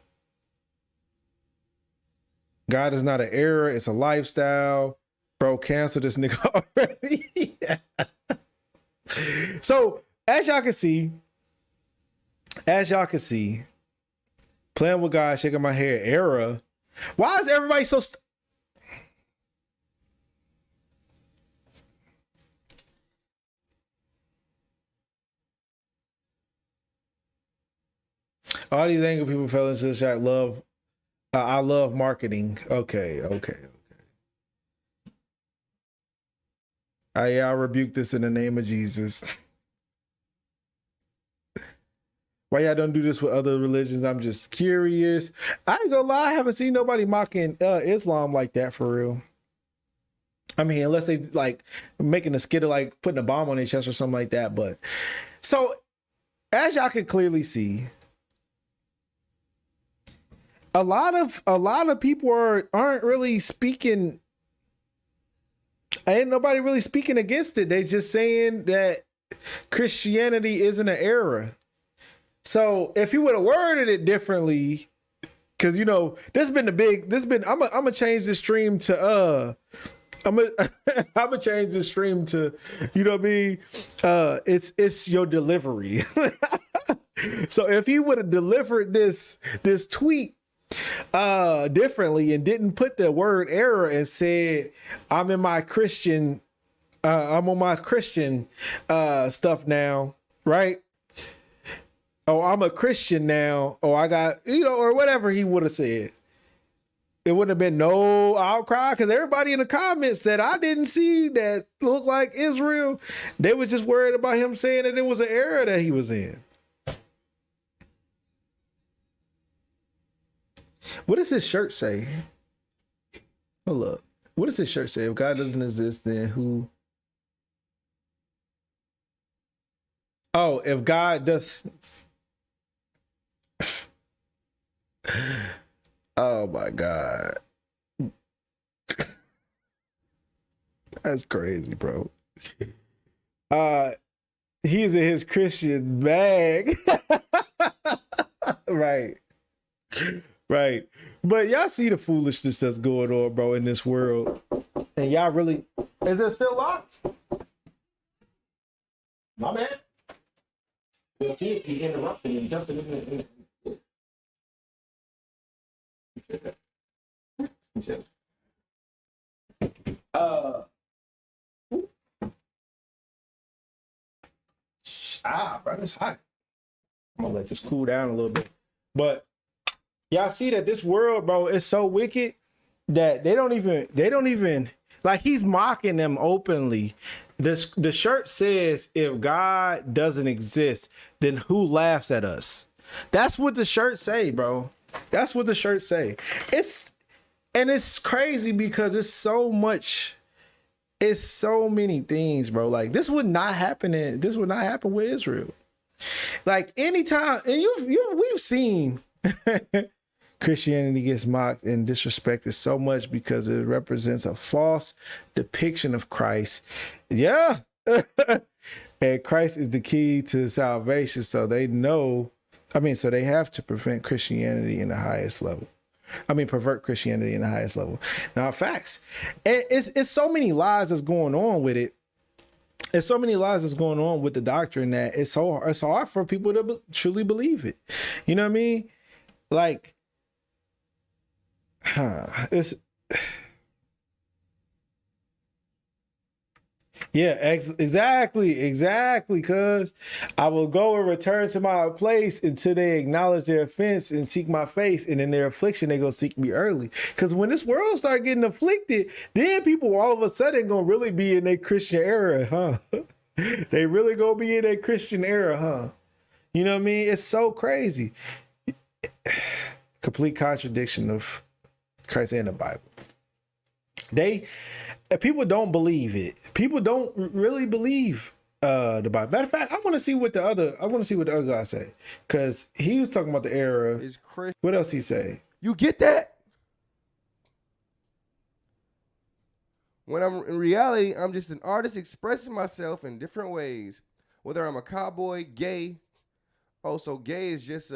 God is not an era, it's a lifestyle. Bro, cancel this nigga already. So, as y'all can see, playing with God, shaking my head, era. Why is everybody so all these angry people fell into the shot. I love marketing. Okay. I rebuke this in the name of Jesus. Why y'all don't do this with other religions? I'm just curious. I ain't gonna lie, I haven't seen nobody mocking Islam like that for real. I mean, unless they like making a skit of like putting a bomb on their chest or something like that. But so as y'all can clearly see, a lot of people aren't really speaking. Ain't nobody really speaking against it. They just saying that Christianity isn't an era. So if you would have worded it differently, because you know I'm gonna change the stream to I'm gonna change the stream to, you know what I mean? It's your delivery. So if he would have delivered this tweet differently and didn't put the word error and said, I'm on my Christian stuff now, right? Oh, I'm a Christian now. Oh, I got, or whatever he would have said. It wouldn't have been no outcry because everybody in the comments that I didn't see that looked like Israel, they was just worried about him saying that it was an era that he was in. What does his shirt say? Hold up. What does his shirt say? If God doesn't exist, then who? Oh, if God does. Oh my God. That's crazy, bro. He's in his Christian bag. Right. But y'all see the foolishness that's going on, bro, in this world. And y'all really, is it still locked? My man. Your kid keep interrupting and jumping in. Bro, it's hot. I'm gonna let this cool down a little bit. But y'all see that this world, bro, is so wicked that they don't even like, he's mocking them openly. The shirt says, if God doesn't exist, then who laughs at us? That's what the shirt say, bro. That's what the shirt say. It's crazy because it's so many things, bro. Like this would not happen with Israel. Like anytime, and we've seen Christianity gets mocked and disrespected so much because it represents a false depiction of Christ. Yeah. And Christ is the key to salvation. So they know, so they have to prevent Christianity in the highest level. Pervert Christianity in the highest level. Now, facts. It's so many lies that's going on with it. There's so many lies that's going on with the doctrine that it's hard for people to truly believe it. You know what I mean? Like, it's yeah, exactly. Cause I will go and return to my place until they acknowledge their offense and seek my face, and in their affliction they gonna seek me early. Cause when this world start getting afflicted, then people all of a sudden gonna really be in their Christian era, huh? They really gonna be in their Christian era, huh? You know what I mean? It's so crazy. Complete contradiction of Christ and the Bible. People don't believe it. People don't really believe the Bible. Matter of fact, I want to see what the other guy say, because he was talking about the era. What else he say? You get that? When I'm in reality, I'm just an artist expressing myself in different ways. Whether I'm a cowboy, gay. Oh, so gay is just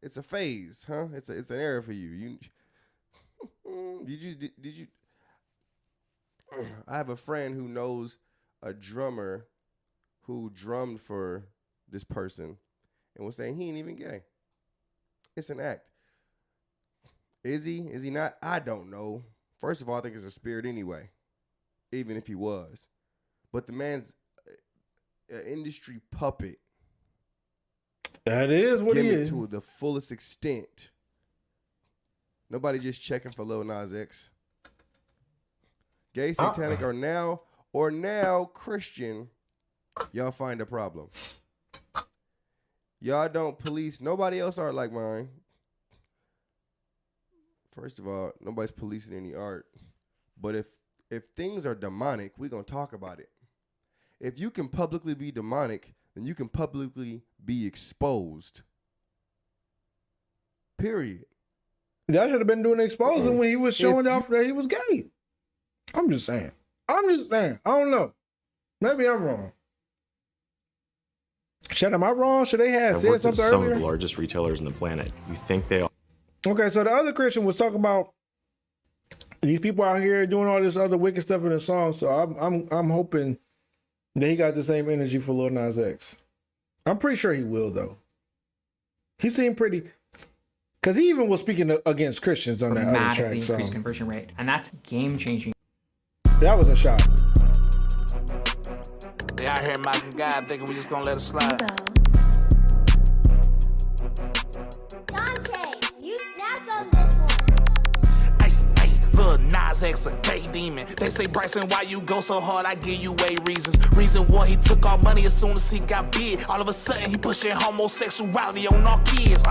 it's a phase, huh? It's an era for you. Did you I have a friend who knows a drummer who drummed for this person and was saying he ain't even gay. It's an act. Is he? Is he not? I don't know. First of all, I think it's a spirit anyway, even if he was. But the man's an industry puppet. That is what he is. To the fullest extent. Nobody just checking for Lil Nas X. Gay, satanic, or now Christian, y'all find a problem. Y'all don't police nobody else art like mine. First of all, nobody's policing any art. But if things are demonic, we're going to talk about it. If you can publicly be demonic, then you can publicly be exposed. Period. Y'all should have been doing exposing when he was showing off that he was gay. I'm just saying. I don't know. Maybe I'm wrong. Shit, am I wrong? Should they have said something earlier? Some of the largest retailers on the planet. You think they all... Okay, so the other Christian was talking about these people out here doing all this other wicked stuff in the song. So I'm hoping that he got the same energy for Lil Nas X. I'm pretty sure he will, though. He seemed pretty, because he even was speaking against Christians on that other track. Dramatically increased conversion rate, and that's game changing. That was a shot. They out here mocking God, thinking we just gonna let it slide. Dante, you snapped on this one. Lil Nas X a gay demon. They say, Bryson, why you go so hard? I give you 8 reasons. Reason 1, he took all money as soon as he got big. All of a sudden, he pushing homosexuality on our kids.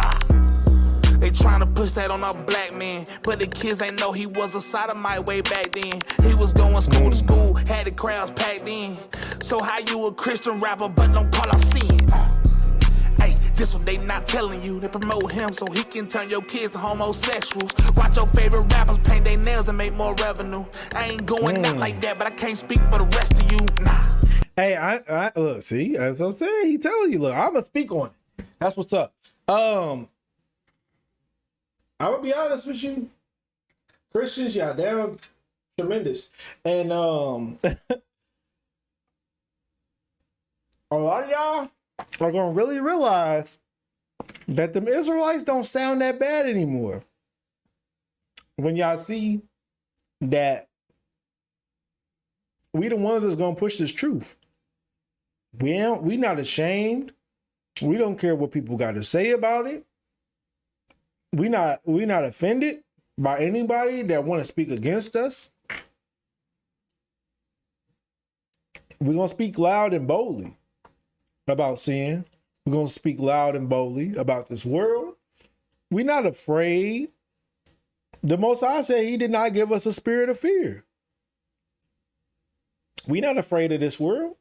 They trying to push that on our black men, but the kids ain't know he was a sodomite way back then. He was going school to school, had the crowds packed in. So how you a Christian rapper, but don't call our sin? This what they not telling you. They promote him so he can turn your kids to homosexuals. Watch your favorite rappers paint their nails and make more revenue. I ain't going out like that, but I can't speak for the rest of you. Nah. Hey, I look, see, as I'm saying, he telling you, look, I'm gonna speak on it. That's what's up. I'm gonna be honest with you. Christians, y'all damn tremendous. And a lot of y'all are gonna really realize that them Israelites don't sound that bad anymore. When y'all see that we the ones that's gonna push this truth. We not ashamed. We don't care what people got to say about it. We not offended by anybody that want to speak against us. We're gonna speak loud and boldly about sin. We're going to speak loud and boldly about this world. We're not afraid. The Most High said he did not give us a spirit of fear. We're not afraid of this world.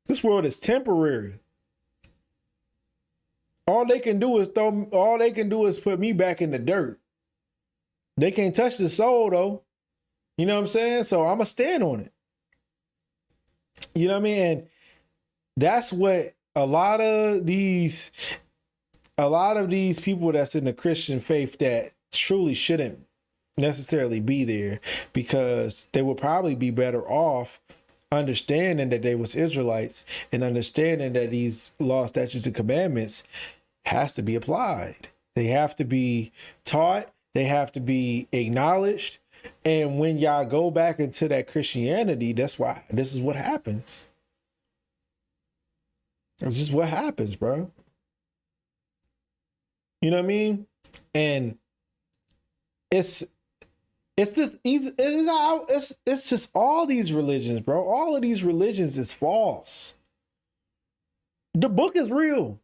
This world is temporary. All they can do is put me back in the dirt. They can't touch the soul though. You know what I'm saying? So I'm going to stand on it. You know what I mean? And that's what a lot of these people that's in the Christian faith that truly shouldn't necessarily be there, because they would probably be better off understanding that they was Israelites and understanding that these laws, statutes, and commandments has to be applied. They have to be taught. They have to be acknowledged. And when y'all go back into that Christianity, that's why this is what happens. It's just what happens, bro. You know what I mean? And it's just all these religions, bro. All of these religions is false. The book is real.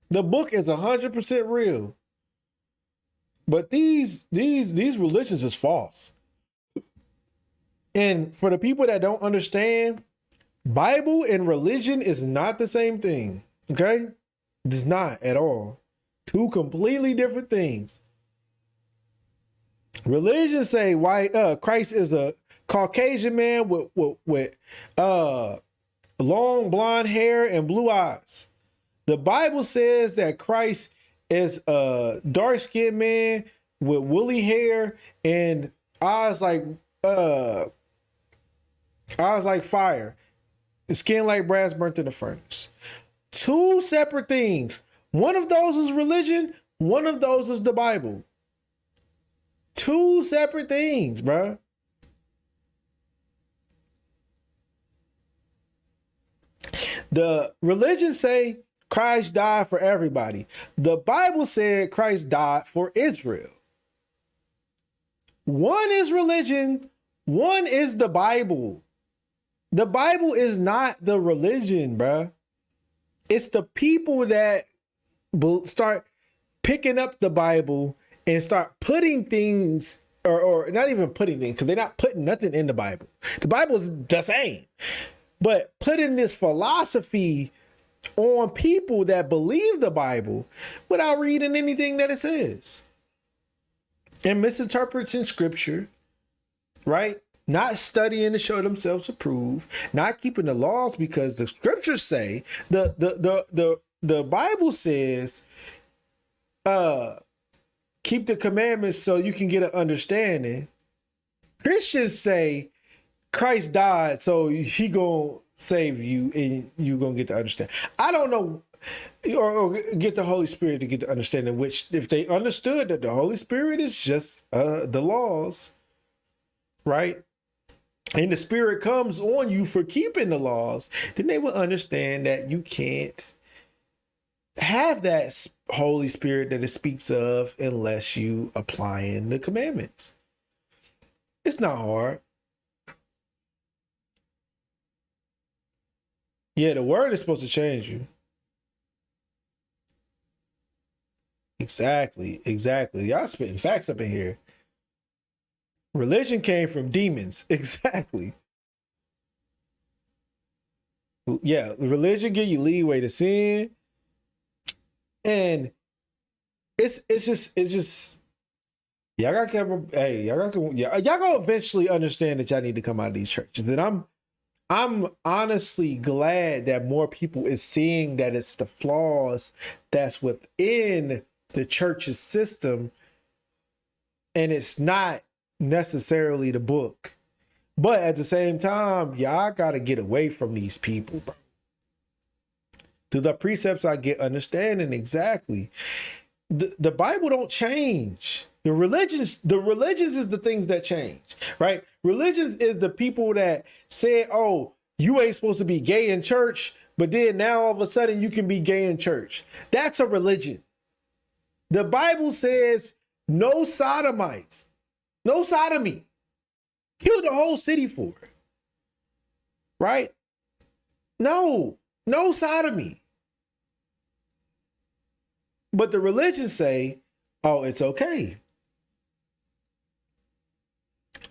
The book is 100% real. But these religions is false. And for the people that don't understand, Bible and religion is not the same thing. Okay? It's not at all. 2 completely different things. Religion say Christ is a Caucasian man with long blonde hair and blue eyes. The Bible says that Christ is a dark-skinned man with woolly hair and eyes like fire, skin like brass burnt in the furnace. Two separate things. One of those is religion. One of those is the Bible. Two separate things, bruh. The religion say Christ died for everybody. The Bible said Christ died for Israel. One is religion, one is the Bible. The Bible is not the religion, bruh. It's the people that start picking up the Bible and start putting things, or not even putting things, because they're not putting nothing in the Bible. The Bible is the same. But putting this philosophy on people that believe the Bible without reading anything that it says. And misinterpreting scripture, right? Not studying to show themselves approved, not keeping the laws because the scriptures say, the Bible says, keep the commandments so you can get an understanding. Christians say, Christ died, so he gonna save you and you gonna get to understand. I don't know, or get the Holy Spirit to get the understanding, which if they understood that the Holy Spirit is just the laws, right? And the Spirit comes on you for keeping the laws, then they will understand that you can't have that Holy Spirit that it speaks of unless you applying the commandments. It's not hard. Yeah, the word is supposed to change you. Exactly. Y'all spitting facts up in here. Religion came from demons. Exactly. Yeah, religion give you leeway to sin. And it's just y'all gonna eventually understand that y'all need to come out of these churches. And I'm honestly glad that more people is seeing that it's the flaws that's within the church's system, and it's not necessarily the book. But at the same time, y'all gotta get away from these people, bro. Through the precepts I get understanding exactly. The Bible don't change. The religions is the things that change, right? Religions is the people that say, oh, you ain't supposed to be gay in church, but then now all of a sudden you can be gay in church. That's a religion. The Bible says no sodomites, no sodomy. Kill the whole city for it, right? No sodomy. But the religions say, oh, it's okay.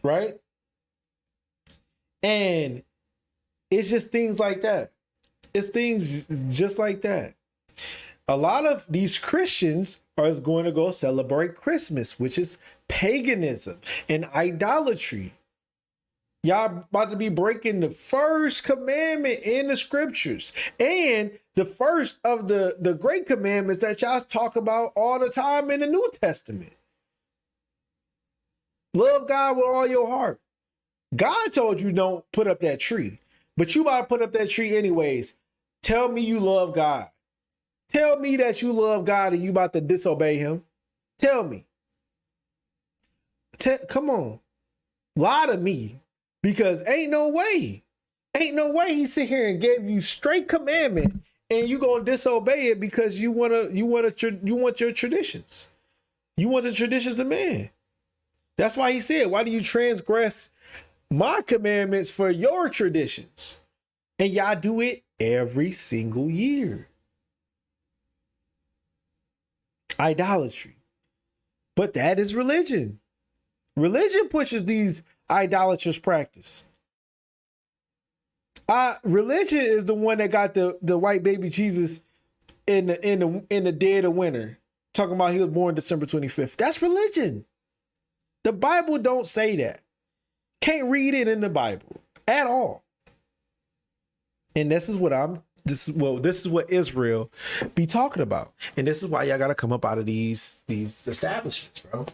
Right? And it's just things like that. It's things just like that. A lot of these Christians are going to go celebrate Christmas, which is paganism and idolatry. Y'all about to be breaking the first commandment in the scriptures and the first of the great commandments that y'all talk about all the time in the New Testament. Love God with all your heart. God told you don't put up that tree, but you about to put up that tree anyways. Tell me you love God. Tell me that you love God and you about to disobey him. Tell me. Come on. Lie to me. Because ain't no way he sit here and gave you straight commandment and you gonna disobey it because you want your traditions. You want the traditions of man. That's why he said, why do you transgress my commandments for your traditions? And y'all do it every single year. Idolatry. But that is religion. Religion pushes these idolatrous practice. Religion is the one that got the white baby Jesus in the dead of winter, talking about he was born December 25th. That's religion. The Bible don't say that. Can't read it in the Bible at all. And this is what Israel be talking about. And this is why y'all gotta come up out of these establishments, bro.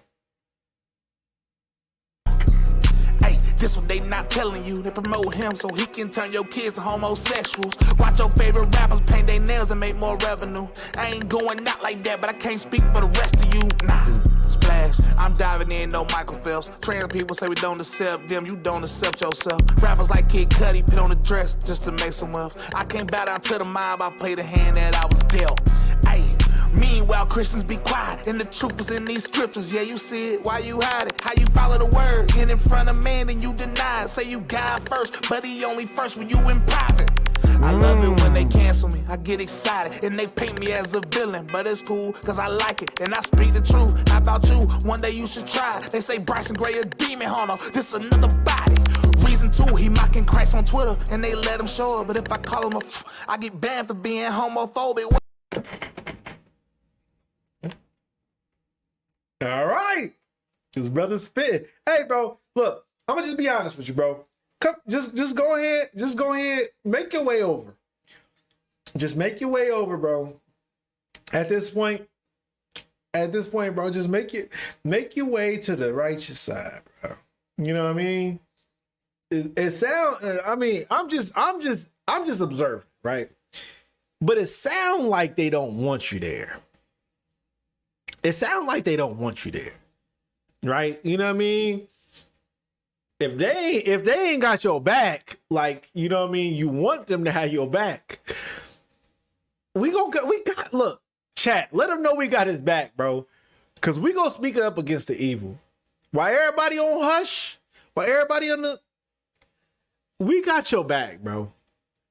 This what they not telling you. They promote him so he can turn your kids to homosexuals. Watch your favorite rappers paint their nails and make more revenue. I ain't going out like that, but I can't speak for the rest of you. Nah, splash. I'm diving in, no Michael Phelps. Trans people say we don't accept them, you don't accept yourself. Rappers like Kid Cudi put on a dress just to make some wealth. I can't bow down to the mob, I play the hand that I was dealt. Ayy. Meanwhile, Christians be quiet, and the truth is in these scriptures. Yeah, you see it, why you hide it? How you follow the word? Get in front of man and you deny it. Say you God first, but he only first when you in private. I love it when they cancel me, I get excited, and they paint me as a villain. But it's cool, cause I like it, and I speak the truth. How about you? One day you should try. They say Bryson Gray a demon hunter, this another body. Reason 2, he mocking Christ on Twitter, and they let him show it. But if I call him I get banned for being homophobic. All right. His brother's spitting. Hey, bro, look, I'm gonna just be honest with you, bro. Come, just go ahead, make your way over. Just make your way over, bro. At this point, bro, just make your way to the righteous side, bro. You know what I mean? It sounds, I mean, I'm just observing, right? But it sounds like they don't want you there. It sounds like they don't want you there, right? You know what I mean? If they ain't got your back, like, you know what I mean, you want them to have your back. Look, chat, let them know we got his back, bro. Cause we gonna speak up against the evil. While everybody on hush, we got your back, bro.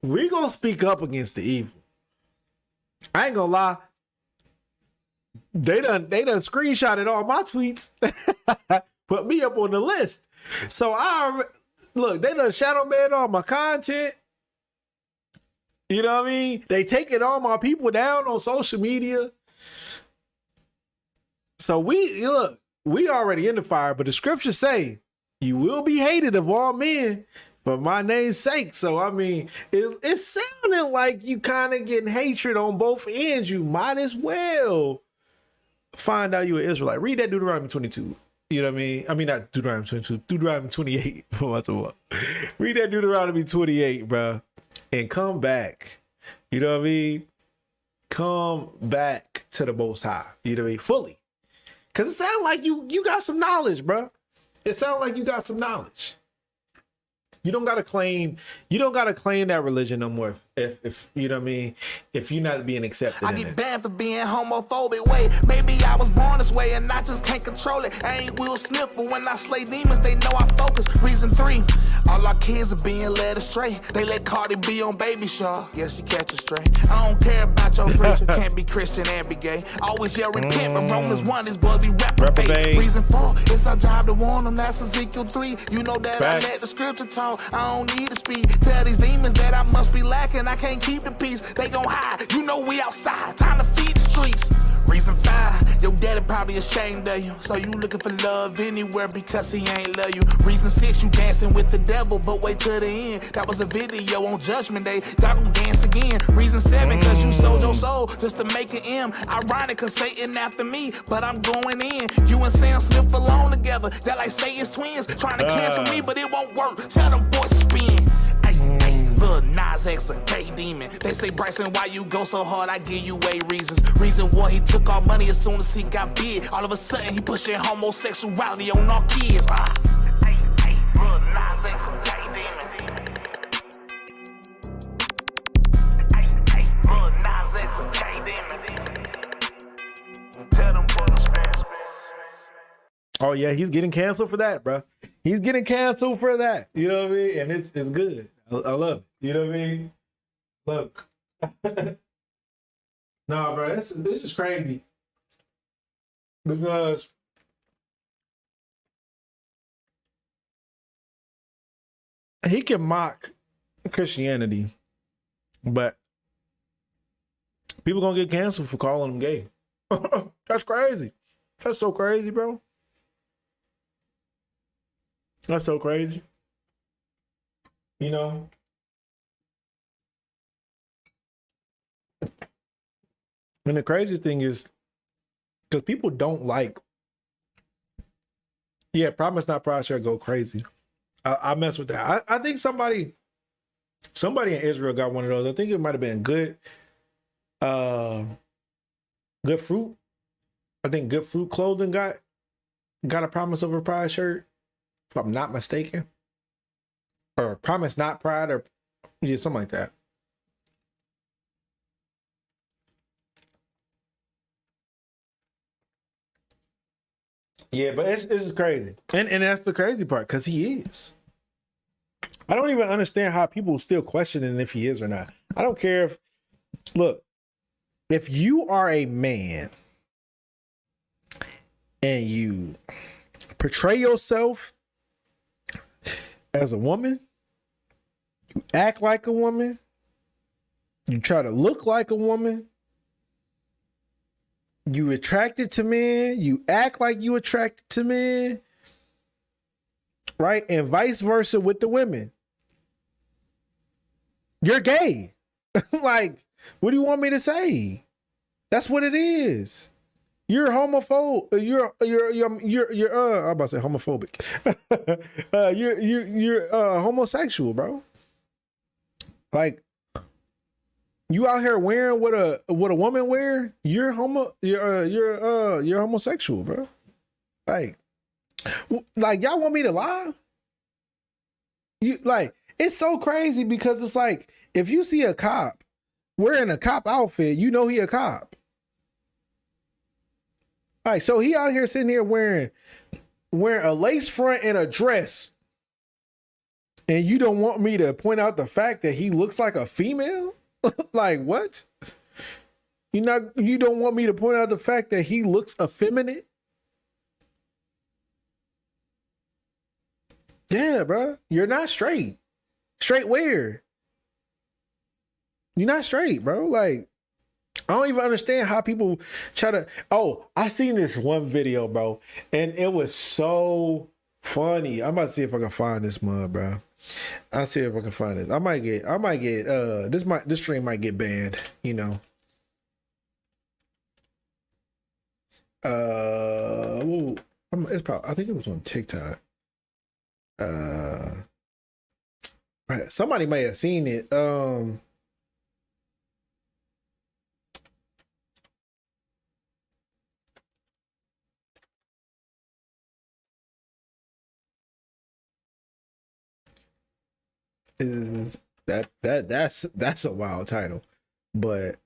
We gonna speak up against the evil. I ain't gonna lie. They done screenshotted all my tweets, put me up on the list. So they done shadow banned all my content. You know what I mean? They taking all my people down on social media. So we already in the fire, but the scriptures say you will be hated of all men for my name's sake. So I mean, it's sounding like you kind of getting hatred on both ends. You might as well find out you an Israelite. Read that Deuteronomy 22. You know what I mean? I mean, not Deuteronomy 22, Deuteronomy 28. Read that Deuteronomy 28, bro, and come back. You know what I mean? Come back to the Most High. You know what I mean? Fully. Because it sounds like you got some knowledge, bro. It sounds like you got some knowledge. You don't gotta claim that religion no more if you know what I mean, if you're not being accepted. I get banned for being homophobic. Wait, maybe I was born this way and I just can't control it. I ain't Will Smith, but when I slay demons, they know I focus. Reason 3, all our kids are being led astray. They let Cardi B on Baby Shark. Yes, you catch a stray. I don't care about your preacher. Can't be Christian and be gay. Always yell repent, but Romans 1 is boys be reprobate. Reason 4, it's our job to warn them. That's Ezekiel 3. You know that Facts. I let the scripture talk. I don't need to speak. Tell these demons that I must be lacking. I can't keep the peace. They gon' hide. You know we outside. Time to feed the streets. Reason 5, your daddy probably ashamed of you. So you looking for love anywhere because he ain't love you. Reason 6, you dancing with the devil, but wait till the end. That was a video on Judgment Day. Y'all gon' dance again. Reason 7, cause you sold your soul just to make an M. Ironic cause Satan after me, but I'm going in. You and Sam Smith alone together. They're like Satan's twins. Trying to cancel me, but it won't work. Tell them boys to spin. Lil Nas X a gay demon. They say, Bryson, why you go so hard? I give you 8 reasons. Reason 1, he took all money as soon as he got big. All of a sudden, he pushing homosexuality on our kids. Lil Nas X a gay demon. Lil Nas X a gay demon. Tell them boys to spin. Oh yeah, he's getting canceled for that, bro. He's getting canceled for that. You know what I mean? And it's good. I love it. You know what I mean? Look. Nah, bro, this is crazy. Because he can mock Christianity, but people gonna get canceled for calling him gay. That's crazy. That's so crazy, bro. That's so crazy. You know? And the crazy thing is, because people don't like, yeah, Promise Not Pride shirt go crazy. I mess with that. I think somebody in Israel got one of those. I think it might have been Good Fruit. I think Good Fruit Clothing got a Promise Over Pride shirt, if I'm not mistaken. Or Promise Not Pride, or yeah, something like that. Yeah, but it's crazy. And that's the crazy part, because he is. I don't even understand how people still questioning if he is or not. I don't care if, look, if you are a man and you portray yourself as a woman, you act like a woman, you try to look like a woman, you attracted to men, you act like you attracted to men, right? And vice versa with the women. You're gay. Like, what do you want me to say? That's what it is. You're homophobe. You're I'm about to say homophobic. You're homosexual, bro. Like, you out here wearing what a woman wear, you're homosexual, bro. Like y'all want me to lie? You like, it's so crazy because it's like, if you see a cop wearing a cop outfit, you know he a cop. All right, so he out here sitting here wearing a lace front and a dress, and you don't want me to point out the fact that he looks like a female? Like, what? You don't want me to point out the fact that he looks effeminate? Yeah, bro. You're not straight. Straight where? You're not straight, bro. Like, I don't even understand how people try to. Oh, I seen this one video, bro, and it was so funny. I'm about to see if I can find this mud, bro. I'll see if I can find this. I might get this stream might get banned, you know. It's probably, I think it was on TikTok. Somebody may have seen it. Is that's a wild title, but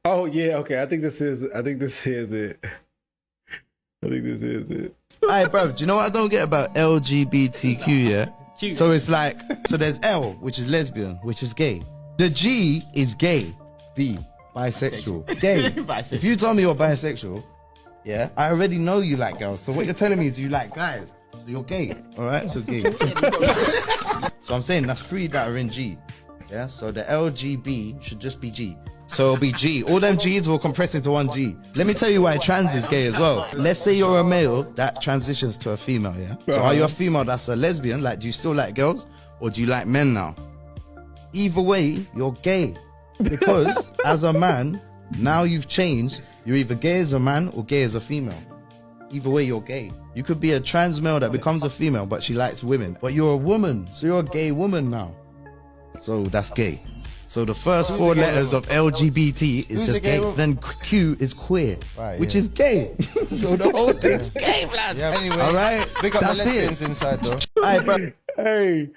oh yeah, okay. I think this is it. I think this is it. Hey, bro, do you know what I don't get about LGBTQ, yeah? So it's like, so there's L, which is lesbian, which is gay. The G is gay. B, bisexual. Gay. Bisexual. If you tell me you're bisexual, yeah, I already know you like girls. So what you're telling me is you like guys. So you're gay, all right? So gay. So I'm saying that's three that are in G. Yeah, so the LGB should just be G. So it'll be G. All them G's will compress into one G. Let me tell you why trans is gay as well. Let's say you're a male that transitions to a female, yeah? So are you a female that's a lesbian? Like, do you still like girls? Or do you like men now? Either way, you're gay. Because as a man, now you've changed. You're either gay as a man or gay as a female. Either way, you're gay. You could be a trans male that becomes a female, but she likes women. But you're a woman, so you're a gay woman now. So that's gay. So the first four letters of LGBT is just gay. Then Q is queer, right, which is gay. So the whole thing's gay, blood. Yeah, anyway, all right, that's it. Inside though. Hey, bro. Hey,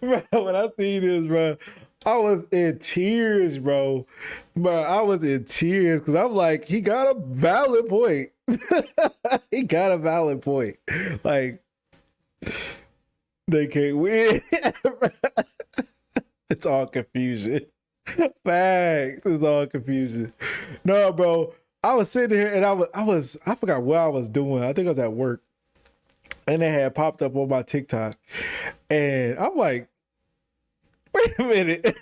bro, when I see this, bro, I was in tears, bro. Bro, I was in tears because I'm like, he got a valid point. He got a valid point. Like, they can't win. It's all confusion. Facts. It's all confusion. No, bro. I was sitting here and I forgot what I was doing. I think I was at work. And it had popped up on my TikTok. And I'm like, wait a minute.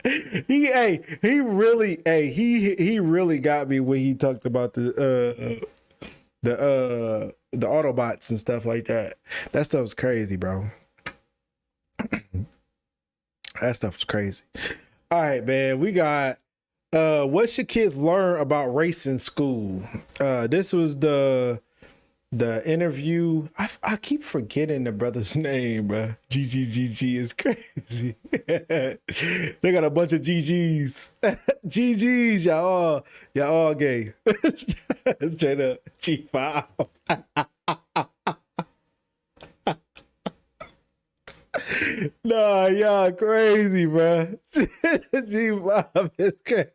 he really got me when he talked about the Autobots and stuff like that. That stuff's crazy, bro. That stuff's crazy. All right, man. We got what should kids learn about race in school? This was the interview. I keep forgetting the brother's name, bro. GG is crazy. They got a bunch of GGs. GGs, y'all all gay. Straight up G5. Nah, y'all crazy, bro. G5 is crazy.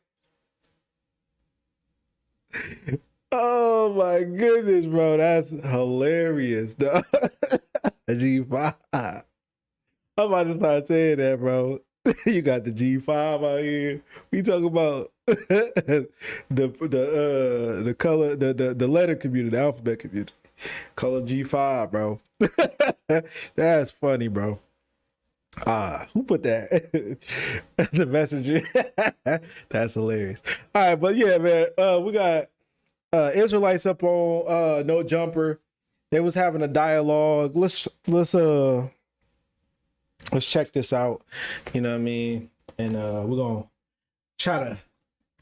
Oh my goodness, bro. That's hilarious. G5. I'm about to start saying that, bro. You got the G5 out here. We talk about the color, the letter community, the alphabet community. Color G5, bro. That's funny, bro. Who put that? The messenger. That's hilarious. All right, but yeah, man. We got Israelites up on No Jumper. They was having a dialogue. Let's check this out. You know what I mean? And we're gonna try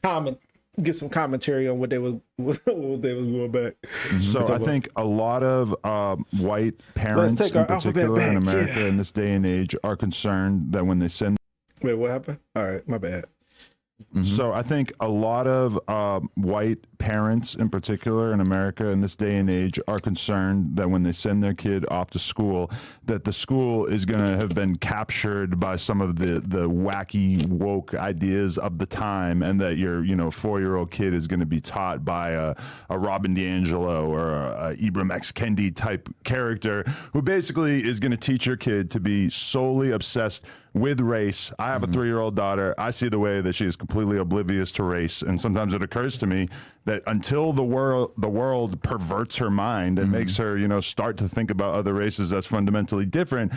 to get some commentary on what they was going back. So I think a lot of white parents in particular in America in this day and age are concerned that when they send. Wait, what happened? All right, my bad. So I think a lot of white parents in particular in America in this day and age are concerned that when they send their kid off to school, that the school is going to have been captured by some of the wacky woke ideas of the time, and that your 4-year-old kid is going to be taught by a Robin DiAngelo or a Ibram X Kendi type character who basically is going to teach your kid to be solely obsessed with race. I have a 3-year-old daughter. I see the way that she is completely oblivious to race, and sometimes it occurs to me that until the world perverts her mind and makes her, start to think about other races that's fundamentally different,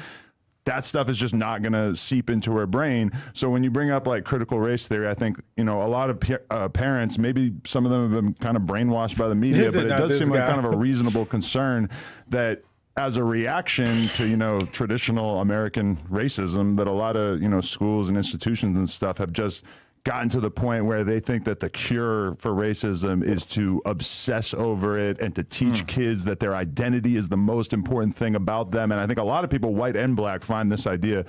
that stuff is just not going to seep into her brain. So when you bring up like critical race theory, I think, a lot of parents, maybe some of them have been kind of brainwashed by the media, but it does seem like kind of a reasonable concern that as a reaction to, traditional American racism, that a lot of, schools and institutions and stuff have just gotten to the point where they think that the cure for racism is to obsess over it and to teach kids that their identity is the most important thing about them. And I think a lot of people, white and black, find this idea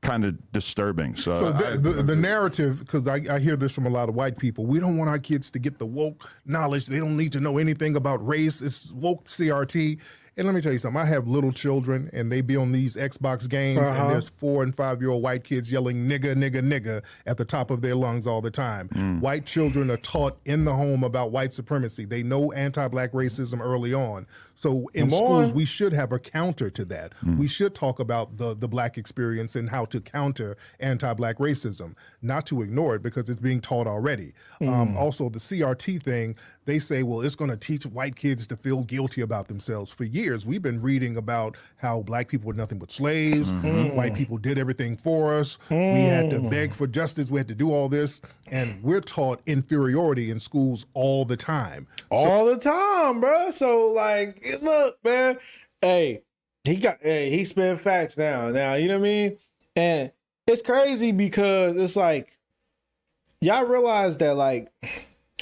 kind of disturbing. So the narrative, because I hear this from a lot of white people, we don't want our kids to get the woke knowledge. They don't need to know anything about race. It's woke CRT. And let me tell you something. I have little children, and they be on these Xbox games, and there's 4- and 5-year-old white kids yelling nigga, nigga, nigga at the top of their lungs all the time. White children are taught in the home about white supremacy. They know anti-black racism early on. So in schools, we should have a counter to that. We should talk about the black experience and how to counter anti-black racism, not to ignore it because it's being taught already. Also, the CRT thing, they say, well, it's going to teach white kids to feel guilty about themselves. For years, we've been reading about how black people were nothing but slaves. White people did everything for us. We had to beg for justice. We had to do all this. And we're taught inferiority in schools all the time. All the time, bro. So, like, look, man. Hey, he spitting facts now. Now, you know what I mean? And it's crazy because it's like, y'all realize that, like,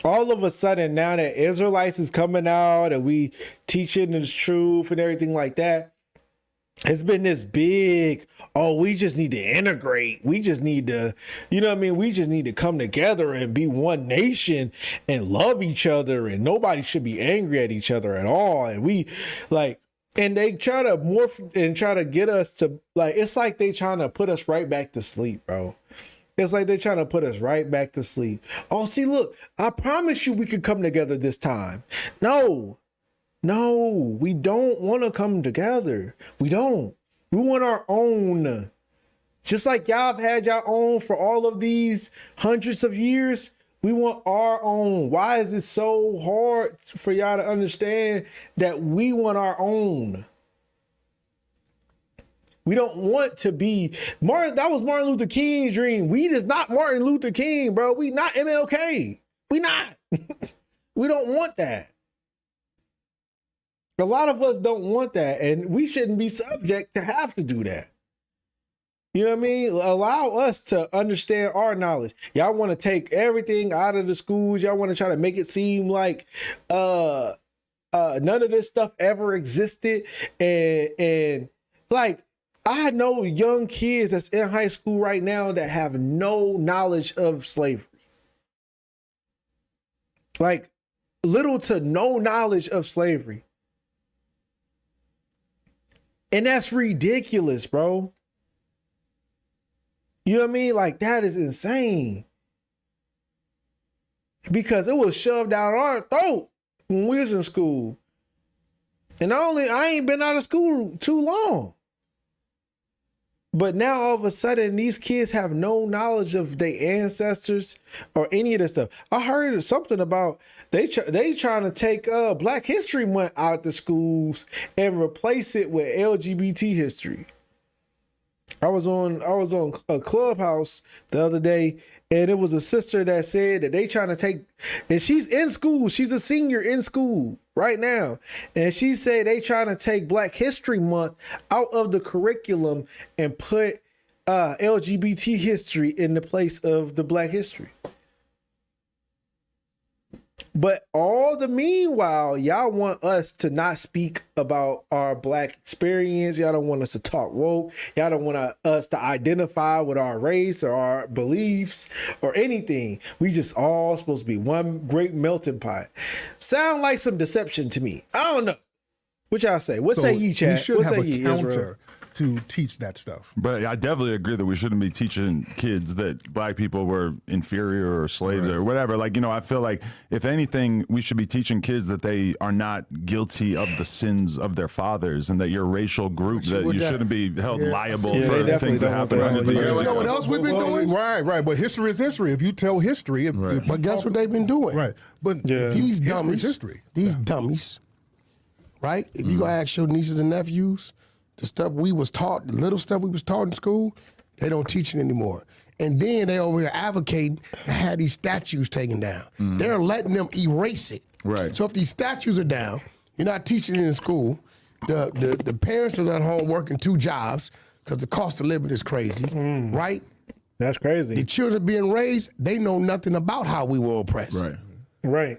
all of a sudden now that Israelites is coming out and we teaching the truth and everything like that, it's been this big, we just need to integrate. We just need to, you know what I mean? We just need to come together and be one nation and love each other, and nobody should be angry at each other at all. And we like, and they try to morph and try to get us to, like, it's like they trying to put us right back to sleep, bro. It's like they're trying to put us right back to sleep. Oh, see, look, I promise you we could come together this time. No, we don't want to come together. We don't. We want our own. Just like y'all have had your own for all of these hundreds of years, we want our own. Why is it so hard for y'all to understand that we want our own? We don't want to be Martin. That was Martin Luther King's dream. We is not Martin Luther King, bro. We not MLK. We not. We don't want that. A lot of us don't want that, and we shouldn't be subject to have to do that. You know what I mean? Allow us to understand our knowledge. Y'all want to take everything out of the schools. Y'all want to try to make it seem like none of this stuff ever existed. And like, I know young kids that's in high school right now that have no knowledge of slavery. Like, little to no knowledge of slavery. And that's ridiculous, bro. You know what I mean? Like, that is insane. Because it was shoved down our throat when we was in school. And I ain't been out of school too long. But now all of a sudden, these kids have no knowledge of their ancestors or any of this stuff. I heard something about they trying to take Black History Month out the schools and replace it with LGBT history. I was on a Clubhouse the other day, and it was a sister that said that they trying to take, and she's in school. She's a senior in school right now, and she said they trying to take Black History Month out of the curriculum and put LGBT history in the place of the Black history. But all the meanwhile, y'all want us to not speak about our Black experience. Y'all don't want us to talk woke. Y'all don't want us to identify with our race or our beliefs or anything. We just all supposed to be one great melting pot. Sound like some deception to me. I don't know. What y'all say? What say ye, chat? We should What have say a ye, counter Israel? to teach that stuff. But I definitely agree that we shouldn't be teaching kids that Black people were inferior or slaves or whatever. Like, I feel like if anything, we should be teaching kids that they are not guilty of the sins of their fathers and that your racial group, that you shouldn't be held liable for things that happen hundreds of years ago. You know what else we've been doing? Right. But history is history. If you tell history, But guess what they've been doing? Right. But these dummies, history. These dummies, right? If you go ask your nieces and nephews, the stuff we was taught, the little stuff we was taught in school, they don't teach it anymore. And then they over here advocating to have these statues taken down. They're letting them erase it. Right. So if these statues are down, you're not teaching it in school. The parents are at home working 2 jobs because the cost of living is crazy, right? That's crazy. The children being raised, they know nothing about how we were oppressed. Right.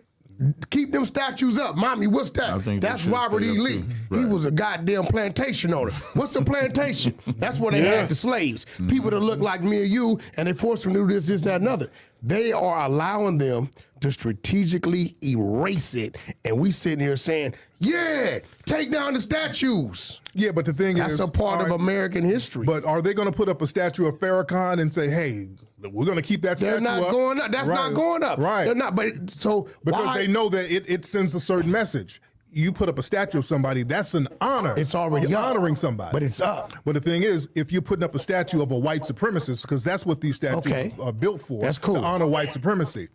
Keep them statues up. Mommy, what's that? That's Robert E. Lee. He was a goddamn plantation owner. What's a plantation? That's where they had the slaves. People that look like me or you, and they forced them to do this, that, and another. They are allowing them to strategically erase it. And we sitting here saying, yeah, take down the statues. Yeah, but the thing That's is... a part of American history. But are they going to put up a statue of Farrakhan and say, hey, we're going to keep that statue up? They're not going up. That's not going up. Right. They're not. But so because they know that it sends a certain message. You put up a statue of somebody, that's an honor. It's already You're up. honoring somebody. But it's up. But the thing is, if you're putting up a statue of a white supremacist, because that's what these statues are built for, That's cool. to honor white supremacy,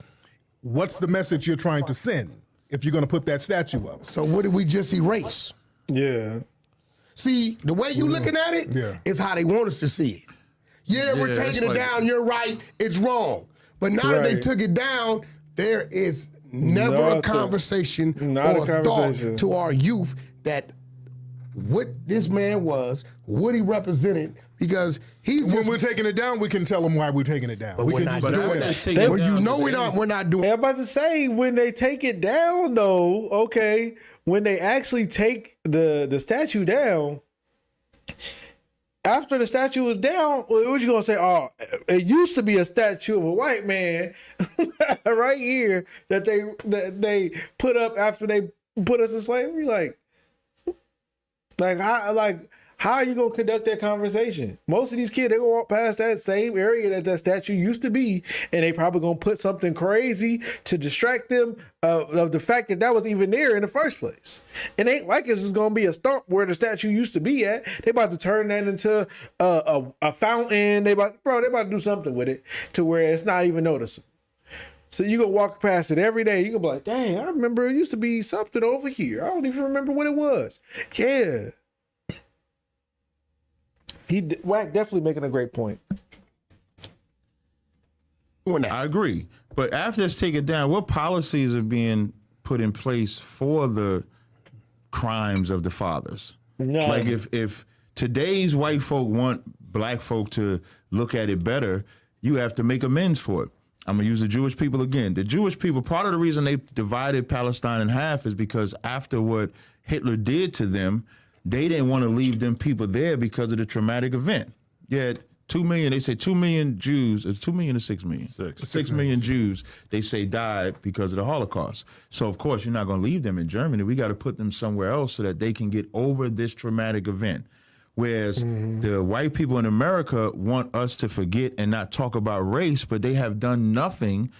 what's the message you're trying to send if you're going to put that statue up? So what did we just erase? Yeah. See, the way you looking at it is how they want us to see it. Yeah, we're taking it down. You're right. It's wrong. But now that they took it down, there is never a conversation or a thought to our youth that what this man was, what he represented, because when we're taking it down, we can tell them why we're taking it down. But we're not doing that. Well, you know we're not doing. I'm about to say, when they take it down, though, okay, when they actually take the statue down, after the statue was down, what you gonna say? Oh, it used to be a statue of a white man right here that they put up after they put us in slavery. How are you gonna conduct that conversation? Most of these kids, they gonna walk past that same area that statue used to be, and they probably gonna put something crazy to distract them of the fact that was even there in the first place. It ain't like it's just gonna be a stump where the statue used to be at. They about to turn that into a fountain. They about to do something with it to where it's not even noticeable. So you gonna walk past it every day. You gonna be like, dang, I remember it used to be something over here. I don't even remember what it was. Yeah. Wack definitely making a great point. I agree. But after it's taken down, what policies are being put in place for the crimes of the fathers? No. Like if today's white folk want black folk to look at it better, you have to make amends for it. I'm going to use the Jewish people again. The Jewish people, part of the reason they divided Palestine in half is because after what Hitler did to them, they didn't want to leave them people there because of the traumatic event. Yet 2 million, they say 2 million Jews, it's 2 million or 6 million? 6 million Jews, they say died because of the Holocaust. So of course, you're not going to leave them in Germany. We got to put them somewhere else so that they can get over this traumatic event. Whereas the white people in America want us to forget and not talk about race, but they have done nothing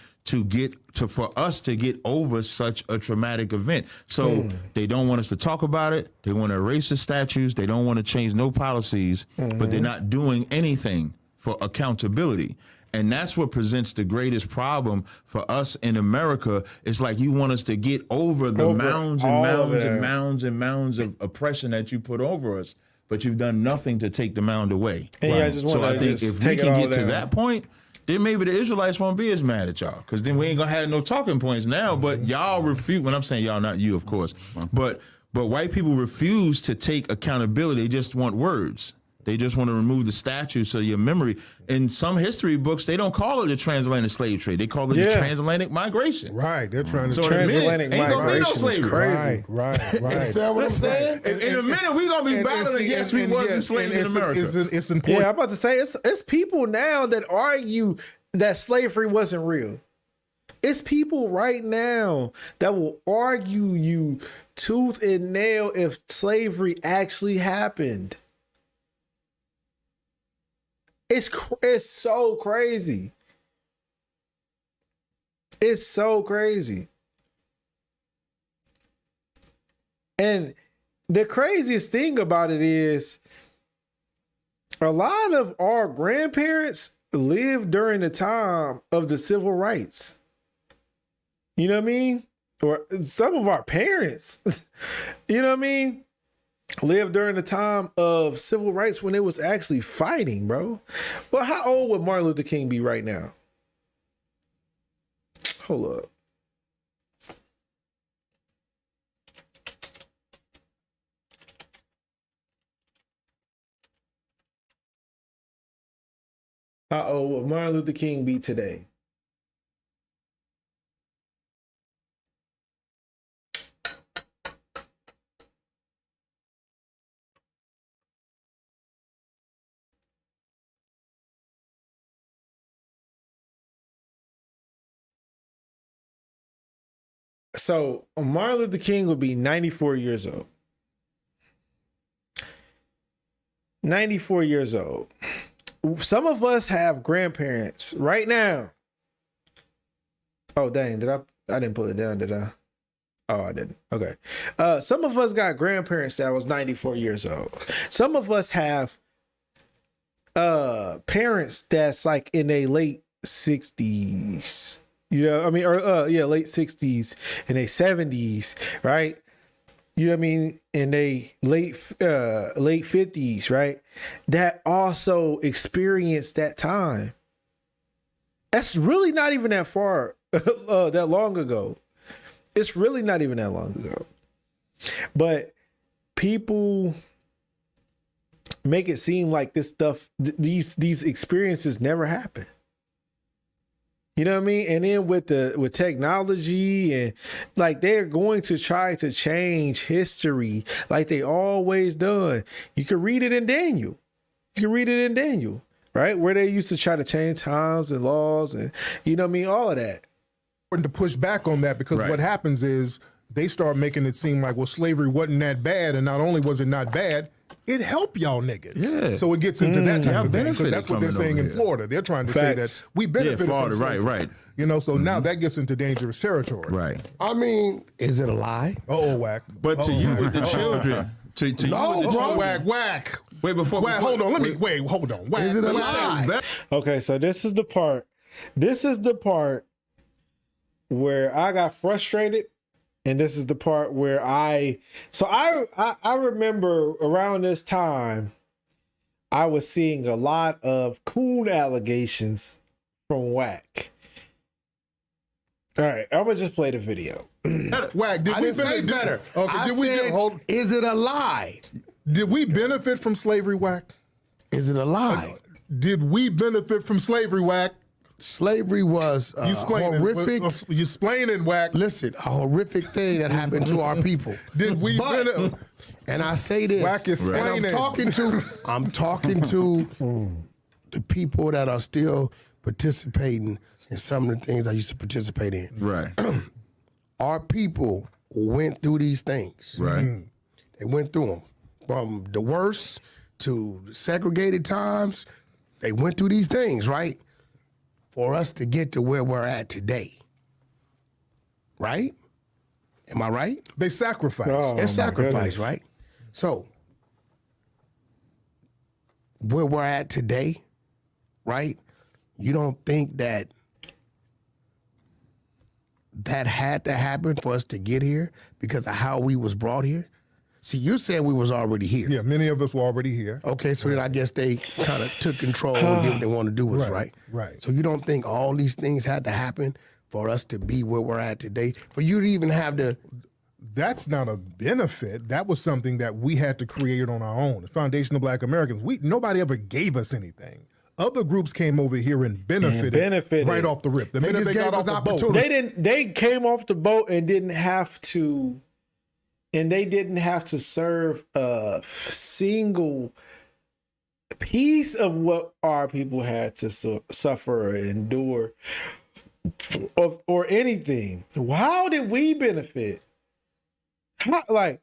for us to get over such a traumatic event. So they don't want us to talk about it. They want to erase the statues. They don't want to change no policies, but they're not doing anything for accountability. And that's what presents the greatest problem for us in America. It's like you want us to get over the mounds and mounds and mounds and mounds of oppression that you put over us, but you've done nothing to take the mound away. And yeah, I just so want I think if we can get to that point, then maybe the Israelites won't be as mad at y'all, because then we ain't gonna have no talking points now. But y'all refuse. When I'm saying y'all, not you, of course. But white people refuse to take accountability. They just want words. They just want to remove the statue so your memory. In some history books, they don't call it the transatlantic slave trade. They call it the transatlantic migration. Right. They're trying to so transatlantic migration. Ain't gonna be no slavery. Crazy. Right. Understand what I'm saying? In a minute, we gonna be battling against we wasn't slaves in America. It's important. Yeah, I'm about to say it's people now that argue that slavery wasn't real. It's people right now that will argue you tooth and nail if slavery actually happened. It's so crazy. It's so crazy. And the craziest thing about it is a lot of our grandparents lived during the time of the civil rights. You know what I mean? Or some of our parents, you know what I mean? Lived during the time of civil rights when it was actually fighting, bro. Well, how old would Martin Luther King be right now? Hold up. How old would Martin Luther King be today? So Martin Luther King would be 94 years old. 94 years old. Some of us have grandparents right now. Oh, dang. I didn't put it down, did I? Oh, I didn't. Okay. Some of us got grandparents that was 94 years old. Some of us have parents that's like in their late 60s. You know, I mean, or late 60s and they 70s, right? You know what I mean? In they late 50s, right? That also experienced that time. That's really not even that far, that long ago. It's really not even that long ago. But people make it seem like this stuff, these experiences never happen. You know what I mean? And then with technology and like they're going to try to change history like they always done. You can read it in Daniel. Right? Where they used to try to change times and laws and you know what I mean? All of that. And to push back on that because what happens is they start making it seem like, well, slavery wasn't that bad. And not only was it not bad, it helped y'all niggas. Yeah. So it gets into that type of thing. Because that's what they're saying in Florida. They're trying to say that we benefited from slavery. Right. You know, so now that gets into dangerous territory. Right. I mean, is it a lie? Whack. But to you with the children. To you with the children. Whack. Wait, hold on. Hold on. Whack. Is it a lie? Okay, so this is the part. Where I got frustrated. And this is the part where I remember around this time, I was seeing a lot of coon allegations from Wack. All right, I'm gonna just play the video. Wack, did I we didn't say benefit? better. Okay, I did we said, hold? is it a lie? Did we benefit from slavery, Wack? Is it a lie? Did we benefit from slavery, Wack? Slavery was You explaining, horrific. You explaining, Wack? Listen, a horrific thing that happened to our people. Did we benefit? And I say this, Wack and explaining. I'm talking to the people that are still participating in some of the things I used to participate in. Right. Our people went through these things. Right. They went through them from the worst to segregated times. They went through these things, right? For us to get to where we're at today. Right? Am I right? They sacrificed. Oh, It's my sacrifice, goodness. right? So, where we're at today, right? You don't think that had to happen for us to get here because of how we was brought here? See, you said we was already here. Yeah, many of us were already here. Okay, so then I guess they kind of took control and did what they want to do with us, right? Right. So you don't think all these things had to happen for us to be where we're at today? For you to even have the... That's not a benefit. That was something that we had to create on our own. The Foundation of Black Americans. Nobody ever gave us anything. Other groups came over here and benefited right off the rip. The minute they got off the boat. They came off the boat and didn't have to serve a single piece of what our people had to suffer or endure or anything. How did we benefit? And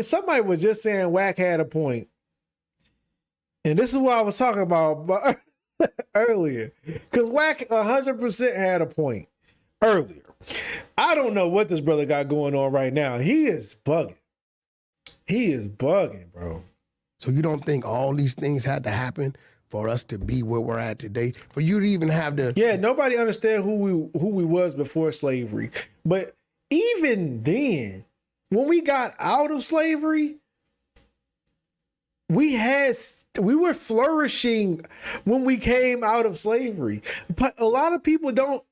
somebody was just saying Wack had a point. And this is what I was talking about earlier. Because Wack 100% had a point earlier. I don't know what this brother got going on right now. He is bugging. He is bugging, bro. So you don't think all these things had to happen for us to be where we're at today? For you to even have the... Yeah, nobody understand who we was before slavery. But even then, when we got out of slavery, we were flourishing when we came out of slavery. But a lot of people don't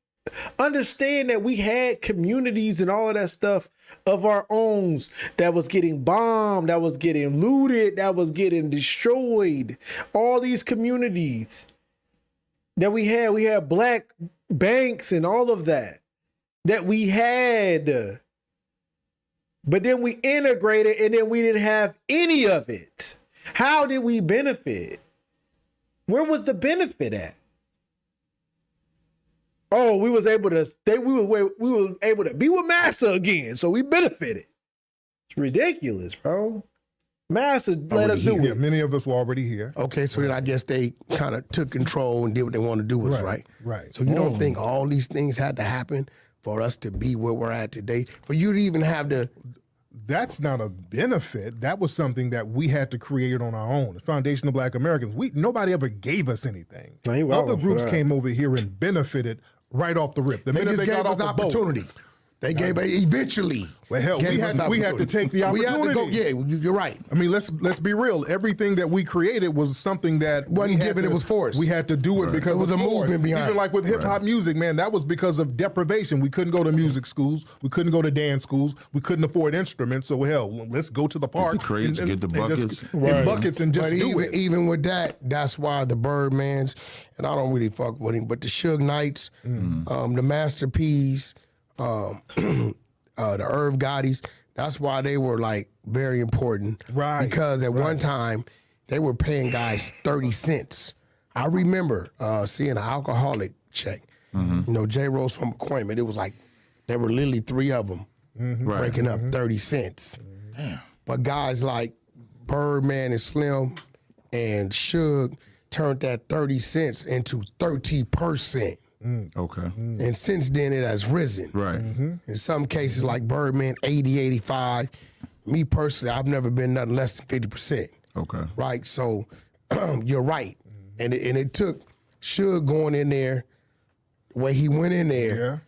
understand that we had communities and all of that stuff of our own that was getting bombed, that was getting looted, that was getting destroyed. All these communities that we had black banks and all of that we had. But then we integrated and then we didn't have any of it. How did we benefit? Where was the benefit at? Oh, we were able to be with Massa again, so we benefited. It's ridiculous, bro. Massa let us do Yeah, it. many of us were already here. Okay, so then I guess they kind of took control and did what they want to do with us, right? Right. So you don't think all these things had to happen for us to be where we're at today? For you to even have the... That's not a benefit. That was something that we had to create on our own. The Foundation of Black Americans. Nobody ever gave us anything. Other groups came over here and benefited right off the rip. The minute just they gave got us off the opportunity. boat. They gave eventually. Well, hell, we had to take the opportunity. We had to go, yeah, you're right. I mean, let's be real. Everything that we created was something that wasn't given; it was forced. We had to do it because it was of a movement behind. Even like with hip hop music, man, that was because of deprivation. We couldn't go to music schools. We couldn't go to dance schools. We couldn't afford instruments. So hell, let's go to the park, get the crates, get the buckets, buckets, and just do it. Even with that, that's why the Birdmans, and I don't really fuck with him, but the Suge Knights, the Master P's, the Irv Gottis, that's why they were like very important. Right. Because at one time, they were paying guys 30 cents. I remember seeing an alcoholic check. You know, J. Rose from appointment. It was like, there were literally 3 of them breaking up 30 cents. Damn. But guys like Birdman and Slim and Suge turned that 30 cents into 30%. Okay. And since then, it has risen. Right. In some cases, like Birdman, 80, 85. Me personally, I've never been nothing less than 50%. Okay. Right? So you're right. And it took Suge going in there, the way he went in there,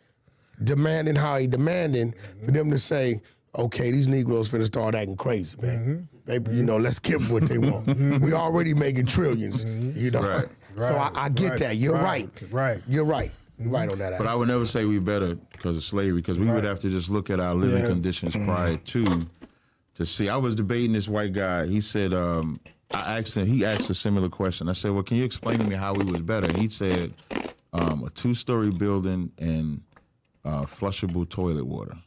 demanding how he demanded, for them to say, okay, these Negroes finna start acting crazy, man. They, you know, let's give them what they want. We already making trillions, you know. Right. So I get that. You're right. Right. You're right. You're right on that. But I would never say we better because of slavery, because we would have to just look at our living conditions prior to see. I was debating this white guy. He said, I asked him, he asked a similar question. I said, well, can you explain to me how we was better? He said, a 2-story building and flushable toilet water,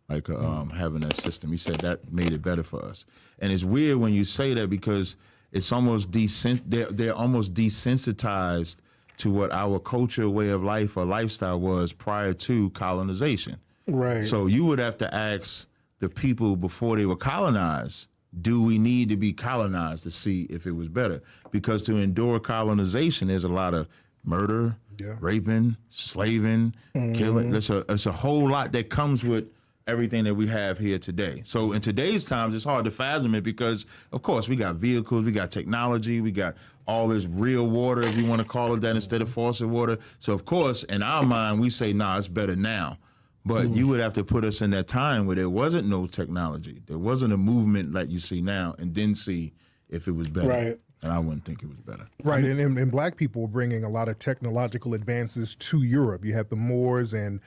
like having that system. He said that made it better for us. And it's weird when you say that because it's almost they're almost desensitized to what our culture, way of life, or lifestyle was prior to colonization. Right. So you would have to ask the people before they were colonized, do we need to be colonized to see if it was better? Because to endure colonization, there's a lot of murder, raping, slaving, killing. It's a whole lot that comes with everything that we have here today. So in today's times, it's hard to fathom it because, of course, we got vehicles, we got technology, we got all this real water, if you want to call it that, instead of faucet water. So, of course, in our mind, we say, nah, it's better now. But you would have to put us in that time where there wasn't no technology. There wasn't a movement like you see now, and then see if it was better. Right. And I wouldn't think it was better. Right, and black people were bringing a lot of technological advances to Europe. You had the Moors, and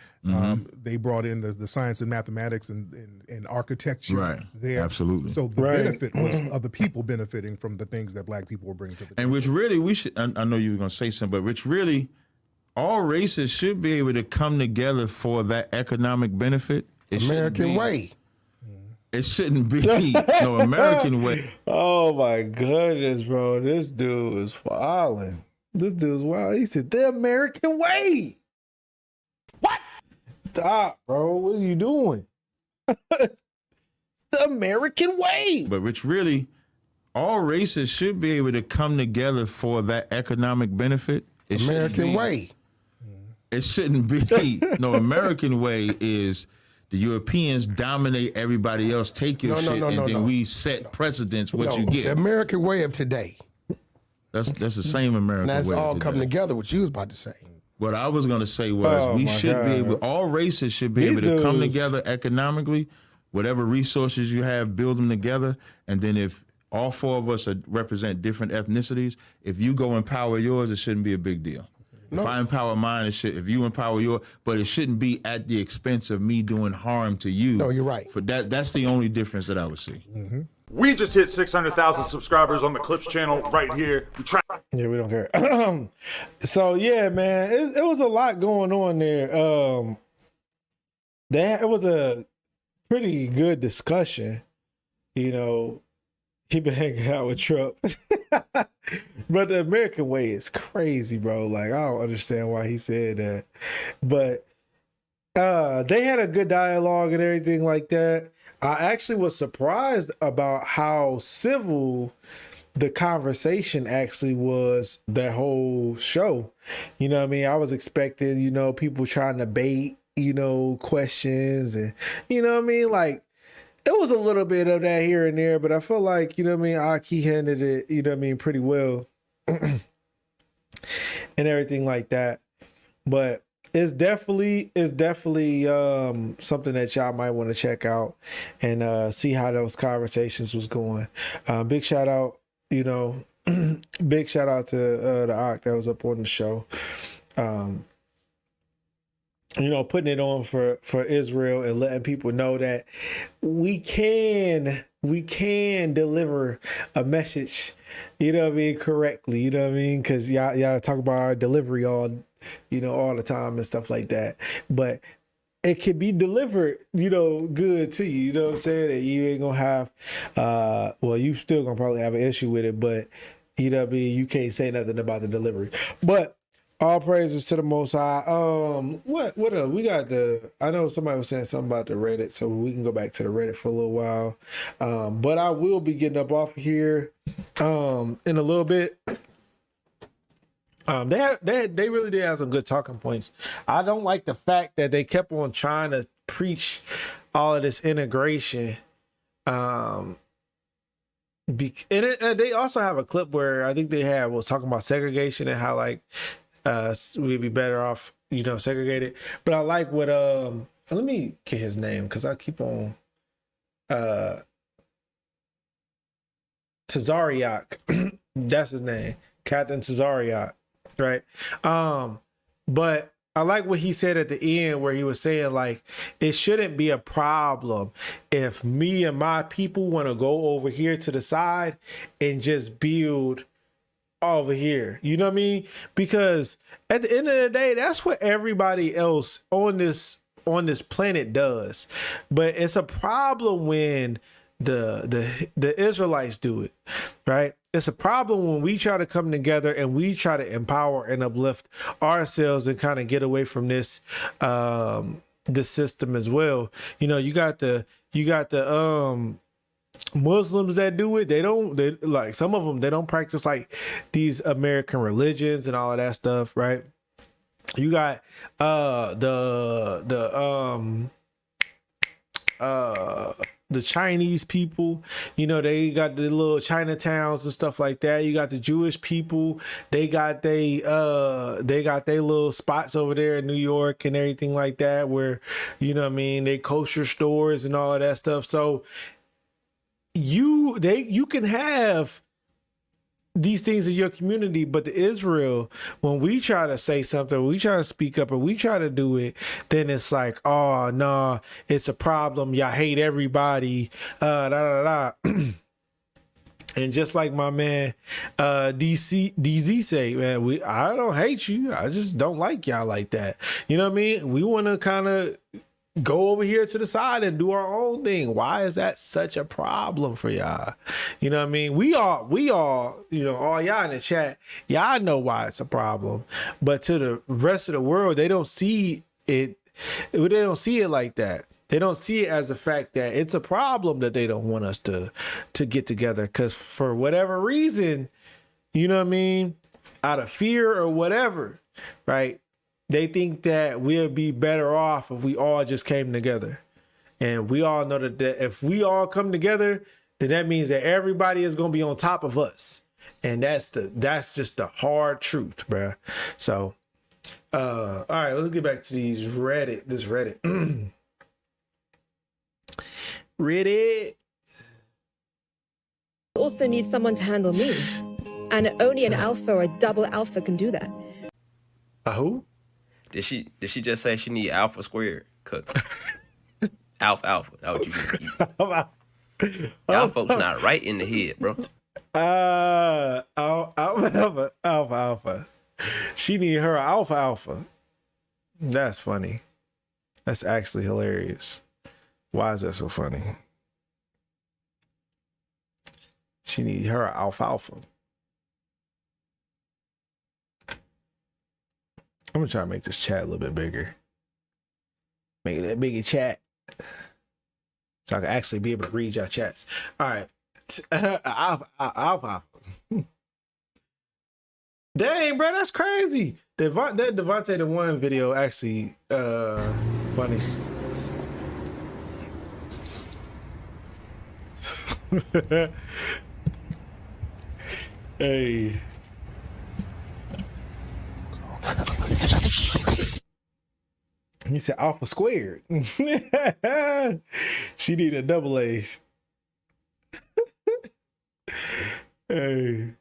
they brought in the science and mathematics and architecture there. Absolutely. So the benefit was of the people benefiting from the things that black people were bringing to the table. And which really, we should, I know you were going to say something, but which really, all races should be able to come together for that economic benefit. American way. It shouldn't be no American way. Oh my goodness, bro. This dude is wilding. This dude's wild. He said, the American way. What? Stop, bro. What are you doing? The American way. But which really, all races should be able to come together for that economic benefit. American way. It shouldn't be. No, American way is the Europeans dominate everybody else, take your shit, and then we set precedents what you get. The American way of today. That's the same American way. And that's all today. coming together, what you was about to say. What I was going to say was we should be able, all races should be able to come together economically, whatever resources you have, build them together. And then if all 4 of us represent different ethnicities, if you go empower yours, it shouldn't be a big deal. If I empower mine, if you empower yours, but it shouldn't be at the expense of me doing harm to you. No, you're right. For that's the only difference that I would see. We just hit 600,000 subscribers on the Clips channel right here. Yeah, we don't care. So yeah, man, it was a lot going on there. It was a pretty good discussion. You know, he been hanging out with Trump. But the American way is crazy, bro. Like, I don't understand why he said that. But they had a good dialogue and everything like that. I actually was surprised about how civil the conversation actually was, that whole show. You know what I mean? I was expecting, you know, people trying to bait, you know, questions and, you know what I mean? Like, it was a little bit of that here and there, but I feel like, you know what I mean, Aki handled it, you know what I mean, pretty well. And everything like that. But it's definitely something that y'all might want to check out and see how those conversations was going. Big shout out, you know, big shout out to the Ak that was up on the show. You know, putting it on for Israel and letting people know that we can deliver a message, you know what I mean, correctly, you know what I mean? Because y'all talk about our delivery all the time and stuff like that. But it can be delivered, you know, good to you, you know what I'm saying? And you ain't gonna have, well, you still gonna probably have an issue with it, but you know what I mean? You can't say nothing about the delivery. But all praises to the Most High. What else? We got I know somebody was saying something about the Reddit, so we can go back to the Reddit for a little while. But I will be getting up off of here in a little bit. They really did have some good talking points. I don't like the fact that they kept on trying to preach all of this integration. And they also have a clip where I think they was talking about segregation and how like we'd be better off, you know, segregated. But I like what let me get his name because I keep on Tazariak. That's his name, Captain Tazariak, right? But I like what he said at the end where he was saying, like, it shouldn't be a problem if me and my people want to go over here to the side and just build over here. You know what I mean? Because at the end of the day, that's what everybody else on this planet does. But it's a problem when the Israelites do it, right? It's a problem when we try to come together and we try to empower and uplift ourselves and kind of get away from this system as well. You know, you got the Muslims that do it. They like, some of them, they don't practice like these American religions and all of that stuff, right? You got the Chinese people, you know, they got the little Chinatowns and stuff like that. You got the Jewish people, they got they little spots over there in New York and everything like that, where, you know what I mean, they kosher stores and all of that stuff. So you can have these things in your community, but the Israel, when we try to say something, we try to speak up, and we try to do it, then it's like, oh no, it's a problem. Y'all hate everybody. And just like my man DZ say, man, I don't hate you. I just don't like y'all like that. You know what I mean? We want to kind of go over here to the side and do our own thing. Why is that such a problem for y'all? You know what I mean? We all, you know, all y'all in the chat, y'all know why it's a problem. But to the rest of the world, they don't see it. They don't see it like that. They don't see it as the fact that it's a problem that they don't want us to get together. Because for whatever reason, you know what I mean? Out of fear or whatever, right? They think that we'll be better off if we all just came together. And we all know that if we all come together, then that means that everybody is going to be on top of us. And that's just the hard truth, bruh. So, all right, let's get back to this Reddit. Reddit. Also need someone to handle me. And only an alpha or a double alpha can do that. A who? Did she just say she need alpha squared cooked? alpha. That what you mean? Y'all folks not right in the head, bro. Alpha. She need her alpha. That's funny. That's actually hilarious. Why is that so funny? She need her alpha. I'm gonna try to make this chat a little bit bigger. Make it that bigger chat, so I can actually be able to read your chats. All right, alpha. Dang, bro, that's crazy. That Devontae the One video actually funny. Hey. He said alpha squared. She need a double A. Hey,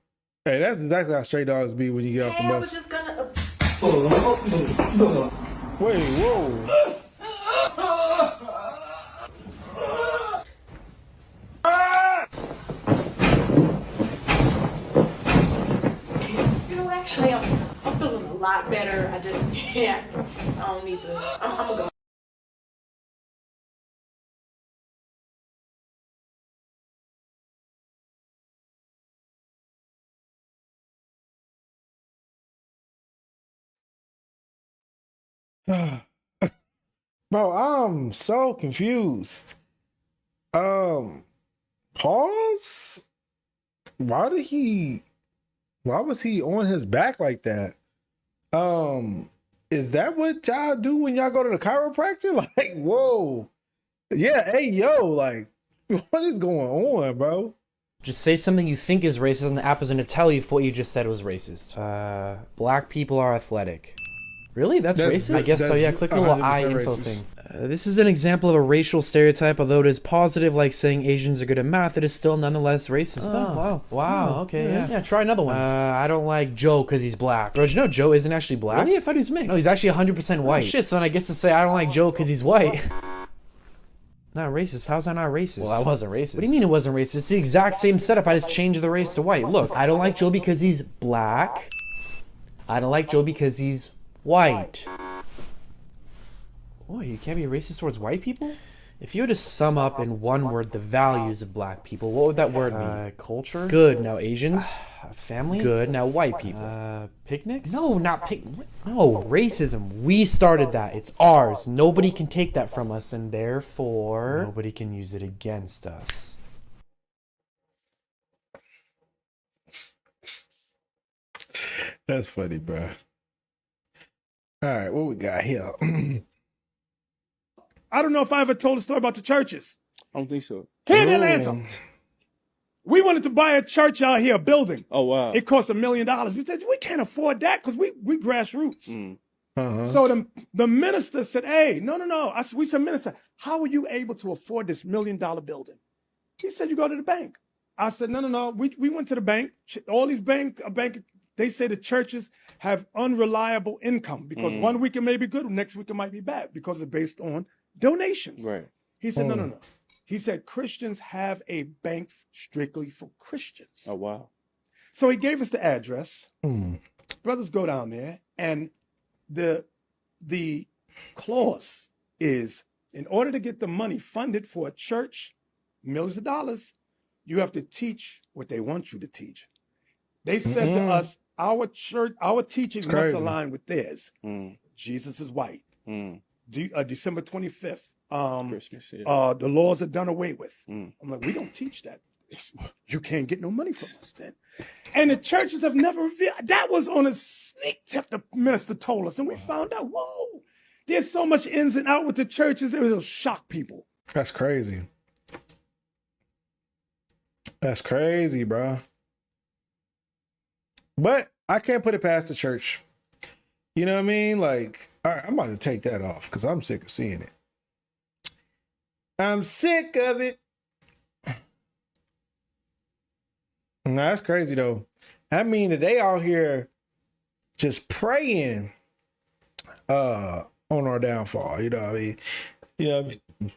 that's exactly how stray dogs be when you get off the bus. I was just gonna. Wait, whoa. You know, actually, I'm feeling a lot better. I don't need to. I'm gonna go. Bro, I'm so confused. Pause? Why was he on his back like that? Is that what y'all do when y'all go to the chiropractor? Like, whoa. Yeah, hey, yo, like, what is going on, bro? Just say something you think is racist and the app is going to tell you if what you just said was racist. Black people are athletic. Really? That's racist? I guess so, yeah. Click the little eye info thing. This is an example of a racial stereotype. Although it is positive, like saying Asians are good at math, it is still nonetheless racist. Oh, wow. Okay, yeah. Yeah, try another one. I don't like Joe because he's black. Bro, did you know Joe isn't actually black? Really? I thought he was mixed. No, he's actually 100% white. Oh, shit, so then I guess to say I don't like Joe because he's white. Not racist. How's that not racist? Well, I wasn't racist. What do you mean it wasn't racist? It's the exact same setup. I just changed the race to white. Look, I don't like Joe because he's black. I don't like Joe because he's white. Boy, you can't be racist towards white people? If you were to sum up in one word the values of black people, what would that word be? Culture? Good. Now Asians? Family? Good. Now white people? Picnics? No, not No, racism. We started that. It's ours. Nobody can take that from us, and therefore nobody can use it against us. That's funny, bro. All right, what we got here? I don't know if I ever told a story about the churches. I don't think so. Here in Atlanta, we wanted to buy a church out here, a building. Oh, wow. It cost $1 million. We said, we can't afford that because we grassroots. So the minister said, hey, no. We said, minister, how are you able to afford this $1 million building? He said, you go to the bank. I said, no. We went to the bank. All these bank, they say the churches have unreliable income because 1 week it may be good, next week it might be bad because it's based on donations. Right. He said, no. He said, Christians have a bank strictly for Christians. Oh, wow. So he gave us the address. Brothers go down there, and the clause is, in order to get the money funded for a church, millions of dollars, you have to teach what they want you to teach. They said to us, our church, our teaching must align with theirs. Jesus is white. December 25th. Christmas, yeah. The laws are done away with. I'm like, we don't teach that. You can't get no money from us then. And the churches have never revealed. That was on a sneak tip the minister told us. And we found out, whoa, there's so much ins and out with the churches. It will shock people. That's crazy. That's crazy, bro. But I can't put it past the church. You know what I mean? Like, all right, I'm about to take that off because I'm sick of seeing it. I'm sick of it. Nah, that's crazy though. I mean that they out here just praying on our downfall. You know what I mean? You know what I mean?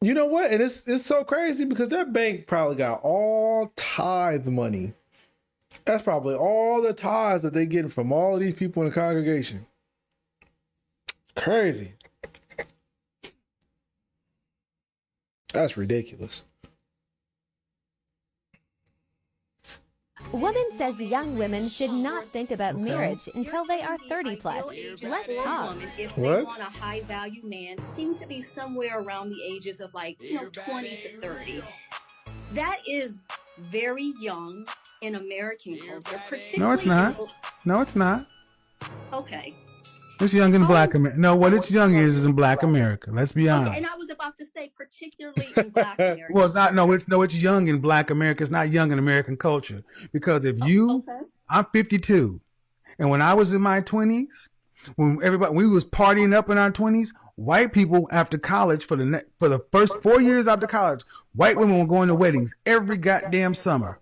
You know what? And it's so crazy because that bank probably got all tithe money. That's probably all the tithes that they getting from all of these people in the congregation. Crazy. That's ridiculous. Woman says young women should not think about marriage until they are 30 plus. Let's talk. If they want a high value man, seems to be somewhere around the ages of 20 to 30. That is very young in American culture. No, it's not. No, it's not. Okay. It's young in Black America. No, what it's young is in Black America. Let's be honest. And I was about to say particularly in Black America. Well, it's not. No, it's young in Black America. It's not young in American culture. Because if you, I'm 52, and when I was in my 20s, when we was partying up in our 20s, white people after college for the first 4 years after college, white women were going to weddings every goddamn summer.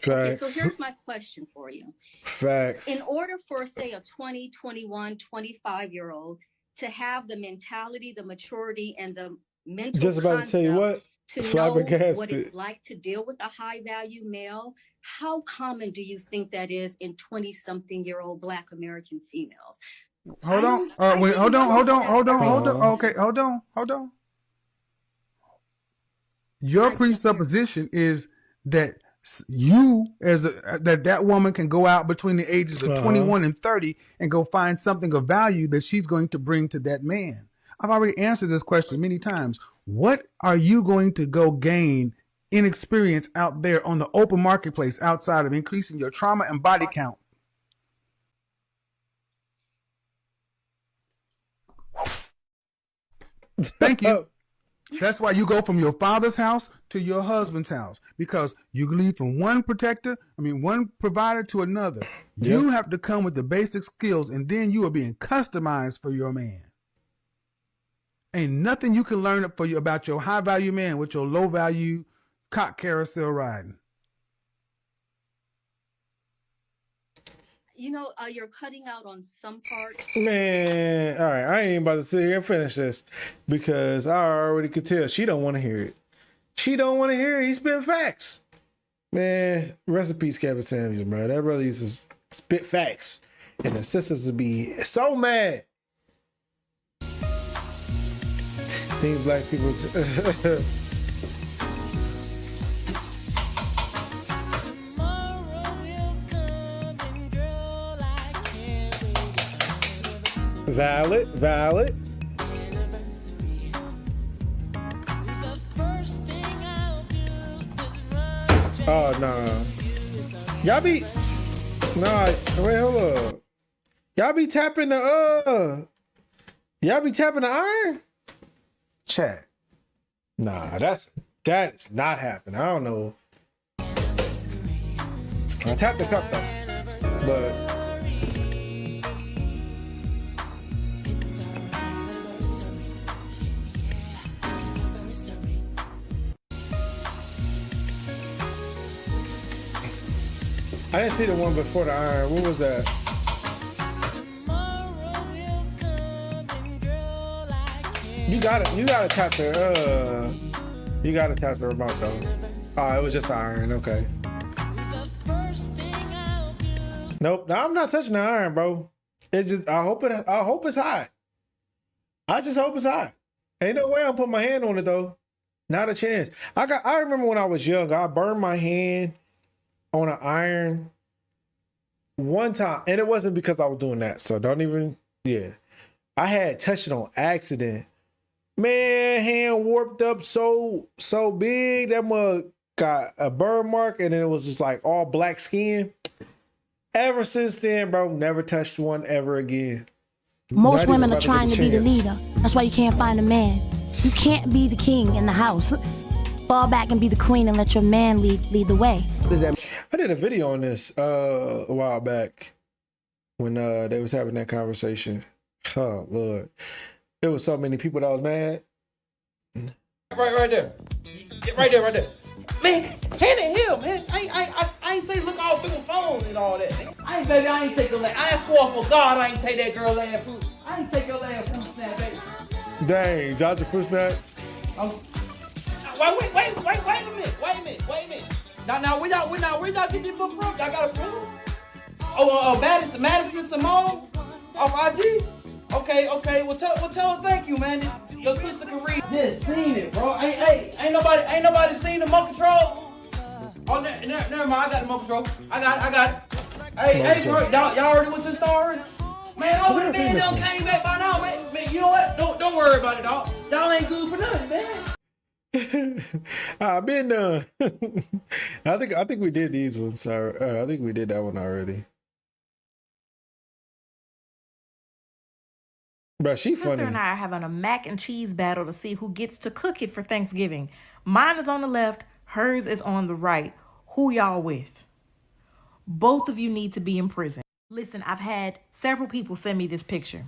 Okay, so here's my question for you. Facts. In order for, say, a 20, 21, 25-year-old to have the mentality, the maturity, and the mental Just about to tell you what, to know what it's like to deal with a high-value male, how common do you think that is in 20-something-year-old Black American females? Hold on. Hold on. Okay, hold on. Your presupposition is that you that woman can go out between the ages of 21 and 30 and go find something of value that she's going to bring to that man. I've already answered this question many times. What are you going to go gain in experience out there on the open marketplace outside of increasing your trauma and body count? Thank you. That's why you go from your father's house to your husband's house, because you leave from one provider to another. You have to come with the basic skills, and then you are being customized for your man. Ain't nothing you can learn for you about your high value man with your low value cock carousel riding. You know, you're cutting out on some parts. Man, all right, I ain't about to sit here and finish this because I already could tell she don't want to hear it. She don't want to hear it. He spit facts. Man, rest in peace, Kevin Samuels, bro. That brother used to spit facts. And the sisters would be so mad. Things black people... Valid. Oh, no. Y'all be... Nah, wait, hold up. Y'all be tapping the, Y'all be tapping the iron? Chat. Nah, that is not happening. I don't know. I tapped the cup, though. But... I didn't see the one before the iron. What was that? You gotta tap the you gotta tap the remote though. Oh, it was just the iron, okay. Nope, no, I'm not touching the iron, bro. It just I hope it's hot. I just hope it's hot. Ain't no way I'm putting my hand on it though. Not a chance. I remember when I was young, I burned my hand on an iron one time, and it wasn't because I was doing that. So don't even, yeah. I had touched it on accident. Man, hand warped up so big that mug got a burn mark, and then it was just like all black skin. Ever since then, bro, never touched one ever again. Most women are trying to be the leader. That's why you can't find a man. You can't be the king in the house. Fall back and be the queen and let your man lead the way. I did a video on this a while back when they was having that conversation. Oh Lord, there was so many people that was mad. Right there. Right there. Man, hand it here, man. I ain't say look all through the phone and all that. Man. I ain't take the last. I swore for God I ain't take that girl last food. I ain't take your last food snap, baby. Dang, dropped your fruit snacks. Wait a minute. Now where y'all get this book from? Y'all got a proof? Oh, Madison Simone off IG. Okay. Well, tell her thank you, man. Your sister can read. Just seen it, bro. Ain't nobody seen the remote control? Oh, never mind. I got the remote control. I got it. Hey, bro, y'all already went to the store already? Man, over the man done came back by now, man. You know what? Don't worry about it, dog. Y'all ain't good for nothing, man. I've been done. I think we did these ones. I think we did that one already. But she Sister funny. and I are having a mac and cheese battle to see who gets to cook it for Thanksgiving. Mine is on the left, hers is on the right. Who y'all with? Both of you need to be in prison. Listen, I've had several people send me this picture.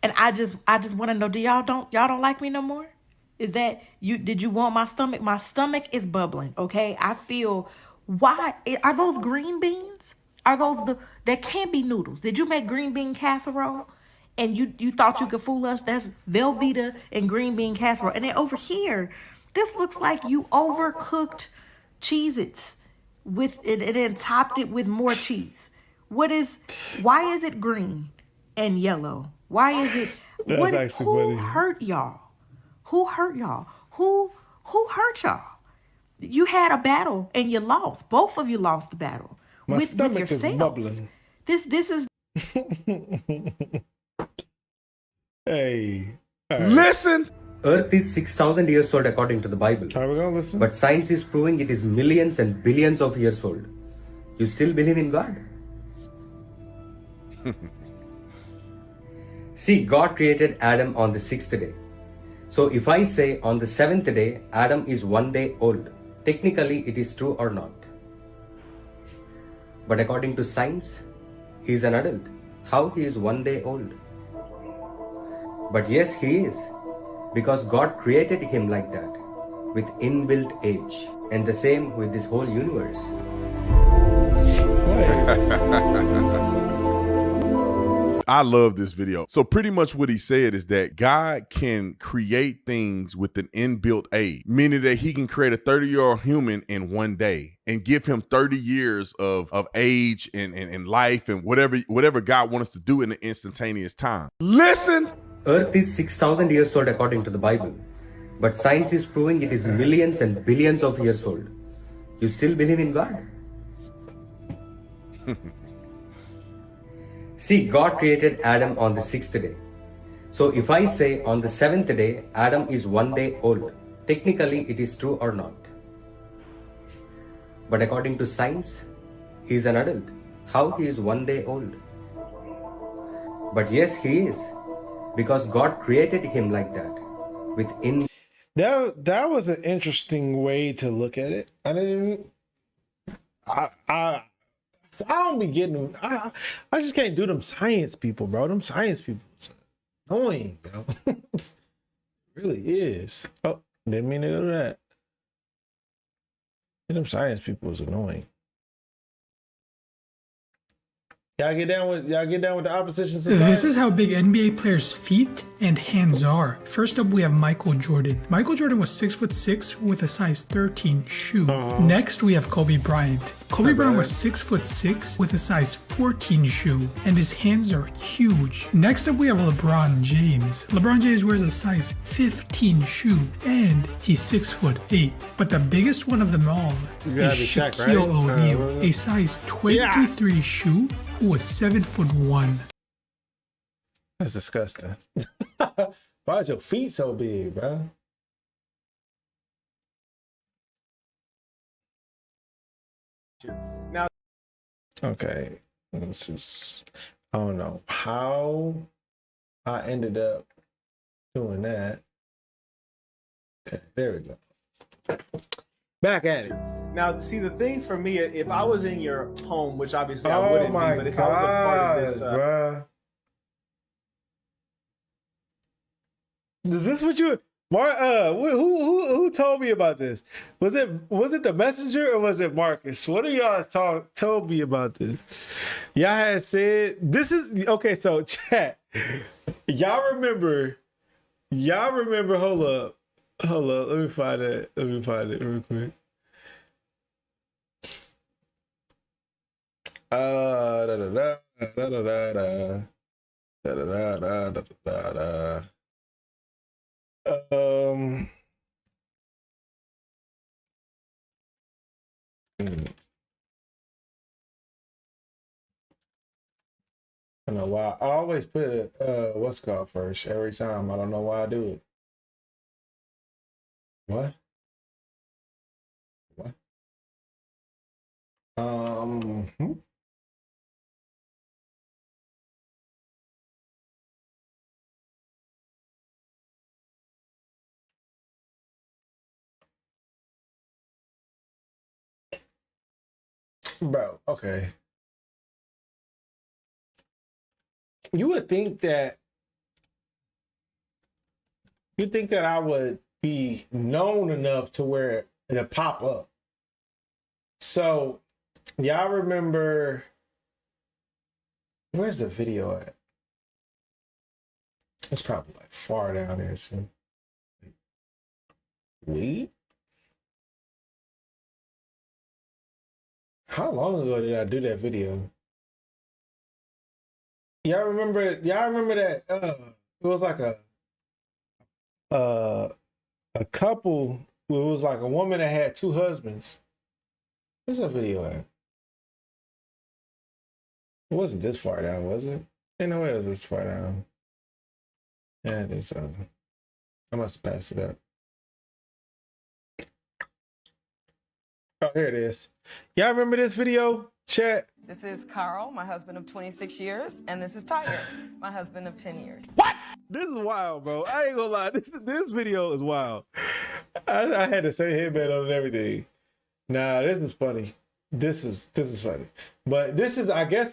And I just want to know, y'all don't like me no more? Is that did you want my stomach? My stomach is bubbling, okay? I feel, why are those green beans? Are those that can't be noodles? Did you make green bean casserole? And you thought you could fool us? That's Velveeta and green bean casserole. And then over here, this looks like you overcooked Cheez-Its with it and then topped it with more cheese. Why is it green and yellow? Why is it? Who hurt y'all? Who hurt y'all? Who hurt y'all? You had a battle and you lost. Both of you lost the battle. My stomach is bubbling. This is. Hey. Listen! Earth is 6,000 years old according to the Bible. Are we gonna listen? But science is proving it is millions and billions of years old. You still believe in God? See, God created Adam on the 6th day. So if I say on the 7th day, Adam is 1 day old, technically it is true or not. But according to science, he is an adult. How he is 1 day old? But yes, he is. because God created him like that, with inbuilt age. And the same with this whole universe. I love this video. So pretty much what he said is that God can create things with an inbuilt age, meaning that he can create a 30-year-old human in one day and give him 30 years of age and life and whatever God wants us to do in an instantaneous time. Listen. Earth is 6,000 years old according to the Bible, but science is proving it is millions and billions of years old. You still believe in God? See, God created Adam on the 6th day. So if I say on the 7th day, Adam is 1 day old, technically it is true or not. But according to science, he is an adult. How he is 1 day old? But yes, he is. Because God created him like that. That was an interesting way to look at it. I don't be getting. I just can't do them science people, bro. Them science people, annoying, bro. It really is. Oh, didn't mean to do that. Them science people is annoying. Y'all get down with the opposition society? This is how big NBA players' feet and hands are. First up, we have Michael Jordan. Michael Jordan was 6'6" with a size 13 shoe. Next, we have Kobe Bryant. Kobe Bryant was 6'6" with a size 14 shoe, and his hands are huge. Next up, we have LeBron James. LeBron James wears a size 15 shoe, and he's 6'8". But the biggest one of them all is Shaquille O'Neal, a size 23 shoe, who was 7'1". That's disgusting. Why'd your feet so big, bro? Now, okay, this is, I don't know how I ended up doing that. Okay, there we go. Back at it. Now, see, the thing for me, if I was in your home, which obviously I wouldn't be, but if I was a part of this, bruh. Is this what you, who told me about this? Was it the messenger or was it Marcus? One of y'all told me about this. Y'all had said this is okay. So chat, y'all remember? Hold up. Let me find it real quick. I don't know why. I always put it, what's called first every time. I don't know why I do it. What? Bro, okay. You would think that I would be known enough to where it'll pop up. So y'all remember, where's the video at? It's probably like far down there too. Weed? How long ago did I do that video? Y'all remember that it was like a couple, it was like a woman that had two husbands. Where's that video at? It wasn't this far down, was it? Ain't no way it was this far down. Yeah, I think so. I must have passed it up. Oh, here it is. Y'all remember this video, chat? This is Carl, my husband of 26 years, and this is Tiger, my husband of 10 years. What? This is wild, bro. I ain't gonna lie. This video is wild. I had the same headband on and everything. Nah, this is funny. This is funny. But this is, I guess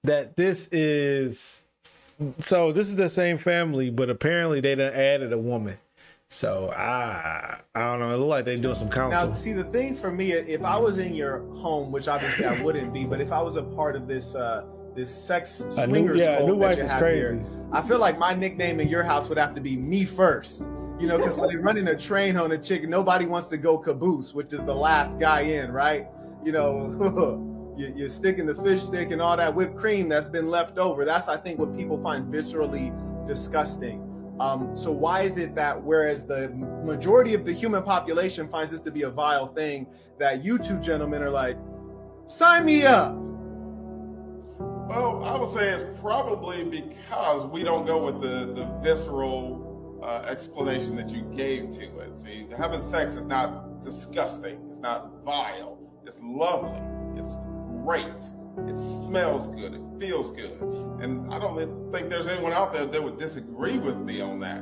that this is So this is the same family, but apparently they done added a woman. So I don't know. It look like they doing some counsel. Now, see, the thing for me, if I was in your home, which obviously I wouldn't be, but if I was a part of this this sex swingers cult that you have here, I feel like my nickname in your house would have to be Me First. You know, because when they're running a train on a chick, nobody wants to go caboose, which is the last guy in, right? You know, you're sticking the fish stick and all that whipped cream that's been left over. That's, I think, what people find viscerally disgusting. So why is it that whereas the majority of the human population finds this to be a vile thing, that you two gentlemen are like, sign me up? Well, I would say it's probably because we don't go with the visceral explanation that you gave to it. See, having sex is not disgusting. It's not vile. It's lovely. It's great. It smells good. It feels good. And I don't think there's anyone out there that would disagree with me on that.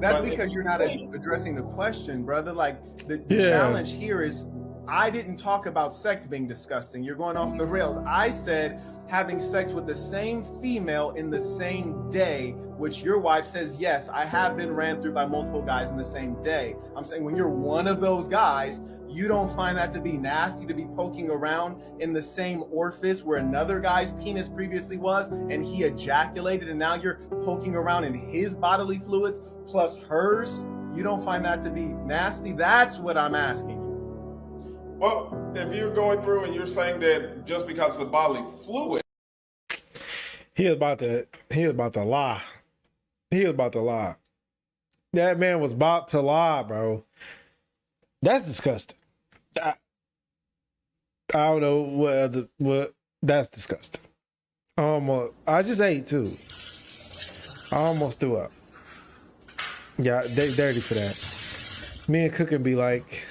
That's because you're not addressing the question, brother. Like the challenge here is, I didn't talk about sex being disgusting. You're going off the rails. I said having sex with the same female in the same day, which your wife says, yes, I have been ran through by multiple guys in the same day. I'm saying when you're one of those guys, you don't find that to be nasty to be poking around in the same orifice where another guy's penis previously was and he ejaculated, and now you're poking around in his bodily fluids plus hers? You don't find that to be nasty? That's what I'm asking you. Well, if you're going through and you're saying that just because it's a bodily fluid. He was about to lie. He was about to lie. That man was about to lie, bro. That's disgusting. I don't know what that's disgusting. I just ate too. I almost threw up. Yeah, they dirty for that. Me and Cookin be like,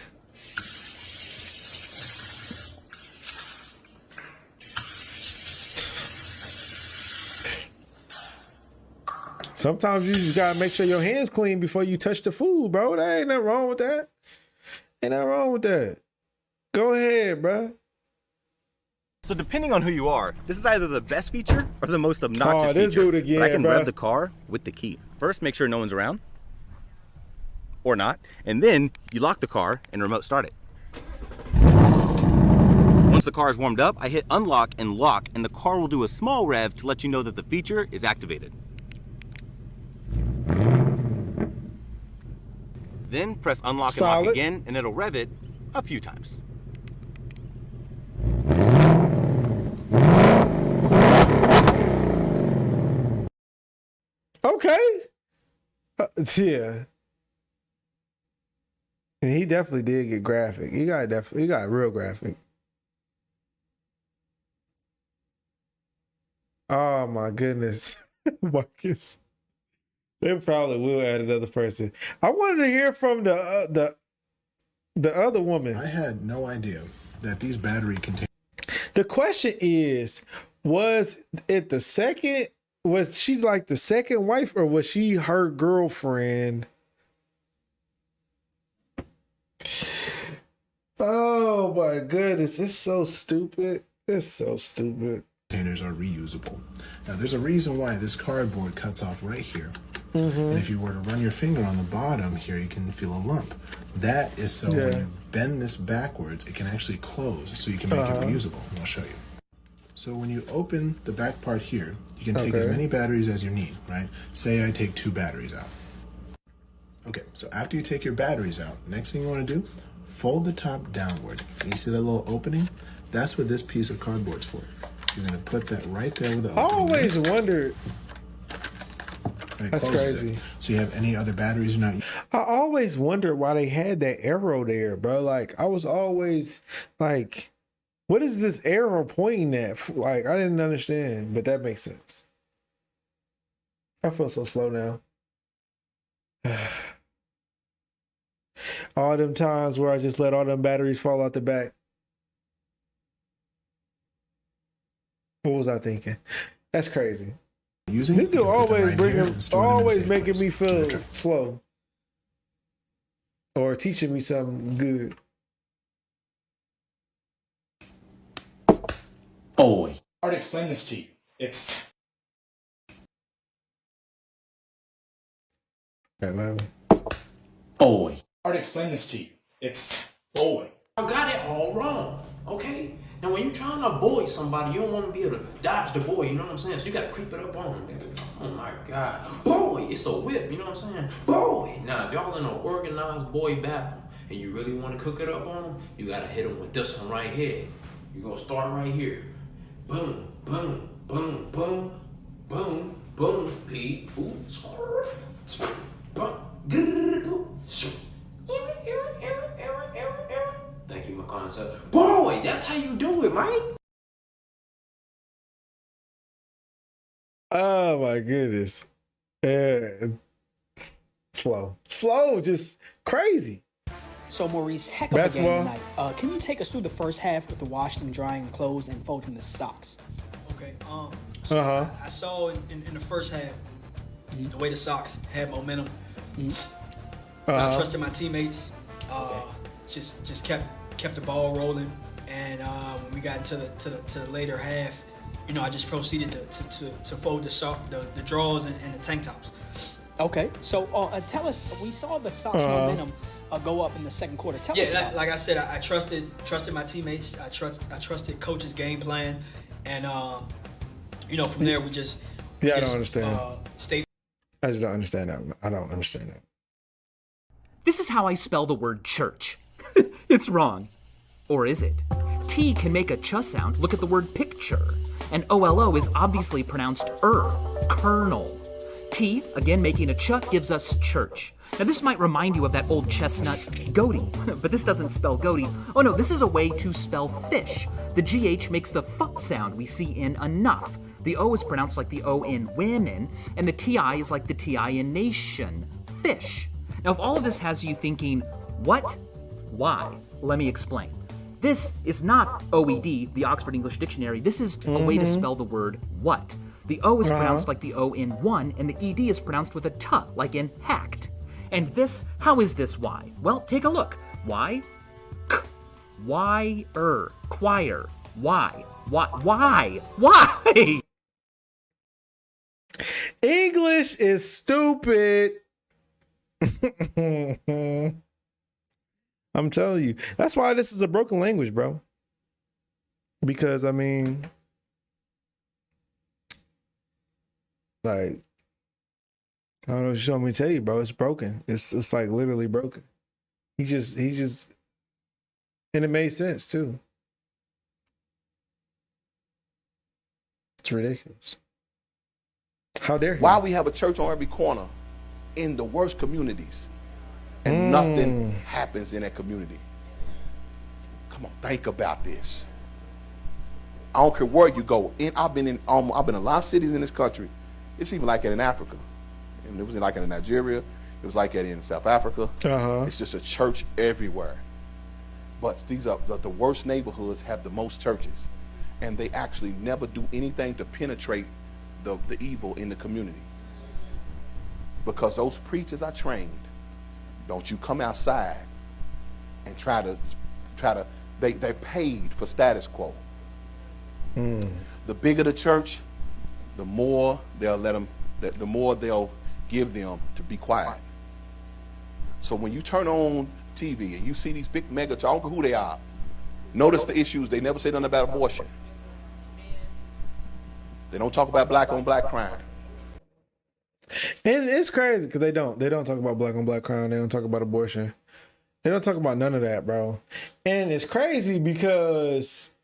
sometimes you just gotta make sure your hands clean before you touch the food, bro. There ain't nothing wrong with that. Ain't nothing wrong with that. Go ahead, bro. So depending on who you are, this is either the best feature or the most obnoxious this feature. dude again, but I can bro. rev the car with the key. First, make sure no one's around, or not, and then you lock the car and remote start it. Once the car is warmed up, I hit unlock and lock, and the car will do a small rev to let you know that the feature is activated. Then press unlock and lock again, and it'll rev it a few times. Okay. Yeah. And he definitely did get graphic. He got real graphic. Oh my goodness. Marcus. They probably will add another person. I wanted to hear from the other woman. I had no idea that these battery containers. The question is, was she like the second wife, or was she her girlfriend? Oh my goodness, it's so stupid. It's so stupid. Containers are reusable. Now, there's a reason why this cardboard cuts off right here. And if you were to run your finger on the bottom here, you can feel a lump. That is so when you bend this backwards, it can actually close, so you can make it reusable. And I'll show you. So when you open the back part here, you can take as many batteries as you need, right? Say I take 2 batteries out. Okay, so after you take your batteries out, next thing you want to do, fold the top downward. You see that little opening? That's what this piece of cardboard's for. You're going to put that right there with the opening. I always wondered. That's crazy. It. So you have any other batteries you're not? I always wondered why they had that arrow there, bro. Like, I was always like, what is this arrow pointing at? Like, I didn't understand, but that makes sense. I feel so slow now. All them times where I just let all them batteries fall out the back. What was I thinking? That's crazy. This dude always making me feel slow. Or teaching me something good. Boy. Hard to explain this to you. It's Boy. Hard to explain this to you. It's boy. I got it all wrong, okay? Now, when you're trying to avoid somebody, you don't want to be able to dodge the boy, you know what I'm saying? So you got to creep it up on them. Oh, my God. Boy, it's a whip, you know what I'm saying? Boy. Now, if y'all in an organized boy battle and you really want to cook it up on them, you got to hit them with this one right here. You're going to start right here. Boom, boom, boom, boom, boom, boom, P. Ooh, squirt, boom, boom, Thank you, my concept. Boy, that's how you do it, Mike. Oh my goodness. And slow, just crazy. So Maurice, heck of a Basketball. game tonight. Can you take us through the first half with the washing, drying clothes, and folding the socks? Okay. So I saw in the first half the way the Sox had momentum. I trusted my teammates. Just kept the ball rolling, and when we got into the later half, I just proceeded to fold the drawers and the tank tops. Okay. So tell us, we saw the Sox momentum go up in the second quarter. Tell us about like I said, I trusted my teammates. I trusted coach's game plan, and from there we just I don't understand. Stayed. I just don't understand that. I don't understand that. This is how I spell the word church. It's wrong. Or is it? T can make a ch sound. Look at the word picture. And OLO is obviously pronounced kernel. T, again making a ch, gives us church. Now this might remind you of that old chestnut goatee, but this doesn't spell goatee. Oh no, this is a way to spell fish. The GH makes the f sound we see in enough. The O is pronounced like the O in women, and the TI is like the TI in nation, fish. Now if all of this has you thinking, what? Why? Let me explain. This is not OED, the Oxford English Dictionary. This is a way to spell the word what. The O is pronounced like the O in one, and the ED is pronounced with a t, like in hacked. And this, how is this why? Well, take a look. Why? K. Why-er. Choir. Why? Why? Why? English is stupid. I'm telling you. That's why this is a broken language, bro. Because, I mean, like, I don't know what you want me to tell you, bro. It's broken. It's like literally broken. He just, and it made sense too. It's ridiculous. How dare he? Why we have a church on every corner in the worst communities and nothing happens in that community? Come on, think about this. I don't care where you go. I've been in a lot of cities in this country. It's even like that in Africa. And it was like that in Nigeria. It was like that in South Africa. It's just a church everywhere. But these are the worst neighborhoods have the most churches, and they actually never do anything to penetrate the evil in the community. Because those preachers are trained. Don't you come outside and try to they're paid for status quo. The bigger the church, the more they'll the more they'll give them to be quiet. So when you turn on TV and you see these big mega churches, I don't care who they are, notice the issues. They never say nothing about abortion. They don't talk about black on black crime. And it's crazy because they don't talk about black on black crime. They don't talk about abortion. They don't talk about none of that, bro. And it's crazy because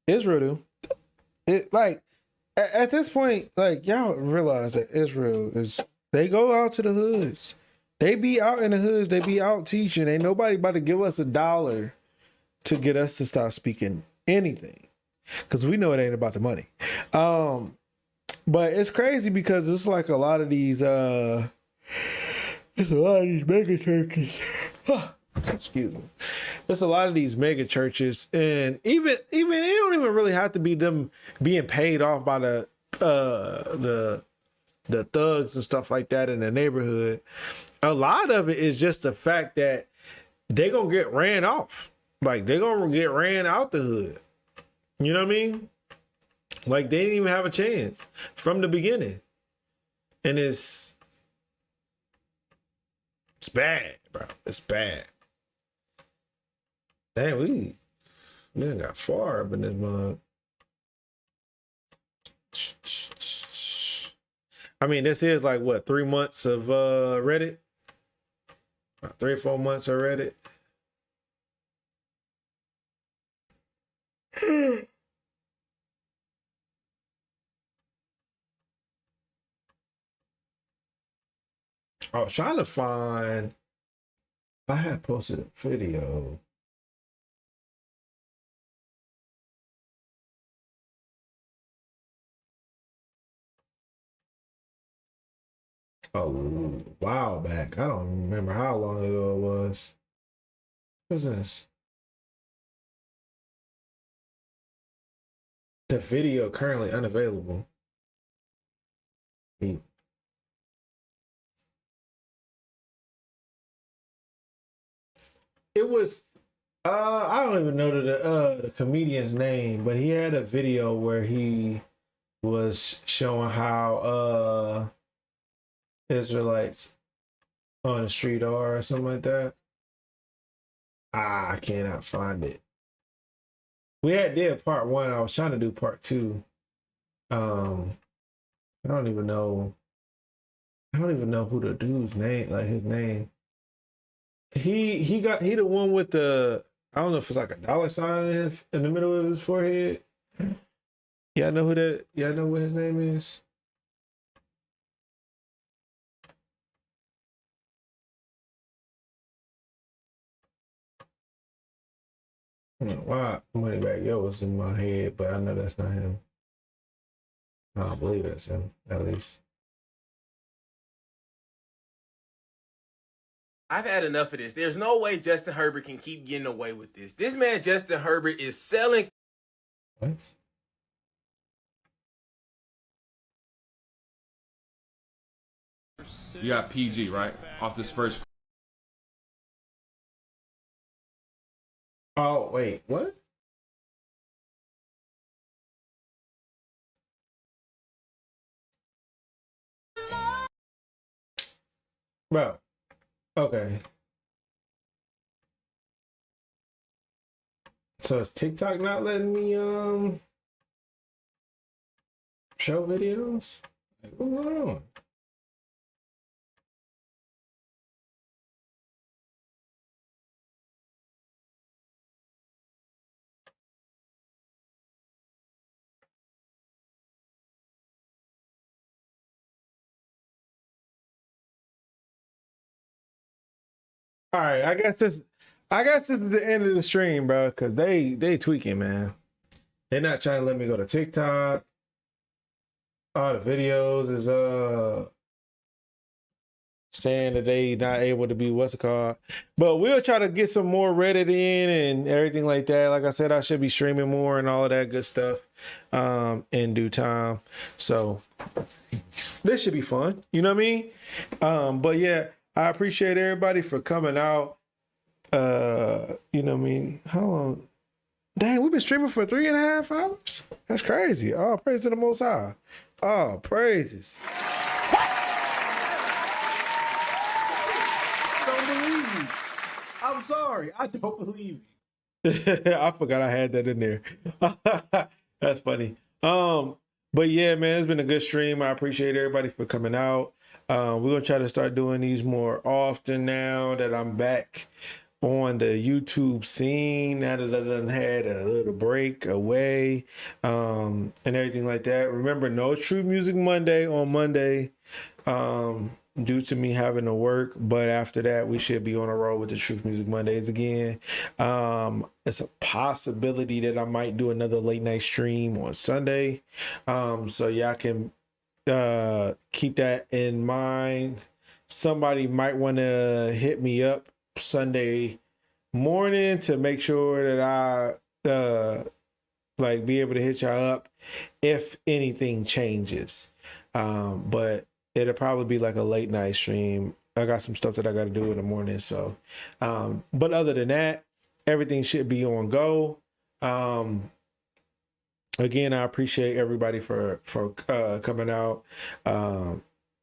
Israel do. It like at this point, like y'all realize that Israel is, they go out to the hoods. They be out in the hoods. They be out teaching. Ain't nobody about to give us $1 to get us to stop speaking anything, because we know it ain't about the money. But it's crazy because it's like a lot of these mega churches. Excuse me. There's a lot of these mega churches, and even it don't even really have to be them being paid off by the thugs and stuff like that in the neighborhood. A lot of it is just the fact that they gonna get ran off. Like they gonna get ran out the hood. You know what I mean? Like they didn't even have a chance from the beginning. And it's It's bad, bro. It's bad. Damn, we done got far up in this mug. I mean, this is like what, 3 months of Reddit? 3 or 4 months of Reddit. I was trying to find. I had posted a video. A while back. I don't remember how long ago it was. What's this? The video currently unavailable. It was I don't even know the comedian's name, but he had a video where he was showing how Israelites on the street are or something like that. I cannot find it. We had did part 1. I was trying to do part 2. I don't even know who the dude's name, like his name. He the one with the, I don't know if it's like a dollar sign in the middle of his forehead. Yeah, I know who that. Yeah, I know what his name is. I don't know why Moneybag Yo was in my head, but I know that's not him. I don't believe that's him, at least. I've had enough of this. There's no way Justin Herbert can keep getting away with this. This man, Justin Herbert, is selling. What? You got PG, right? Off this first. Oh, wait, what? Bro, okay. So is TikTok not letting me show videos? Like, what's going on? All right, I guess this is the end of the stream, bro, because they tweaking, man. They're not trying to let me go to TikTok. All the videos is saying that they not able to be what's it called. But we'll try to get some more Reddit in and everything like that. Like I said, I should be streaming more and all of that good stuff in due time. So this should be fun. You know what I mean? But yeah, I appreciate everybody for coming out. You know what I mean? How long? Dang, we've been streaming for 3.5 hours? That's crazy. Oh, praise to the Most High. Oh, praises. Don't believe me. I'm sorry. I don't believe you. I forgot I had that in there. That's funny. But yeah, man, it's been a good stream. I appreciate everybody for coming out. We're gonna try to start doing these more often now that I'm back on the YouTube scene, now that I done had a little break away, and everything like that. Remember, no True Music Monday on Monday, due to me having to work. But after that, we should be on a roll with the Truth Music Mondays again. It's a possibility that I might do another late night stream on Sunday. So y'all can keep that in mind. Somebody might want to hit me up Sunday morning to make sure that I like be able to hit y'all up if anything changes. But it'll probably be like a late night stream. I got some stuff that I got to do in the morning. So, but other than that, everything should be on go. Again, I appreciate everybody for coming out.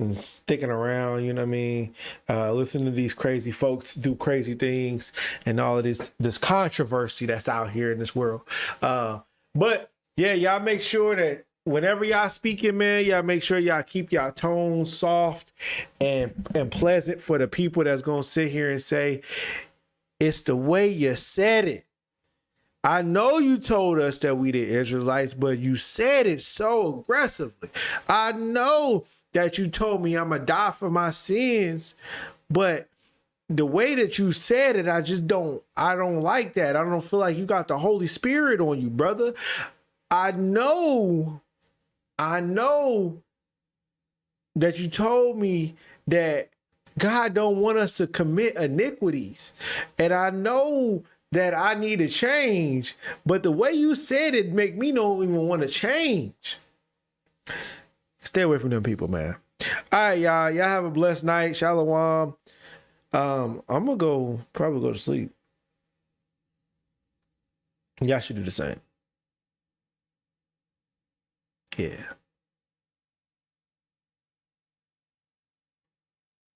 and sticking around, you know what I mean? Listening to these crazy folks do crazy things and all of this controversy that's out here in this world. But yeah, y'all make sure that whenever y'all speaking, man, y'all make sure y'all keep y'all tone soft and pleasant for the people that's gonna sit here and say, it's the way you said it. I know you told us that we the Israelites, but you said it so aggressively. I know that you told me I'm gonna die for my sins, but the way that you said it, I don't like that. I don't feel like you got the Holy Spirit on you, brother. I know that you told me that God don't want us to commit iniquities. And I know that I need to change, but the way you said it make me don't even want to change. Stay away from them people, man. All right, y'all. Y'all have a blessed night. Shalom. I'm gonna probably go to sleep. Y'all should do the same. Yeah.